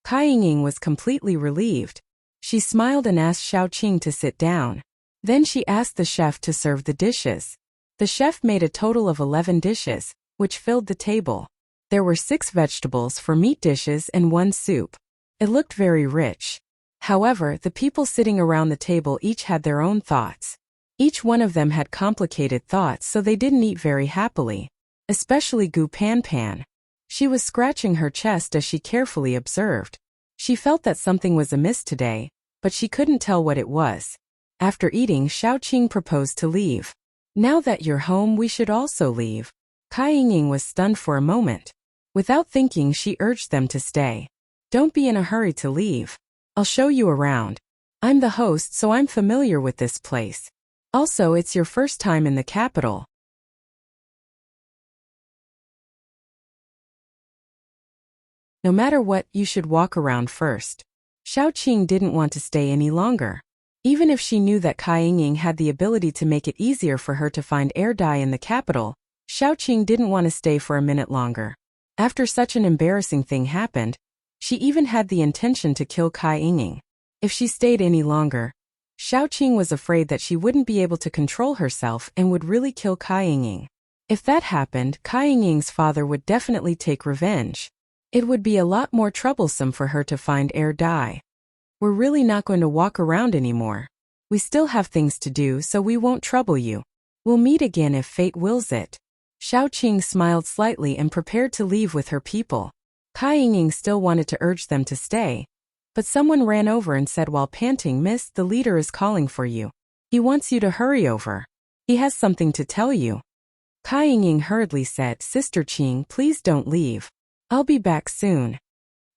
S1: Kai Ying was completely relieved. She smiled and asked Xiaoqing to sit down. Then she asked the chef to serve the dishes. The chef made a total of 11 dishes, which filled the table. There were 6 vegetables for meat dishes and 1 soup. It looked very rich. However, the people sitting around the table each had their own thoughts. Each one of them had complicated thoughts, so they didn't eat very happily. Especially Gu Pan Pan. She was scratching her chest as she carefully observed. She felt that something was amiss today, but she couldn't tell what it was. After eating, Xiaoqing proposed to leave. Now that you're home, we should also leave. Kai Ying was stunned for a moment. Without thinking, she urged them to stay. Don't be in a hurry to leave. I'll show you around. I'm the host, so I'm familiar with this place. Also, it's your first time in the capital. No matter what, you should walk around first. Xiaoqing didn't want to stay any longer. Even if she knew that Kai Ying had the ability to make it easier for her to find air dye in the capital, Xiaoqing didn't want to stay for a minute longer. After such an embarrassing thing happened, she even had the intention to kill Kai Ying. If she stayed any longer, Xiaoqing was afraid that she wouldn't be able to control herself and would really kill Kai Ying. If that happened, Kai Ying's father would definitely take revenge. It would be a lot more troublesome for her to find air dye. We're really not going to walk around anymore. We still have things to do, so we won't trouble you. We'll meet again if fate wills it. Xiaoqing smiled slightly and prepared to leave with her people. Kai Ying still wanted to urge them to stay, but someone ran over and said while panting, "Miss, the leader is calling for you. He wants you to hurry over. He has something to tell you." Kai Ying hurriedly said, "Sister Qing, please don't leave. I'll be back soon."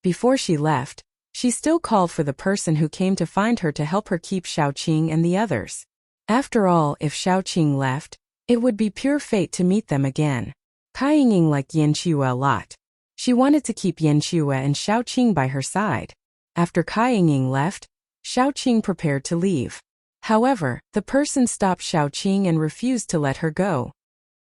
S1: Before she left, she still called for the person who came to find her to help her keep Xiaoqing and the others. After all, if Xiaoqing left, it would be pure fate to meet them again. Kai Ying liked Yanqiue a lot. She wanted to keep Yanqiue and Xiaoqing by her side. After Kai Ying left, Xiaoqing prepared to leave. However, the person stopped Xiaoqing and refused to let her go.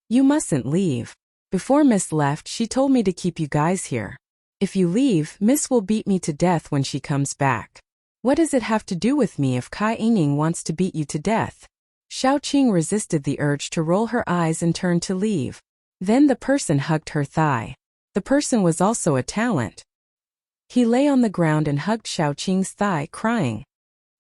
S1: "You mustn't leave. Before Miss left, she told me to keep you guys here. If you leave, Miss will beat me to death when she comes back. What does it have to do with me if Kai Ying wants to beat you to death?" Xiaoqing resisted the urge to roll her eyes and turned to leave. Then the person hugged her thigh. The person was also a talent. He lay on the ground and hugged Xiaoqing's thigh, crying,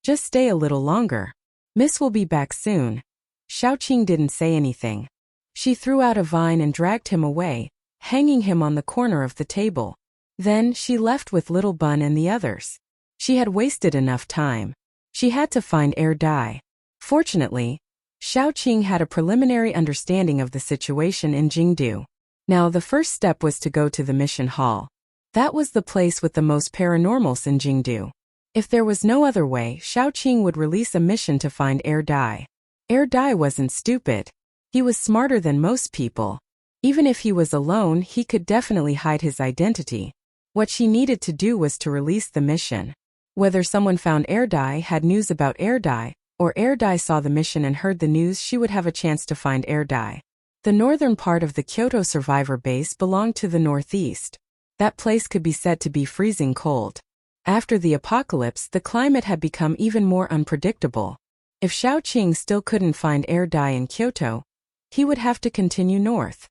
S1: "Just stay a little longer. Miss will be back soon." Xiaoqing didn't say anything. She threw out a vine and dragged him away, hanging him on the corner of the table. Then she left with Little Bun and the others. She had wasted enough time. She had to find air dye. Fortunately, Xiaoqing had a preliminary understanding of the situation in Jingdu. Now the first step was to go to the mission hall. That was the place with the most paranormals in Jingdu. If there was no other way, Xiaoqing would release a mission to find air dye. Air dye wasn't stupid. He was smarter than most people. Even if he was alone, he could definitely hide his identity. What she needed to do was to release the mission. Whether someone found air dye, had news about air dye, or air dye saw the mission and heard the news, she would have a chance to find air dye. The northern part of the Kyoto survivor base belonged to the northeast. That place could be said to be freezing cold. After the apocalypse, the climate had become even more unpredictable. If Xiaoqing still couldn't find air dye in Kyoto, he would have to continue north.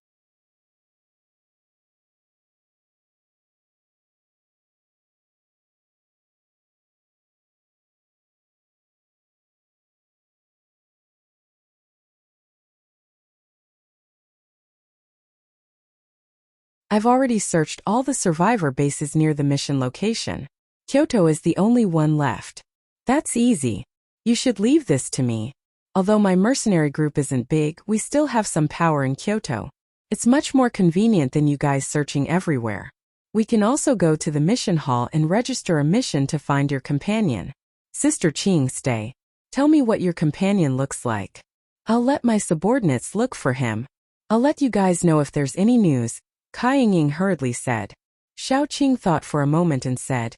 S1: I've already searched all the survivor bases near the mission location. Kyoto is the only one left. That's easy. You should leave this to me. Although my mercenary group isn't big, we still have some power in Kyoto. It's much more convenient than you guys searching everywhere. We can also go to the mission hall and register a mission to find your companion. Sister Qing, stay. Tell me what your companion looks like. I'll let my subordinates look for him. I'll let you guys know if there's any news, Kai Ying hurriedly said. Xiaoqing thought for a moment and said,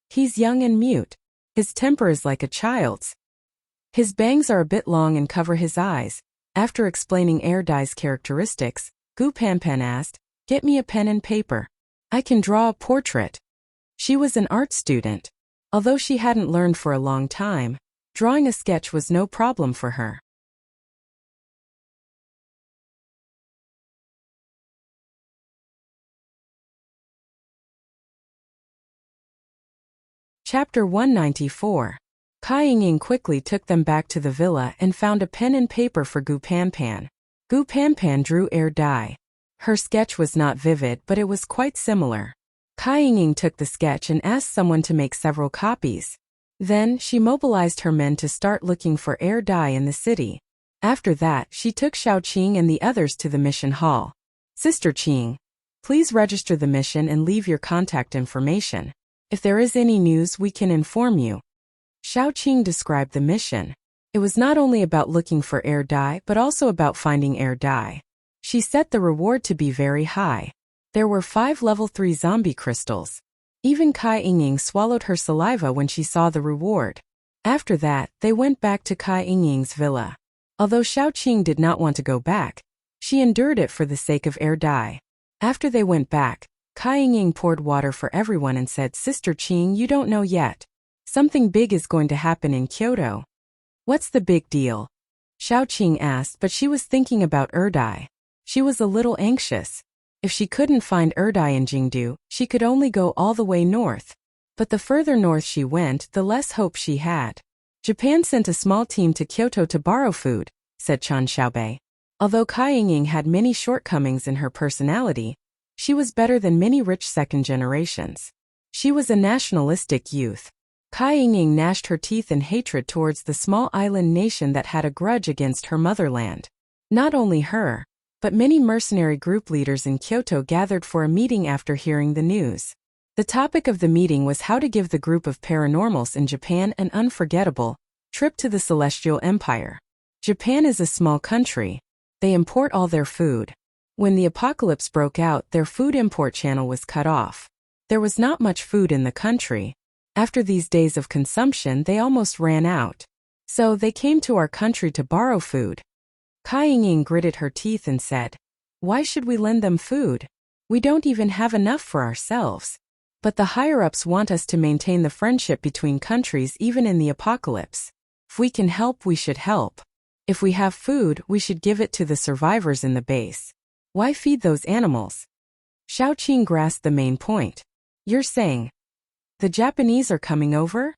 S1: "He's young and mute. His temper is like a child's. His bangs are a bit long and cover his eyes. After explaining air dye's characteristics, Gu Panpan asked, "Get me a pen and paper. I can draw a portrait." She was an art student. Although she hadn't learned for a long time, drawing a sketch was no problem for her. Chapter 194. Kai Ying quickly took them back to the villa and found a pen and paper for Gu Panpan. Gu Panpan drew air dye. Her sketch was not vivid, but it was quite similar. Kai Ying took the sketch and asked someone to make several copies. Then, she mobilized her men to start looking for air dye in the city. After that, she took Xiaoqing and the others to the mission hall. "Sister Qing, please register the mission and leave your contact information. If there is any news, we can inform you." Xiaoqing described the mission. It was not only about looking for air dye but also about finding air dye. She set the reward to be very high. There were 5 level 3 zombie crystals. Even Kai Ying swallowed her saliva when she saw the reward. After that, they went back to Kai Ying's villa. Although Xiaoqing did not want to go back, she endured it for the sake of air dye. After they went back, Kai Ying poured water for everyone and said, "Sister Qing, you don't know yet. Something big is going to happen in Kyoto." "What's the big deal?" Xiaoqing asked, but she was thinking about air dye. She was a little anxious. If she couldn't find air dye in Jingdu, she could only go all the way north. But the further north she went, the less hope she had. "Japan sent a small team to Kyoto to borrow food," said Chan Xiaobei. Although Kai Ying had many shortcomings in her personality, she was better than many rich second generations. She was a nationalistic youth. Kai Ying gnashed her teeth in hatred towards the small island nation that had a grudge against her motherland. Not only her, but many mercenary group leaders in Kyoto gathered for a meeting after hearing the news. The topic of the meeting was how to give the group of paranormals in Japan an unforgettable trip to the Celestial Empire. Japan is a small country. They import all their food. When the apocalypse broke out, their food import channel was cut off. There was not much food in the country. After these days of consumption, they almost ran out. So they came to our country to borrow food. Kai Ying gritted her teeth and said, "Why should we lend them food? We don't even have enough for ourselves." But the higher-ups want us to maintain the friendship between countries even in the apocalypse. If we can help, we should help. If we have food, we should give it to the survivors in the base. Why feed those animals? Xiaoqing grasped the main point. "You're saying the Japanese are coming over?"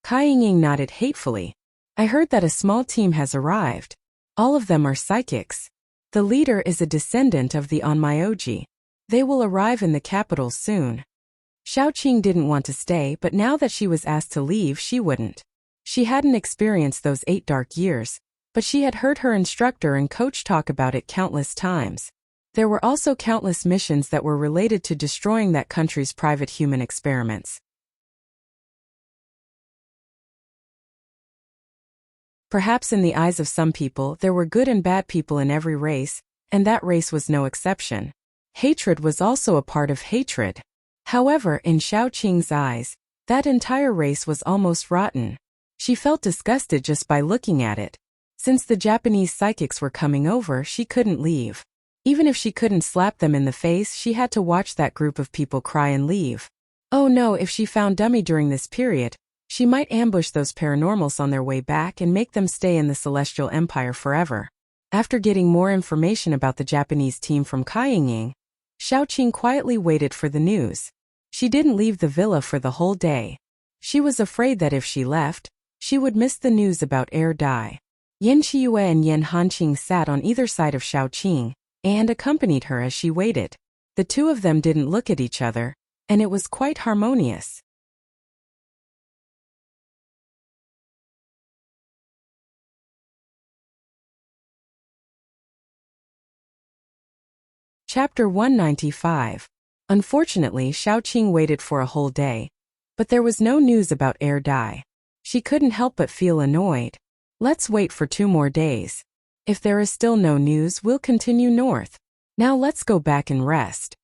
S1: Kai Ying nodded hatefully. "I heard that a small team has arrived. All of them are psychics. The leader is a descendant of the Onmyoji. They will arrive in the capital soon." Xiaoqing didn't want to stay, but now that she was asked to leave, she wouldn't. She hadn't experienced those 8 dark years, but she had heard her instructor and coach talk about it countless times. There were also countless missions that were related to destroying that country's private human experiments. Perhaps in the eyes of some people, there were good and bad people in every race, and that race was no exception. Hatred was also a part of hatred. However, in Xiaoqing's eyes, that entire race was almost rotten. She felt disgusted just by looking at it. Since the Japanese psychics were coming over, she couldn't leave. Even if she couldn't slap them in the face, she had to watch that group of people cry and leave. Oh no, if she found Dummy during this period, she might ambush those paranormals on their way back and make them stay in the Celestial Empire forever. After getting more information about the Japanese team from Kai Ying, Xiaoqing quietly waited for the news. She didn't leave the villa for the whole day. She was afraid that if she left, she would miss the news about air dye. Yan Qiuyue and Yan Hanqing sat on either side of Xiaoqing and accompanied her as she waited. The two of them didn't look at each other, and it was quite harmonious. Chapter 195. Unfortunately, Xiaoqing waited for a whole day, but there was no news about air dye. She couldn't help but feel annoyed. Let's wait for 2 more days. If there is still no news, we'll continue north. Now let's go back and rest.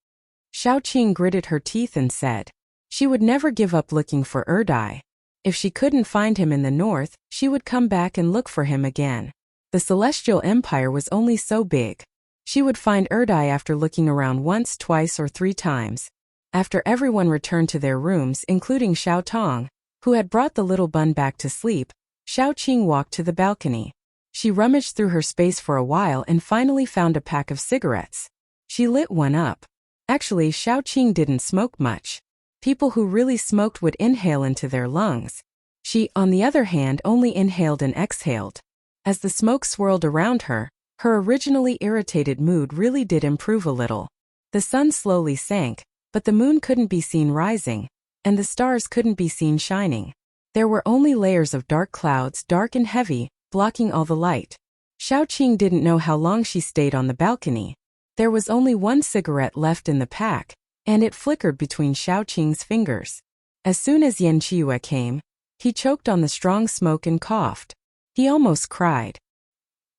S1: Xiaoqing gritted her teeth and said she would never give up looking for air dye. If she couldn't find him in the north, she would come back and look for him again. The Celestial Empire was only so big. She would find Erdai after looking around once, twice, or 3 times. After everyone returned to their rooms, including Xiao Tong, who had brought the little bun back to sleep, Xiao Qing walked to the balcony. She rummaged through her space for a while and finally found a pack of cigarettes. She lit one up. Actually, Xiao Qing didn't smoke much. People who really smoked would inhale into their lungs. She, on the other hand, only inhaled and exhaled. As the smoke swirled around her, her originally irritated mood really did improve a little. The sun slowly sank, but the moon couldn't be seen rising, and the stars couldn't be seen shining. There were only layers of dark clouds, dark and heavy, blocking all the light. Xiao Qing didn't know how long she stayed on the balcony. There was only one cigarette left in the pack, and it flickered between Xiao Qing's fingers. As soon as Yan Qiue came, he choked on the strong smoke and coughed. He almost cried.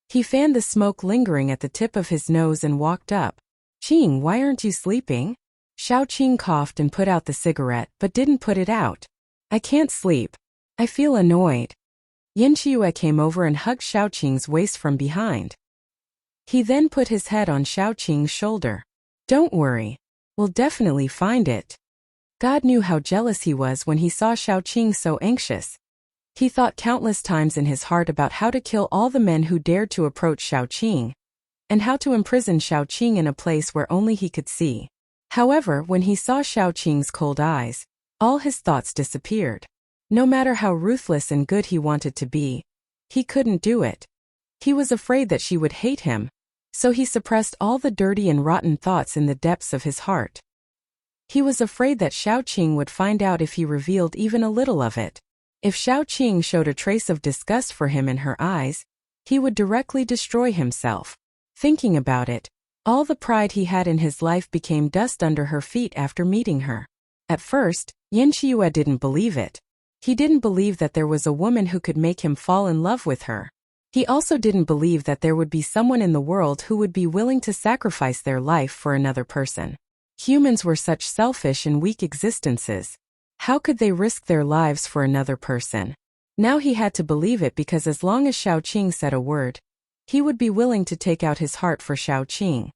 S1: He fanned the smoke lingering at the tip of his nose and walked up. "Qing, why aren't you sleeping?" Xiao Qing coughed and put out the cigarette but didn't put it out. "I can't sleep. I feel annoyed." Yan Qiue came over and hugged Xiao Qing's waist from behind. He then put his head on Xiao Qing's shoulder. "Don't worry. We'll definitely find it." God knew how jealous he was when he saw Xiao Qing so anxious. He thought countless times in his heart about how to kill all the men who dared to approach Xiao Qing, and how to imprison Xiao Qing in a place where only he could see. However, when he saw Xiao Qing's cold eyes, all his thoughts disappeared. No matter how ruthless and good he wanted to be, he couldn't do it. He was afraid that she would hate him, so he suppressed all the dirty and rotten thoughts in the depths of his heart. He was afraid that Xiao Qing would find out if he revealed even a little of it. If Xiao Qing showed a trace of disgust for him in her eyes, he would directly destroy himself. Thinking about it, all the pride he had in his life became dust under her feet after meeting her. At first, Yan Qiue didn't believe it. He didn't believe that there was a woman who could make him fall in love with her. He also didn't believe that there would be someone in the world who would be willing to sacrifice their life for another person. Humans were such selfish and weak existences. How could they risk their lives for another person? Now he had to believe it because as long as Xiao Qing said a word, he would be willing to take out his heart for Xiao Qing.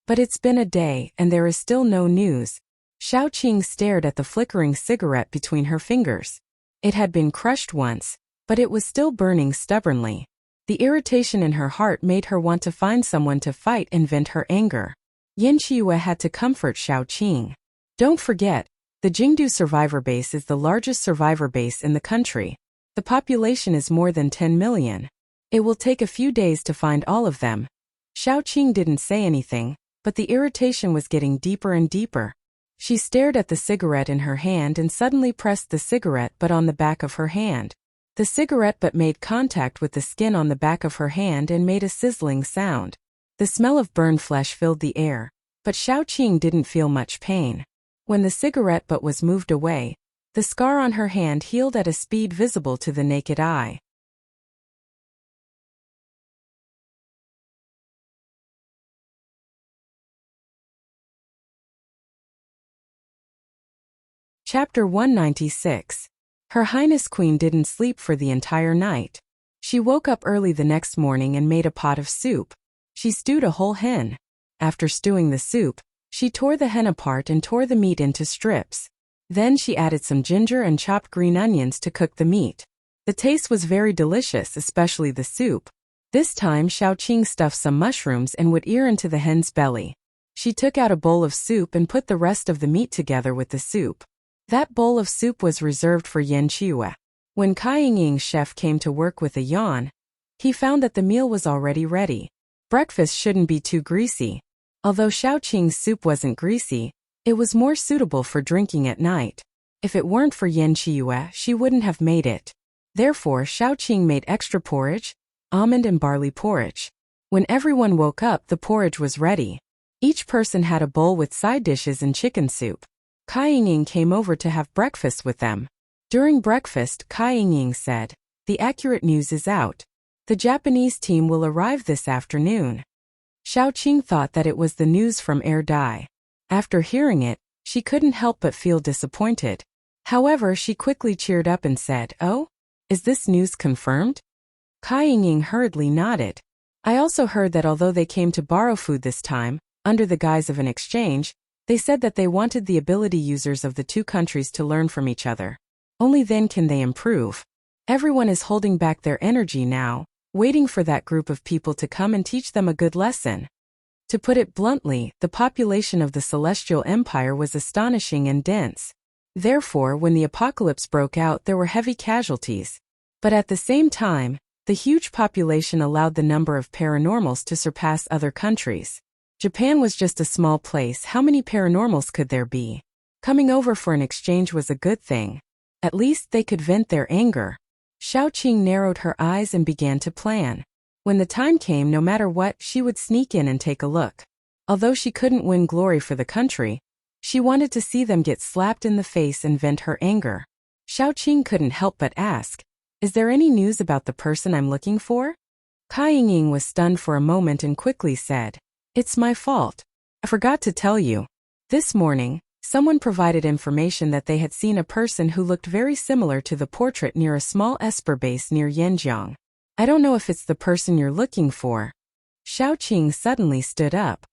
S1: But it's been a day, and there is still no news. Xiao Qing stared at the flickering cigarette between her fingers. It had been crushed once, but it was still burning stubbornly. The irritation in her heart made her want to find someone to fight and vent her anger. Yan Qiue had to comfort Xiao Qing. Don't forget, the Jingdu survivor base is the largest survivor base in the country. The population is more than 10 million. It will take a few days to find all of them. Xiao Qing didn't say anything, but the irritation was getting deeper and deeper. She stared at the cigarette in her hand and suddenly pressed the cigarette butt on the back of her hand. The cigarette butt made contact with the skin on the back of her hand and made a sizzling sound. The smell of burned flesh filled the air, but Xiao Qing didn't feel much pain. When the cigarette butt was moved away, the scar on her hand healed at a speed visible to the naked eye. Chapter 196. Her Highness Queen didn't sleep for the entire night. She woke up early the next morning and made a pot of soup. She stewed a whole hen. After stewing the soup, she tore the hen apart and tore the meat into strips. Then she added some ginger and chopped green onions to cook the meat. The taste was very delicious, especially the soup. This time Xiao Qing stuffed some mushrooms and wood ear into the hen's belly. She took out a bowl of soup and put the rest of the meat together with the soup. That bowl of soup was reserved for Yan Qiue. When Kai Yingying's chef came to work with a yawn, he found that the meal was already ready. Breakfast shouldn't be too greasy. Although Xiao Qing's soup wasn't greasy, it was more suitable for drinking at night. If it weren't for Yan Qiue, she wouldn't have made it. Therefore, Xiao Qing made extra porridge, almond and barley porridge. When everyone woke up, the porridge was ready. Each person had a bowl with side dishes and chicken soup. Kai Yingying came over to have breakfast with them. During breakfast, Kai Yingying said, "The accurate news is out. The Japanese team will arrive this afternoon." Xiao Qing thought that it was the news from Erdai. After hearing it, She couldn't help but feel disappointed. However, she quickly cheered up and said, "Oh? Is this news confirmed?" Kai Ying hurriedly nodded. "I also heard that although they came to borrow food this time, under the guise of an exchange, they said that they wanted the ability users of the two countries to learn from each other. Only then can they improve. Everyone is holding back their energy now, waiting for that group of people to come and teach them a good lesson." To put it bluntly, the population of the Celestial Empire was astonishing and dense. Therefore, when the apocalypse broke out, there were heavy casualties. But at the same time, the huge population allowed the number of paranormals to surpass other countries. Japan was just a small place. How many paranormals could there be? Coming over for an exchange was a good thing. At least they could vent their anger. Xiaoqing narrowed her eyes and began to plan. When the time came, no matter what, she would sneak in and take a look. Although she couldn't win glory for the country, she wanted to see them get slapped in the face and vent her anger. Xiaoqing couldn't help but ask, "Is there any news about the person I'm looking for?" Kai Ying was stunned for a moment and quickly said, "It's my fault. I forgot to tell you. This morning, someone provided information that they had seen a person who looked very similar to the portrait near a small Esper base near Yanjiang. I don't know if it's the person you're looking for." Xiaoqing suddenly stood up.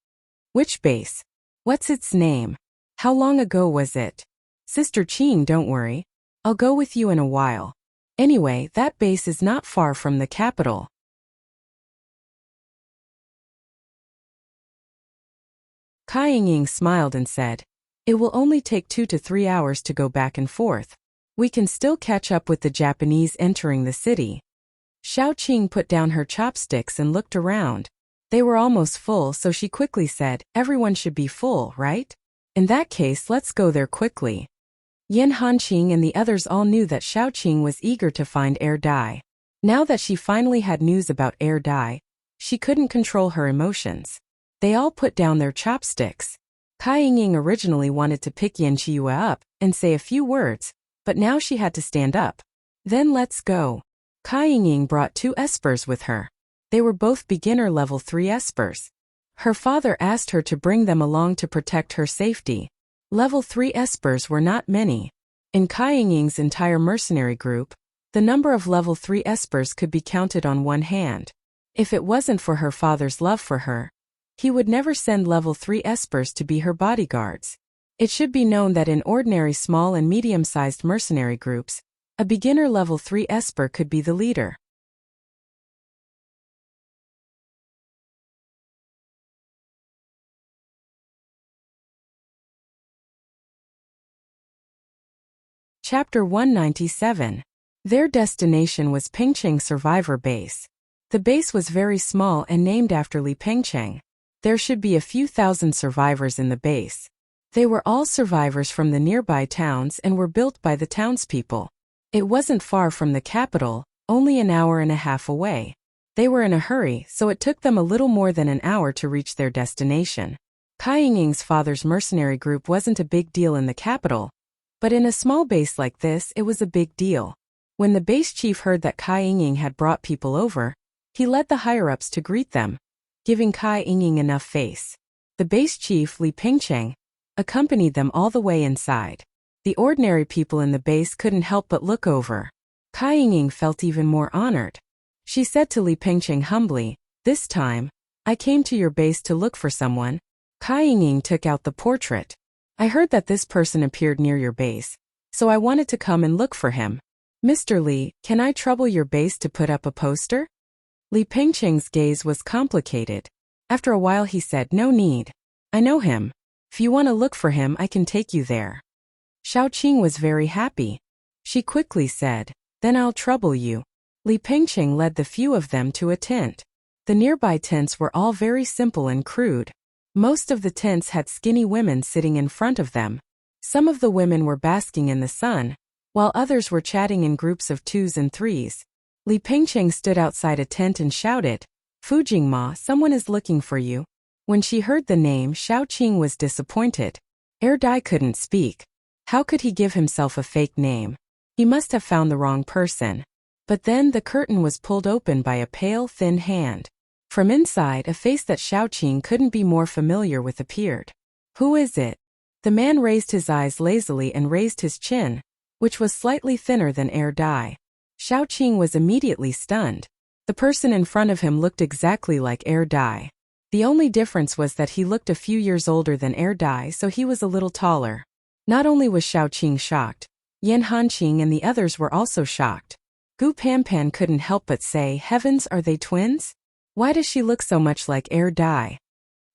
S1: "Which base? What's its name? How long ago was it?" "Sister Qing, don't worry. I'll go with you in a while. Anyway, that base is not far from the capital." Kai Ying smiled and said, "It will only take 2 to 3 hours to go back and forth. We can still catch up with the Japanese entering the city." Xiaoqing put down her chopsticks and looked around. They were almost full, so she quickly said, "Everyone should be full, right? In that case, let's go there quickly." Yin Hanqing and the others all knew that Xiaoqing was eager to find Air Dai. Now that she finally had news about Air Dai, she couldn't control her emotions. They all put down their chopsticks. Kai Ying originally wanted to pick Yin Qiyu up and say a few words, but now she had to stand up. "Then let's go." Kai Ying brought 2 espers with her. They were both beginner level 3 espers. Her father asked her to bring them along to protect her safety. Level 3 espers were not many. In Kai Ying's entire mercenary group, the number of level 3 espers could be counted on one hand. If it wasn't for her father's love for her, he would never send level 3 espers to be her bodyguards. It should be known that in ordinary small and medium-sized mercenary groups, a beginner level 3 esper could be the leader. Chapter 197. Their destination was Pengcheng Survivor Base. The base was very small and named after Li Pengcheng. There should be a few thousand survivors in the base. They were all survivors from the nearby towns and were built by the townspeople. It wasn't far from the capital, only an hour and a half away. They were in a hurry, so it took them a little more than an hour to reach their destination. Kai Ying's father's mercenary group wasn't a big deal in the capital, but in a small base like this, it was a big deal. When the base chief heard that Kai Ying had brought people over, he led the higher-ups to greet them, giving Kai Ying enough face. The base chief, Li Pengcheng, accompanied them all the way inside. The ordinary people in the base couldn't help but look over. Kai Ying felt even more honored. She said to Li Pengcheng humbly, "This time, I came to your base to look for someone." Kai Ying took out the portrait. "I heard that this person appeared near your base, so I wanted to come and look for him. Mr. Li, can I trouble your base to put up a poster?" Li Pengcheng's gaze was complicated. After a while he said, "No need. I know him. If you want to look for him, I can take you there." Xiaoqing was very happy. She quickly said, "Then I'll trouble you." Li Pengcheng led the few of them to a tent. The nearby tents were all very simple and crude. Most of the tents had skinny women sitting in front of them. Some of the women were basking in the sun, while others were chatting in groups of 2s and 3s. Li Pengcheng stood outside a tent and shouted, "Fujingma, someone is looking for you." When she heard the name, Xiaoqing was disappointed. Air Dai couldn't speak. How could he give himself a fake name? He must have found the wrong person. But then the curtain was pulled open by a pale, thin hand. From inside, a face that Xiaoqing couldn't be more familiar with appeared. "Who is it?" The man raised his eyes lazily and raised his chin, which was slightly thinner than air dye. Xiaoqing was immediately stunned. The person in front of him looked exactly like air dye. The only difference was that he looked a few years older than air dye, so he was a little taller. Not only was Xiaoqing shocked, Yan Hanqing and the others were also shocked. Gu Panpan couldn't help but say, "Heavens, are they twins? Why does she look so much like air dye?"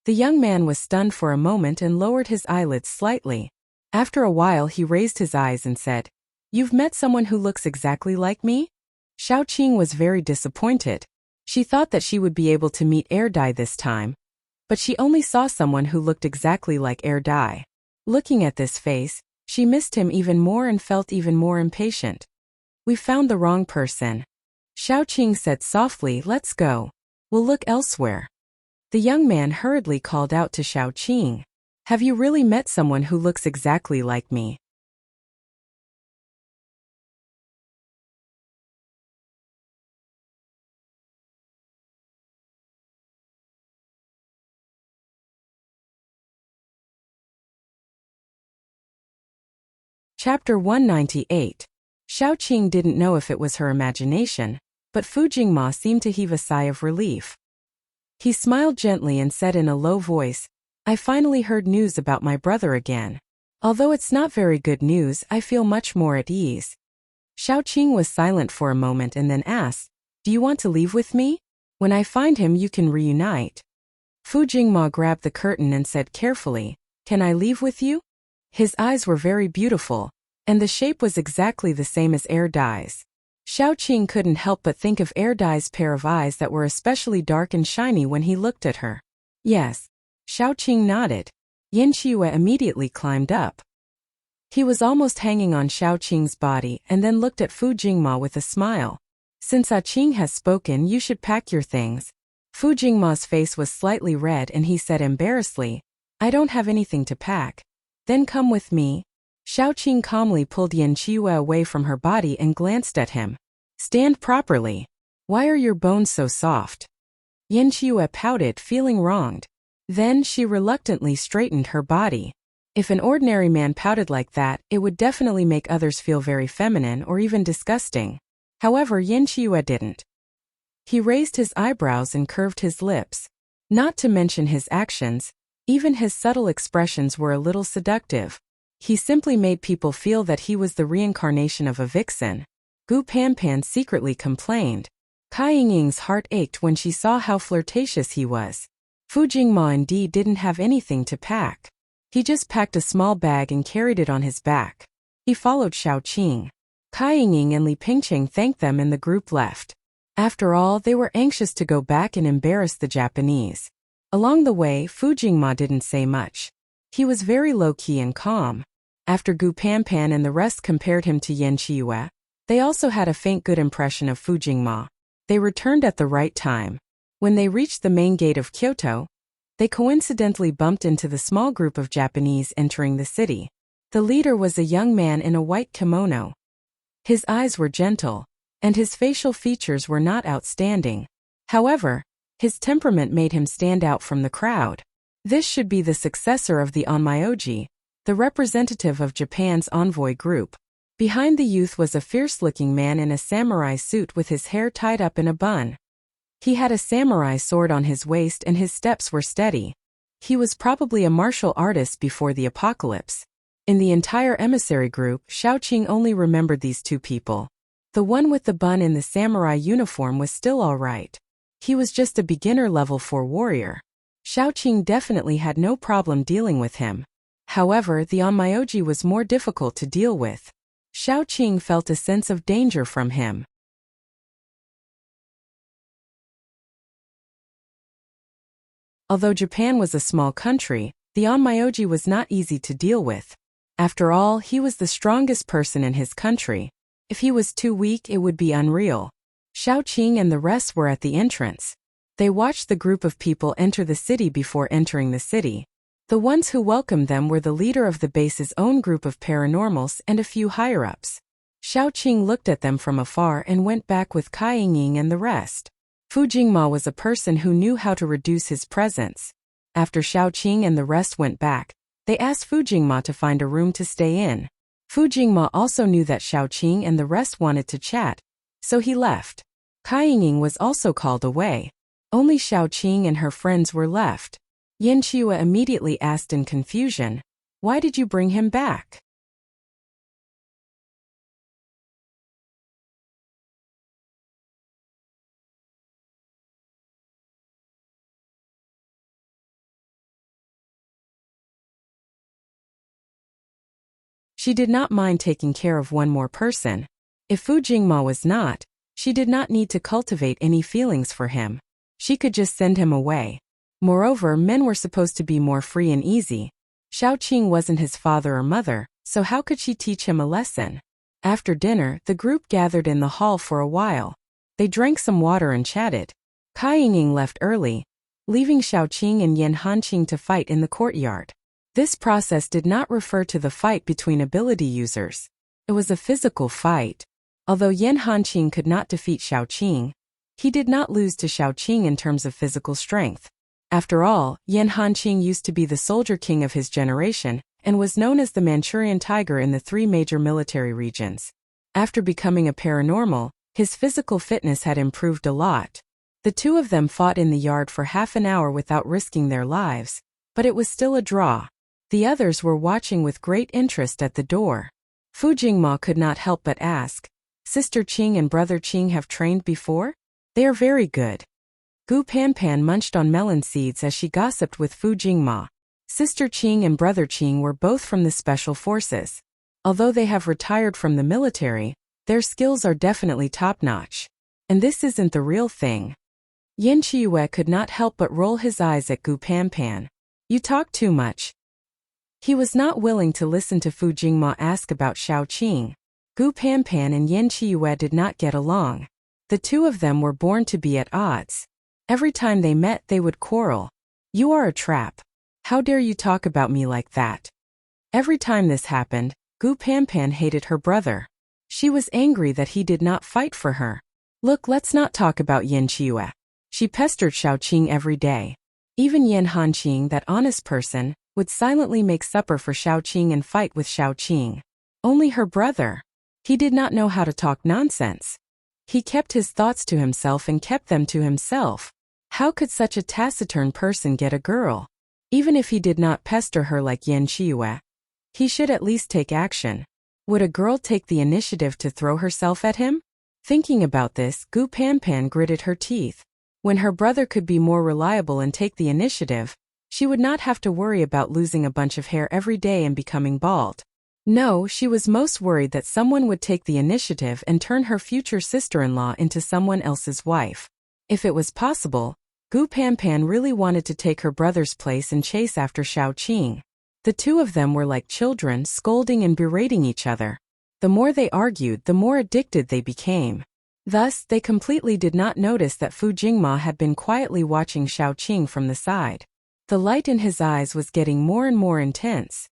S1: The young man was stunned for a moment and lowered his eyelids slightly. After a while he raised his eyes and said, "You've met someone who looks exactly like me?" Xiaoqing was very disappointed. She thought that she would be able to meet air dye this time, but she only saw someone who looked exactly like air dye. Looking at this face, she missed him even more and felt even more impatient. "We found the wrong person." Xiaoqing said softly, "Let's go. We'll look elsewhere." The young man hurriedly called out to Xiaoqing, "Have you really met someone who looks exactly like me?" Chapter 198. Xiaoqing didn't know if it was her imagination, but Fu Jingma seemed to heave a sigh of relief. He smiled gently and said in a low voice, "I finally heard news about my brother again. Although it's not very good news, I feel much more at ease." Xiaoqing was silent for a moment and then asked, "Do you want to leave with me? When I find him you can reunite." Fu Jingma grabbed the curtain and said carefully, "Can I leave with you?" His eyes were very beautiful, and the shape was exactly the same as air dye's. Xiaoqing couldn't help but think of air dye's pair of eyes that were especially dark and shiny when he looked at her. "Yes." Xiaoqing nodded. Yin Qiue immediately climbed up. He was almost hanging on Xiaoqing's body and then looked at Fu Jingma with a smile. "Since Qing has spoken, you should pack your things." Fu Jingma's face was slightly red and he said embarrassedly, "I don't have anything to pack." "Then come with me." Xiaoqing calmly pulled Yin Qiue away from her body and glanced at him. "Stand properly. Why are your bones so soft?" Yin Qiue pouted, feeling wronged. Then she reluctantly straightened her body. If an ordinary man pouted like that, it would definitely make others feel very feminine or even disgusting. However, Yin Qiue didn't. He raised his eyebrows and curved his lips. Not to mention his actions, even his subtle expressions were a little seductive. He simply made people feel that he was the reincarnation of a vixen. Gu Panpan secretly complained. Kai Yingying's heart ached when she saw how flirtatious he was. Fu Jingma indeed didn't have anything to pack. He just packed a small bag and carried it on his back. He followed Xiaoqing. Kai Yingying and Li Pingqing thanked them and the group left. After all, they were anxious to go back and embarrass the Japanese. Along the way, Fu Jingma didn't say much. He was very low-key and calm. After Gu Panpan and the rest compared him to Yin Qiue, they also had a faint good impression of Fu Jingma. They returned at the right time. When they reached the main gate of Kyoto, they coincidentally bumped into the small group of Japanese entering the city. The leader was a young man in a white kimono. His eyes were gentle, and his facial features were not outstanding. However, his temperament made him stand out from the crowd. This should be the successor of the Onmyoji, the representative of Japan's envoy group. Behind the youth was a fierce-looking man in a samurai suit with his hair tied up in a bun. He had a samurai sword on his waist and his steps were steady. He was probably a martial artist before the apocalypse. In the entire emissary group, Xiaoqing only remembered these two people. The one with the bun in the samurai uniform was still all right. He was just a beginner level 4 warrior. Xiaoqing definitely had no problem dealing with him. However, the Onmyoji was more difficult to deal with. Xiaoqing felt a sense of danger from him. Although Japan was a small country, the Onmyoji was not easy to deal with. After all, he was the strongest person in his country. If he was too weak, it would be unreal. Xiaoqing and the rest were at the entrance. They watched the group of people enter the city before entering the city. The ones who welcomed them were the leader of the base's own group of paranormals and a few higher-ups. Xiaoqing looked at them from afar and went back with Kai Yingying and the rest. Fu Jingma was a person who knew how to reduce his presence. After Xiaoqing and the rest went back, They asked Fu Jingma to find a room to stay in. Fu Jingma also knew that Xiaoqing and the rest wanted to chat, so he left. Kai Yingying was also called away. Only Xiaoqing and her friends were left. Yan Qiwa immediately asked in confusion, "Why did you bring him back?" She did not mind taking care of one more person. If Fu Jingma was not, she did not need to cultivate any feelings for him. She could just send him away. Moreover, men were supposed to be more free and easy. Xiaoqing wasn't his father or mother, so how could she teach him a lesson? After dinner, the group gathered in the hall for a while. They drank some water and chatted. Kai Yingying left early, leaving Xiaoqing and Yan Hanqing to fight in the courtyard. This process did not refer to the fight between ability users. It was a physical fight. Although Yan Hanqing could not defeat Xiaoqing, he did not lose to Xiaoqing in terms of physical strength. After all, Yan Hanqing used to be the soldier king of his generation and was known as the Manchurian tiger in the 3 major military regions. After becoming a paranormal, his physical fitness had improved a lot. The two of them fought in the yard for half an hour without risking their lives, but it was still a draw. The others were watching with great interest at the door. Fu Jingma could not help but ask, "Sister Qing and brother Qing have trained before? They are very good." Gu Panpan munched on melon seeds as she gossiped with Fu Jingma. Sister Qing and brother Qing were both from the special forces. Although they have retired from the military, their skills are definitely top-notch. And this isn't the real thing. Yan Qiyu could not help but roll his eyes at Gu Panpan. "You talk too much." He was not willing to listen to Fu Jingma ask about Xiaoqing. Gu Panpan and Yan Qiyu did not get along. The two of them were born to be at odds. Every time they met, they would quarrel. "You are a trap. How dare you talk about me like that?" Every time this happened, Gu Panpan hated her brother. She was angry that he did not fight for her. "Look, let's not talk about Yan Qiyu." She pestered Xiaoqing every day. Even Yan Hanqing, that honest person, would silently make supper for Xiaoqing and fight with Xiaoqing. Only her brother. He did not know how to talk nonsense. He kept his thoughts to himself and kept them to himself. How could such a taciturn person get a girl? Even if he did not pester her like Yan Qiyu, he should at least take action. Would a girl take the initiative to throw herself at him? Thinking about this, Gu Panpan gritted her teeth. When her brother could be more reliable and take the initiative, she would not have to worry about losing a bunch of hair every day and becoming bald. No, she was most worried that someone would take the initiative and turn her future sister-in-law into someone else's wife. If it was possible, Gu Panpan really wanted to take her brother's place and chase after Xiaoqing. The two of them were like children, scolding and berating each other. The more they argued, the more addicted they became. Thus, they completely did not notice that Fu Jingma had been quietly watching Xiaoqing from the side. The light in his eyes was getting more and more intense.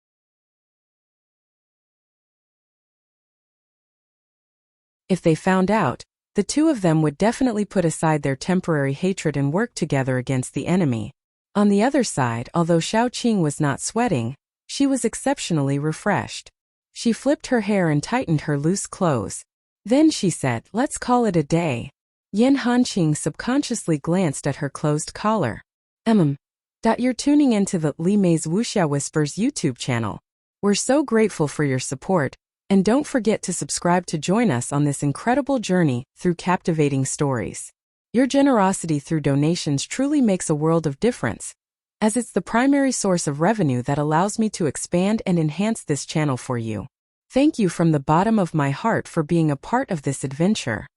S1: If they found out, the two of them would definitely put aside their temporary hatred and work together against the enemy. On the other side, although Xiaoqing was not sweating, she was exceptionally refreshed. She flipped her hair and tightened her loose clothes. Then she said, "Let's call it a day." Yan Hanqing subconsciously glanced at her closed collar. You're tuning into the Li Mei's Wuxia Whispers YouTube channel. We're so grateful for your support, and don't forget to subscribe to join us on this incredible journey through captivating stories. Your generosity through donations truly makes a world of difference, as it's the primary source of revenue that allows me to expand and enhance this channel for you. Thank you from the bottom of my heart for being a part of this adventure.